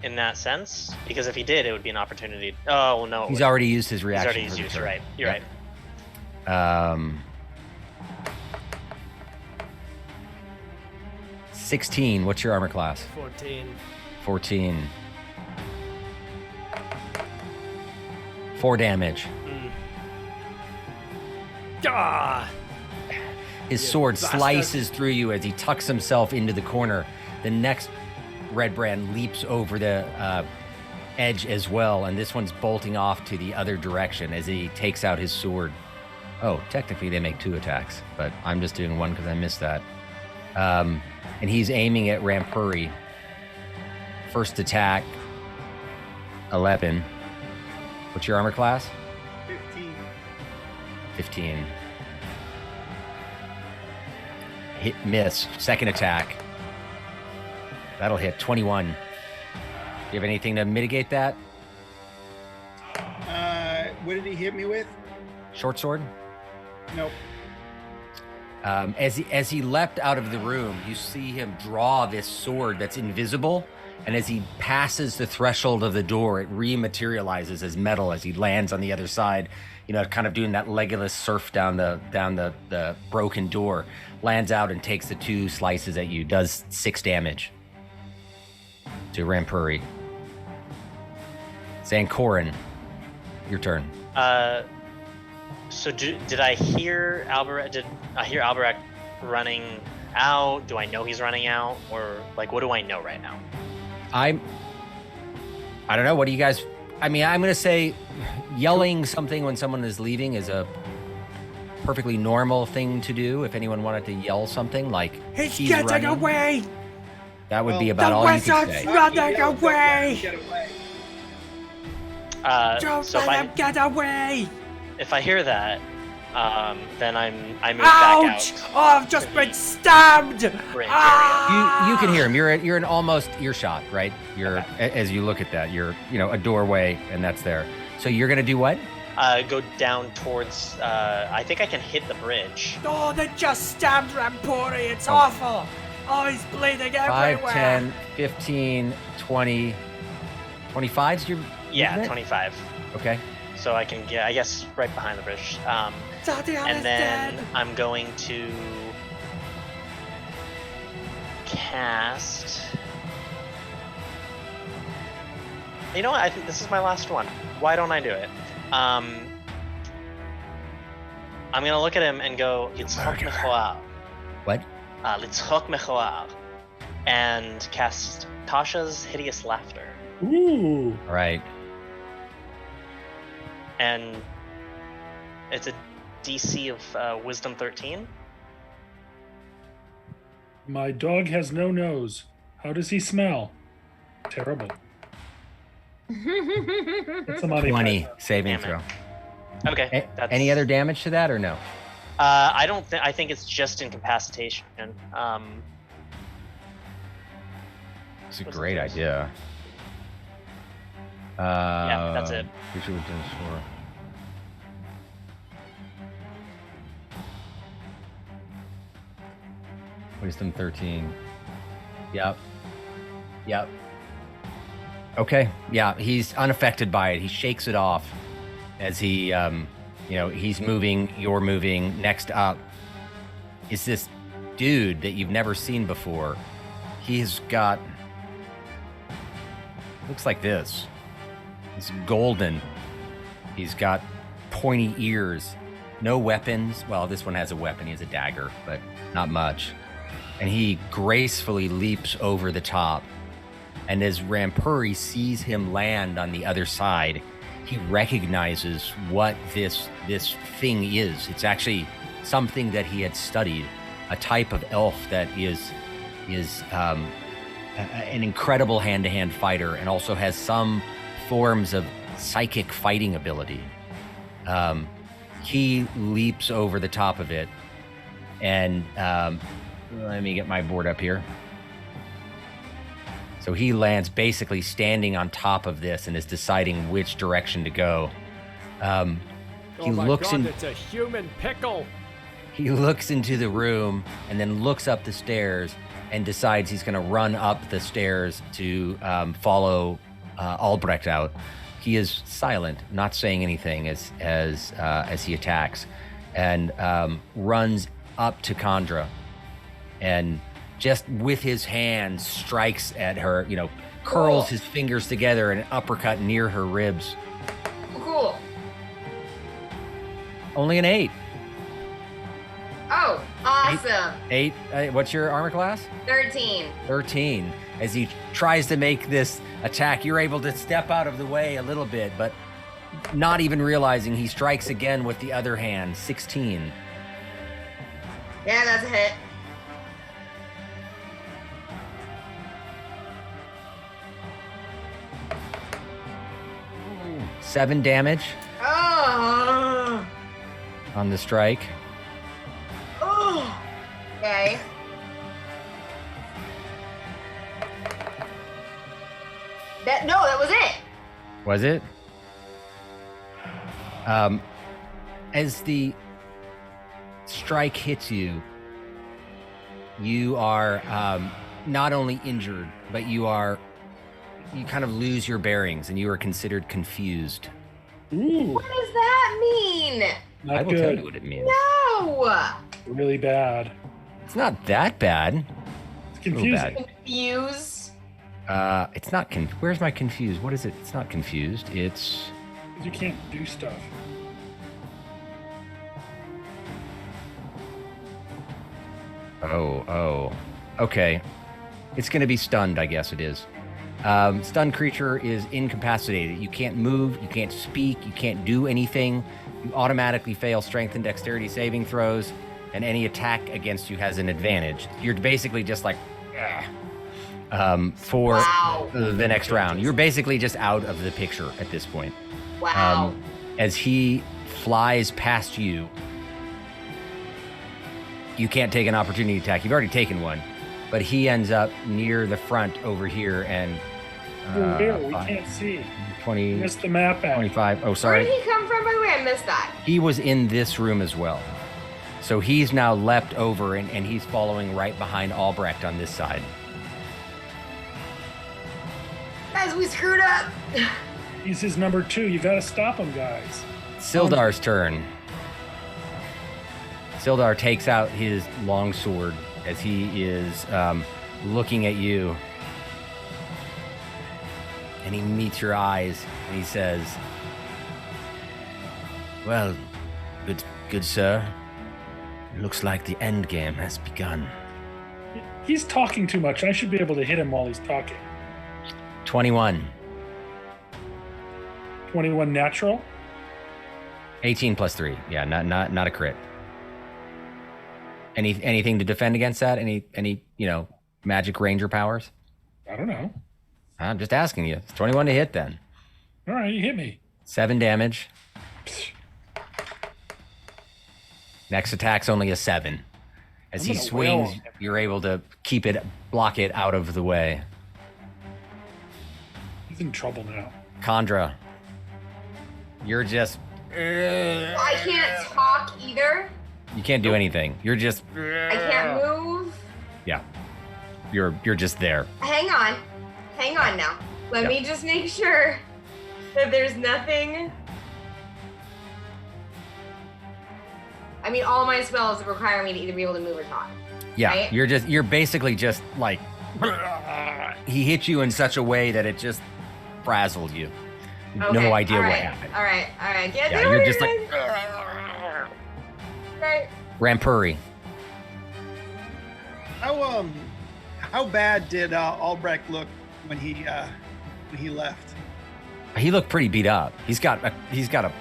in that sense? Because if he did, it would be an opportunity. Oh no, he's already used his reaction. He's already used. You're right. You're yep. right. 16. What's your armor class? 14. 4 damage. Ah! His sword slices through you as he tucks himself into the corner. The next red brand leaps over the edge as well, and this one's bolting off to the other direction as he takes out his sword. Oh, technically they make 2 attacks, but I'm just doing 1 because I missed that. And he's aiming at Rampuri. First attack, 11. What's your armor class? 15. Hit, miss. Second attack. That'll hit 21. Do you have anything to mitigate that? What did he hit me with? Short sword? Nope. As he leapt out of the room, you see him draw this sword that's invisible, and as he passes the threshold of the door, it rematerializes as metal as he lands on the other side. You know, kind of doing that Legolas surf down the broken door. Lands out and takes the 2 slices at you. Does 6 damage to Rampuri. Zancorin, your turn. So did I hear Alberac? Did I hear Alberac running out? Do I know he's running out, or like what do I know right now? I don't know. What do you guys? I mean, I'm gonna say, yelling something when someone is leaving is a perfectly normal thing to do. If anyone wanted to yell something like he's getting running, away, that would be about all you could say. Running away. Don't So let him get away. if I hear that, then I move Ouch! back out. Oh, I've just been stabbed. Range You can hear him. You're in almost earshot, right? You're as you look at that. You're a doorway, and that's there. So you're gonna do what? Go down towards. I think I can hit the bridge. Oh, they just stabbed Rampuri. It's awful. Oh, he's bleeding 5, everywhere. 10, 15, 20, 25's your Yeah, movement? 25. Okay. So I can get, I guess, right behind the bridge. Tatiana's And then dead. I'm going to cast. You know what? I think this is my last one. Why don't I do it? I'm gonna look at him and go, "Litzchok mechoar." What? Litzchok mechoar, and cast Tasha's Hideous Laughter. Ooh. All right. And it's a DC of Wisdom 13. My dog has no nose. How does he smell? Terrible. It's a money 20 back. saving Damn throw. it. Okay. That's, Any other damage to that or no? I don't think. I think it's just incapacitation. It's a great idea. Yeah, that's it. Creature within 4. Wisdom 13. Yep. Okay. Yeah, he's unaffected by it. He shakes it off as he, he's moving. You're moving. Next up is this dude that you've never seen before. He's got. Looks like this. He's golden. He's got pointy ears. No weapons. Well, this one has a weapon. He has a dagger, but not much. And he gracefully leaps over the top. And as Rampuri sees him land on the other side, he recognizes what this thing is. It's actually something that he had studied, a type of elf that is an incredible hand-to-hand fighter and also has some forms of psychic fighting ability. He leaps over the top of it, and let me get my board up here. So he lands basically standing on top of this and is deciding which direction to go. He looks in. It's a human pickle. He looks into the room and then looks up the stairs and decides he's going to run up the stairs to follow Albrecht out. He is silent, not saying anything as he attacks, and runs up to Chandra, and just with his hands strikes at her. Curls his fingers together and an uppercut near her ribs. Cool. Only an 8. Oh, awesome. 8. What's your armor class? 13. 13. As he tries to make this attack, you're able to step out of the way a little bit, but not even realizing he strikes again with the other hand. 16. Yeah, that's a hit. Ooh. 7 damage. Oh. On the strike. Oh. Okay. That was it. Was it? As the strike hits you, you are not only injured, but you kind of lose your bearings and you are considered confused. Ooh. What does that mean? Not I will good. tell you what it means. No. Really bad. It's not that bad. It's A little confusing. bad. Confused. It's not where's my confused? What is it? It's not confused. It's You can't do stuff. oh. Okay. It's gonna be stunned, I guess it is. Stunned creature is incapacitated. You can't move, you can't speak, you can't do anything. You automatically fail strength and dexterity saving throws, and any attack against you has an advantage. You're basically just like for Wow. the next round. You're basically just out of the picture at this point. Wow. As he flies past you, you can't take an opportunity attack. You've already taken one, but he ends up near the front over here and Where? We 5, can't see. 20, We missed the map out. 25. Oh, Where sorry. did he come from, by the way? I missed that. He was in this room as well. So he's now leapt over and he's following right behind Albrecht on this side. Guys, we screwed up. He's his number 2. You gotta stop him, guys. Sildar's turn. Sildar takes out his longsword as he is looking at you. And he meets your eyes and he says, "Well, good sir. Looks like the end game has begun." He's talking too much. I should be able to hit him while he's talking. 21. 21 natural. 18 plus 3. Yeah, not a crit. Anything to defend against that? Any magic ranger powers? I don't know. I'm just asking you. It's 21 to hit then. All right, you hit me. 7 damage. Next attack's only a 7. As he I'm gonna swings, wail on him. you're able to block it out of the way. He's in trouble now. Chandra, you're just... I can't talk either. You can't do anything. You're just... I can't move. Yeah. You're just there. Hang on now. Let Yep. me just make sure that there's nothing. I mean, all my spells require me to either be able to move or talk. Yeah, Right? you're basically just like... He hit you in such a way that it just frazzled you. Okay, No idea all what right, happened. All right. Get Yeah, you're just like... Right. Rampuri. How bad did Albrecht look when he left? He looked pretty beat up. He's got a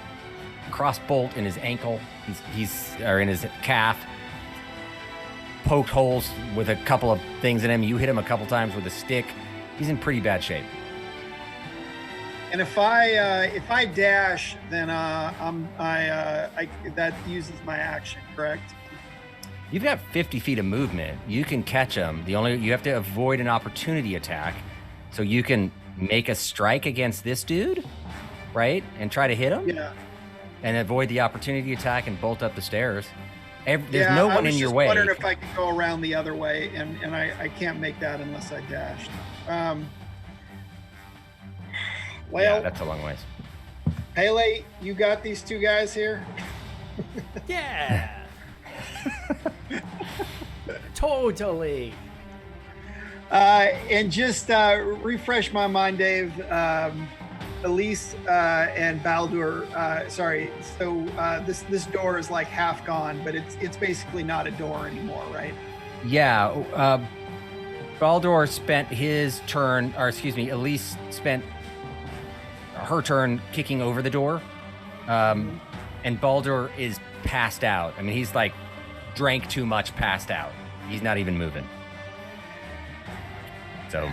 cross bolt in his ankle. He's in his calf. Poked holes with a couple of things in him. You hit him a couple times with a stick. He's in pretty bad shape. And if I dash, then that uses my action, correct? You've got 50 feet of movement. You can catch them. You have to avoid an opportunity attack, so you can make a strike against this dude, right, and try to hit him. Yeah. And avoid the opportunity attack and bolt up the stairs. There's no one in your way. I was just wondering if I could go around the other way, and I can't make that unless I dashed. Well, yeah, that's a long ways. Pele, you got these two guys here? Yeah. Totally. And just refresh my mind, Dave. Elise and Baldur. Sorry. So this door is like half gone, but it's basically not a door anymore, right? Yeah. Baldur spent his turn, or excuse me, Elise spent her turn kicking over the door, and Baldur is passed out. I mean, he's like drank too much, passed out. He's not even moving. So.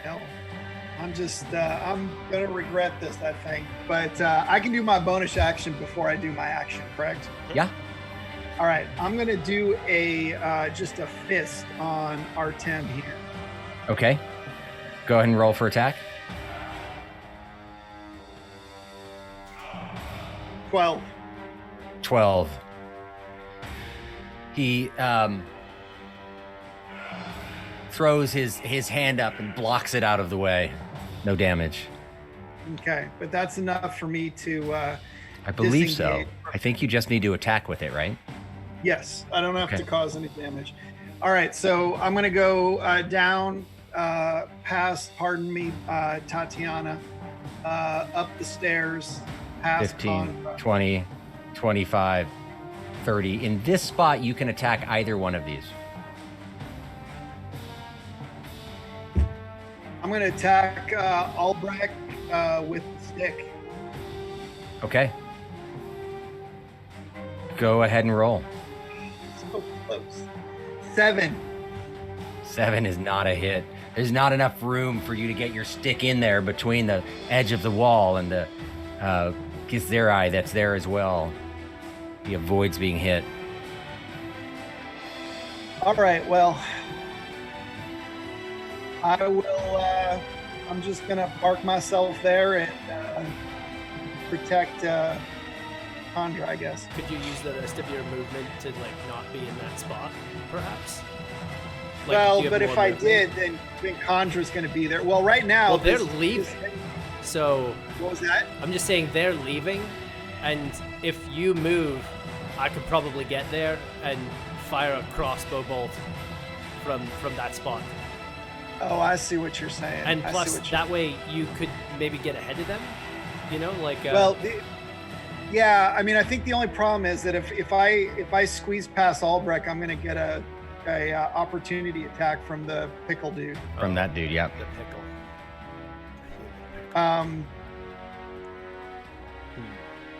No, I'm gonna regret this, I think. But I can do my bonus action before I do my action, correct? Yeah. All right, I'm gonna do just a fist on Artem here. Okay. Go ahead and roll for attack. 12. He throws his hand up and blocks it out of the way. No damage. Okay, but that's enough for me to I believe so. disengage. I think you just need to attack with it, right? Yes, I don't have Okay. to cause any damage. All right, so I'm going to go down past, Tatiana, up the stairs, past 15, Conra. 20, 25, 30. In this spot, you can attack either one of these. I'm going to attack Albrecht with the stick. Okay. Go ahead and roll. So close. 7. 7 is not a hit. There's not enough room for you to get your stick in there between the edge of the wall and the Githzerai that's there as well. He avoids being hit. All right, well, I will, I'm just going to park myself there and protect Chandra, I guess. Could you use the rest of your movement to like not be in that spot, perhaps? Like, Well, you have but if more I movement? did, then Condra's going to be there. Well, right now... Well, they're this- leaving. So What was that? I'm just saying they're leaving, and if you move, I could probably get there and fire a crossbow bolt from that spot. Oh, I see what you're saying. And I see plus, what you're- that way you could maybe get ahead of them. You know, like Well, yeah, I mean, I think the only problem is that if I squeeze past Albrecht, I'm going to get a opportunity attack from the pickle dude. From that dude, yep. the pickle.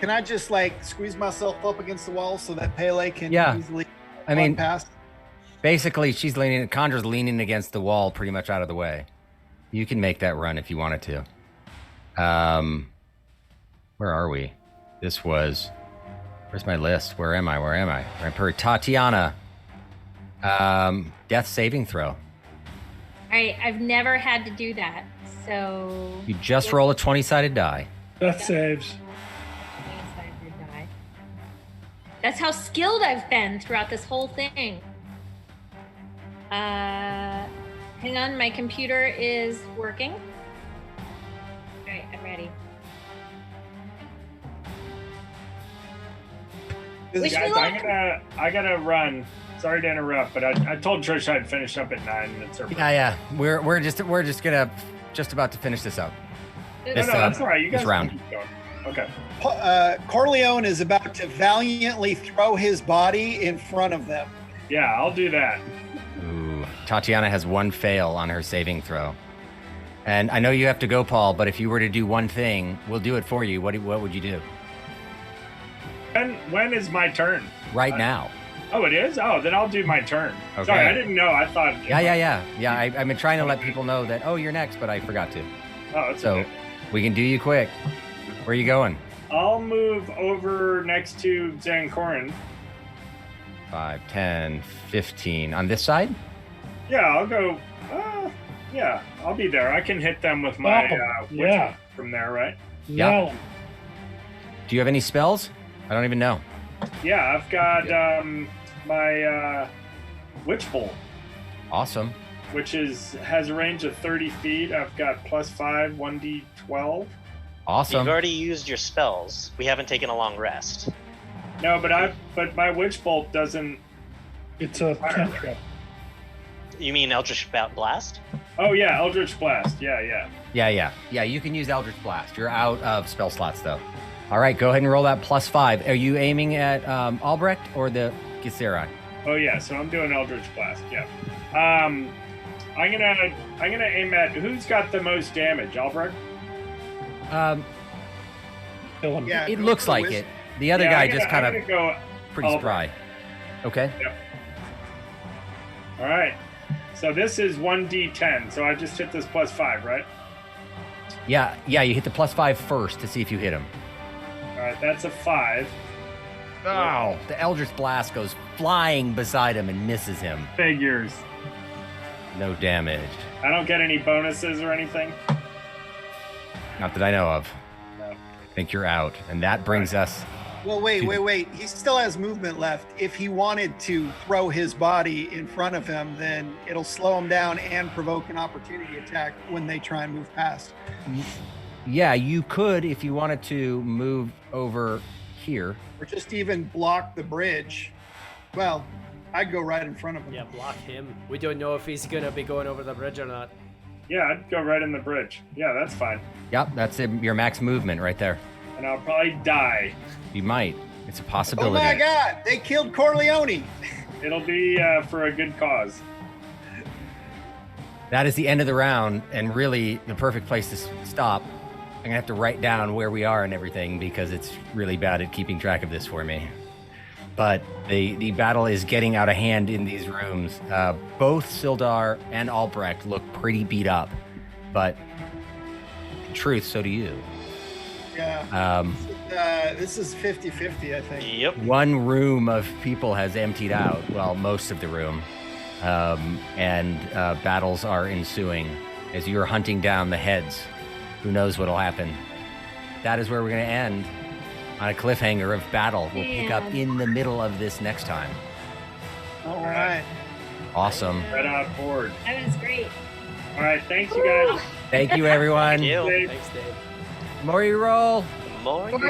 Can I just like squeeze myself up against the wall so that Pele can Yeah. easily I mean, run past? basically, Condra's leaning against the wall pretty much out of the way. You can make that run if you wanted to. Where are we? Where's my list? Where am I? Right, per Tatiana. Death saving throw. All right, I've never had to do that, so. You just roll a 20-sided die. Death saves. Die. That's how skilled I've been throughout this whole thing. Hang on, my computer is working. All right, I'm ready. Wish me luck. I gotta run. Sorry to interrupt, but I told Trish I'd finish up at 9 minutes. Yeah. We're just about to finish this up. No, This, that's all right. You this guys round. can keep going. Okay. Corleone is about to valiantly throw his body in front of them. Yeah, I'll do that. Ooh, Tatiana has one fail on her saving throw. And I know you have to go, Paul, but if you were to do one thing, we'll do it for you. What would you do? When is my turn? Right now. Oh, it is? Oh, then I'll do my turn. Okay. Sorry, I didn't know. I thought. Yeah. I've been trying to let people know that, oh, you're next, but I forgot to. Oh, it's So okay. We can do you quick. Where are you going? I'll move over next to Zancorin. 5, 10, 15. On this side? Yeah, I'll go. Yeah, I'll be there. I can hit them with my yeah. from there, right? Yeah. Do you have any spells? I don't even know. Yeah, I've got my Witch Bolt, Awesome. which has a range of 30 feet. I've got +5, 1d12. Awesome. You've already used your spells. We haven't taken a long rest. No, but my Witch Bolt doesn't. It's a cantrip. You mean Eldritch Blast? Oh yeah, Eldritch Blast. Yeah. Yeah, you can use Eldritch Blast. You're out of spell slots, though. All right, go ahead and roll that +5. Are you aiming at Albrecht or the Githzerai? Oh yeah, so I'm doing Eldritch Blast. Yeah. I'm gonna aim at who's got the most damage, Albrecht. Kill him. Yeah, It go looks for like wisdom. it. The other guy just kind I'm of gonna go pretty Albrecht. spry. Okay. Yep. All right. So this is 1d10. So I just hit this +5, right? Yeah, you hit the +5 first to see if you hit him. All right, that's a 5. Oh, the Eldritch Blast goes flying beside him and misses him. Figures. No damage. I don't get any bonuses or anything. Not that I know of. No. I think you're out. And that brings us... Well, wait. He still has movement left. If he wanted to throw his body in front of him, then it'll slow him down and provoke an opportunity attack when they try and move past. Yeah, you could if you wanted to move over here. Or just even block the bridge. Well, I'd go right in front of him. Yeah, block him. We don't know if he's gonna be going over the bridge or not. Yeah, I'd go right in the bridge. Yeah, that's fine. Yep, that's your max movement right there. And I'll probably die. You might. It's a Oh possibility. my God! They killed Corleone. It'll be for a good cause. That is the end of the round, and really the perfect place to stop. I'm gonna have to write down where we are and everything because it's really bad at keeping track of this for me. But the battle is getting out of hand in these rooms. Both Sildar and Albrecht look pretty beat up, but in truth, so do you. Yeah. This is 50-50, I think. Yep. One room of people has emptied out, well, most of the room, and battles are ensuing as you're hunting down the heads. Who knows what'll happen? That is where we're going to end on a cliffhanger of battle. We'll pick up in the middle of this next time. All right. Awesome. Right on board. That was great. All right, thanks you guys. Thank you, everyone. Thank you. Dave. Thanks, Dave. More you roll. More. Roll.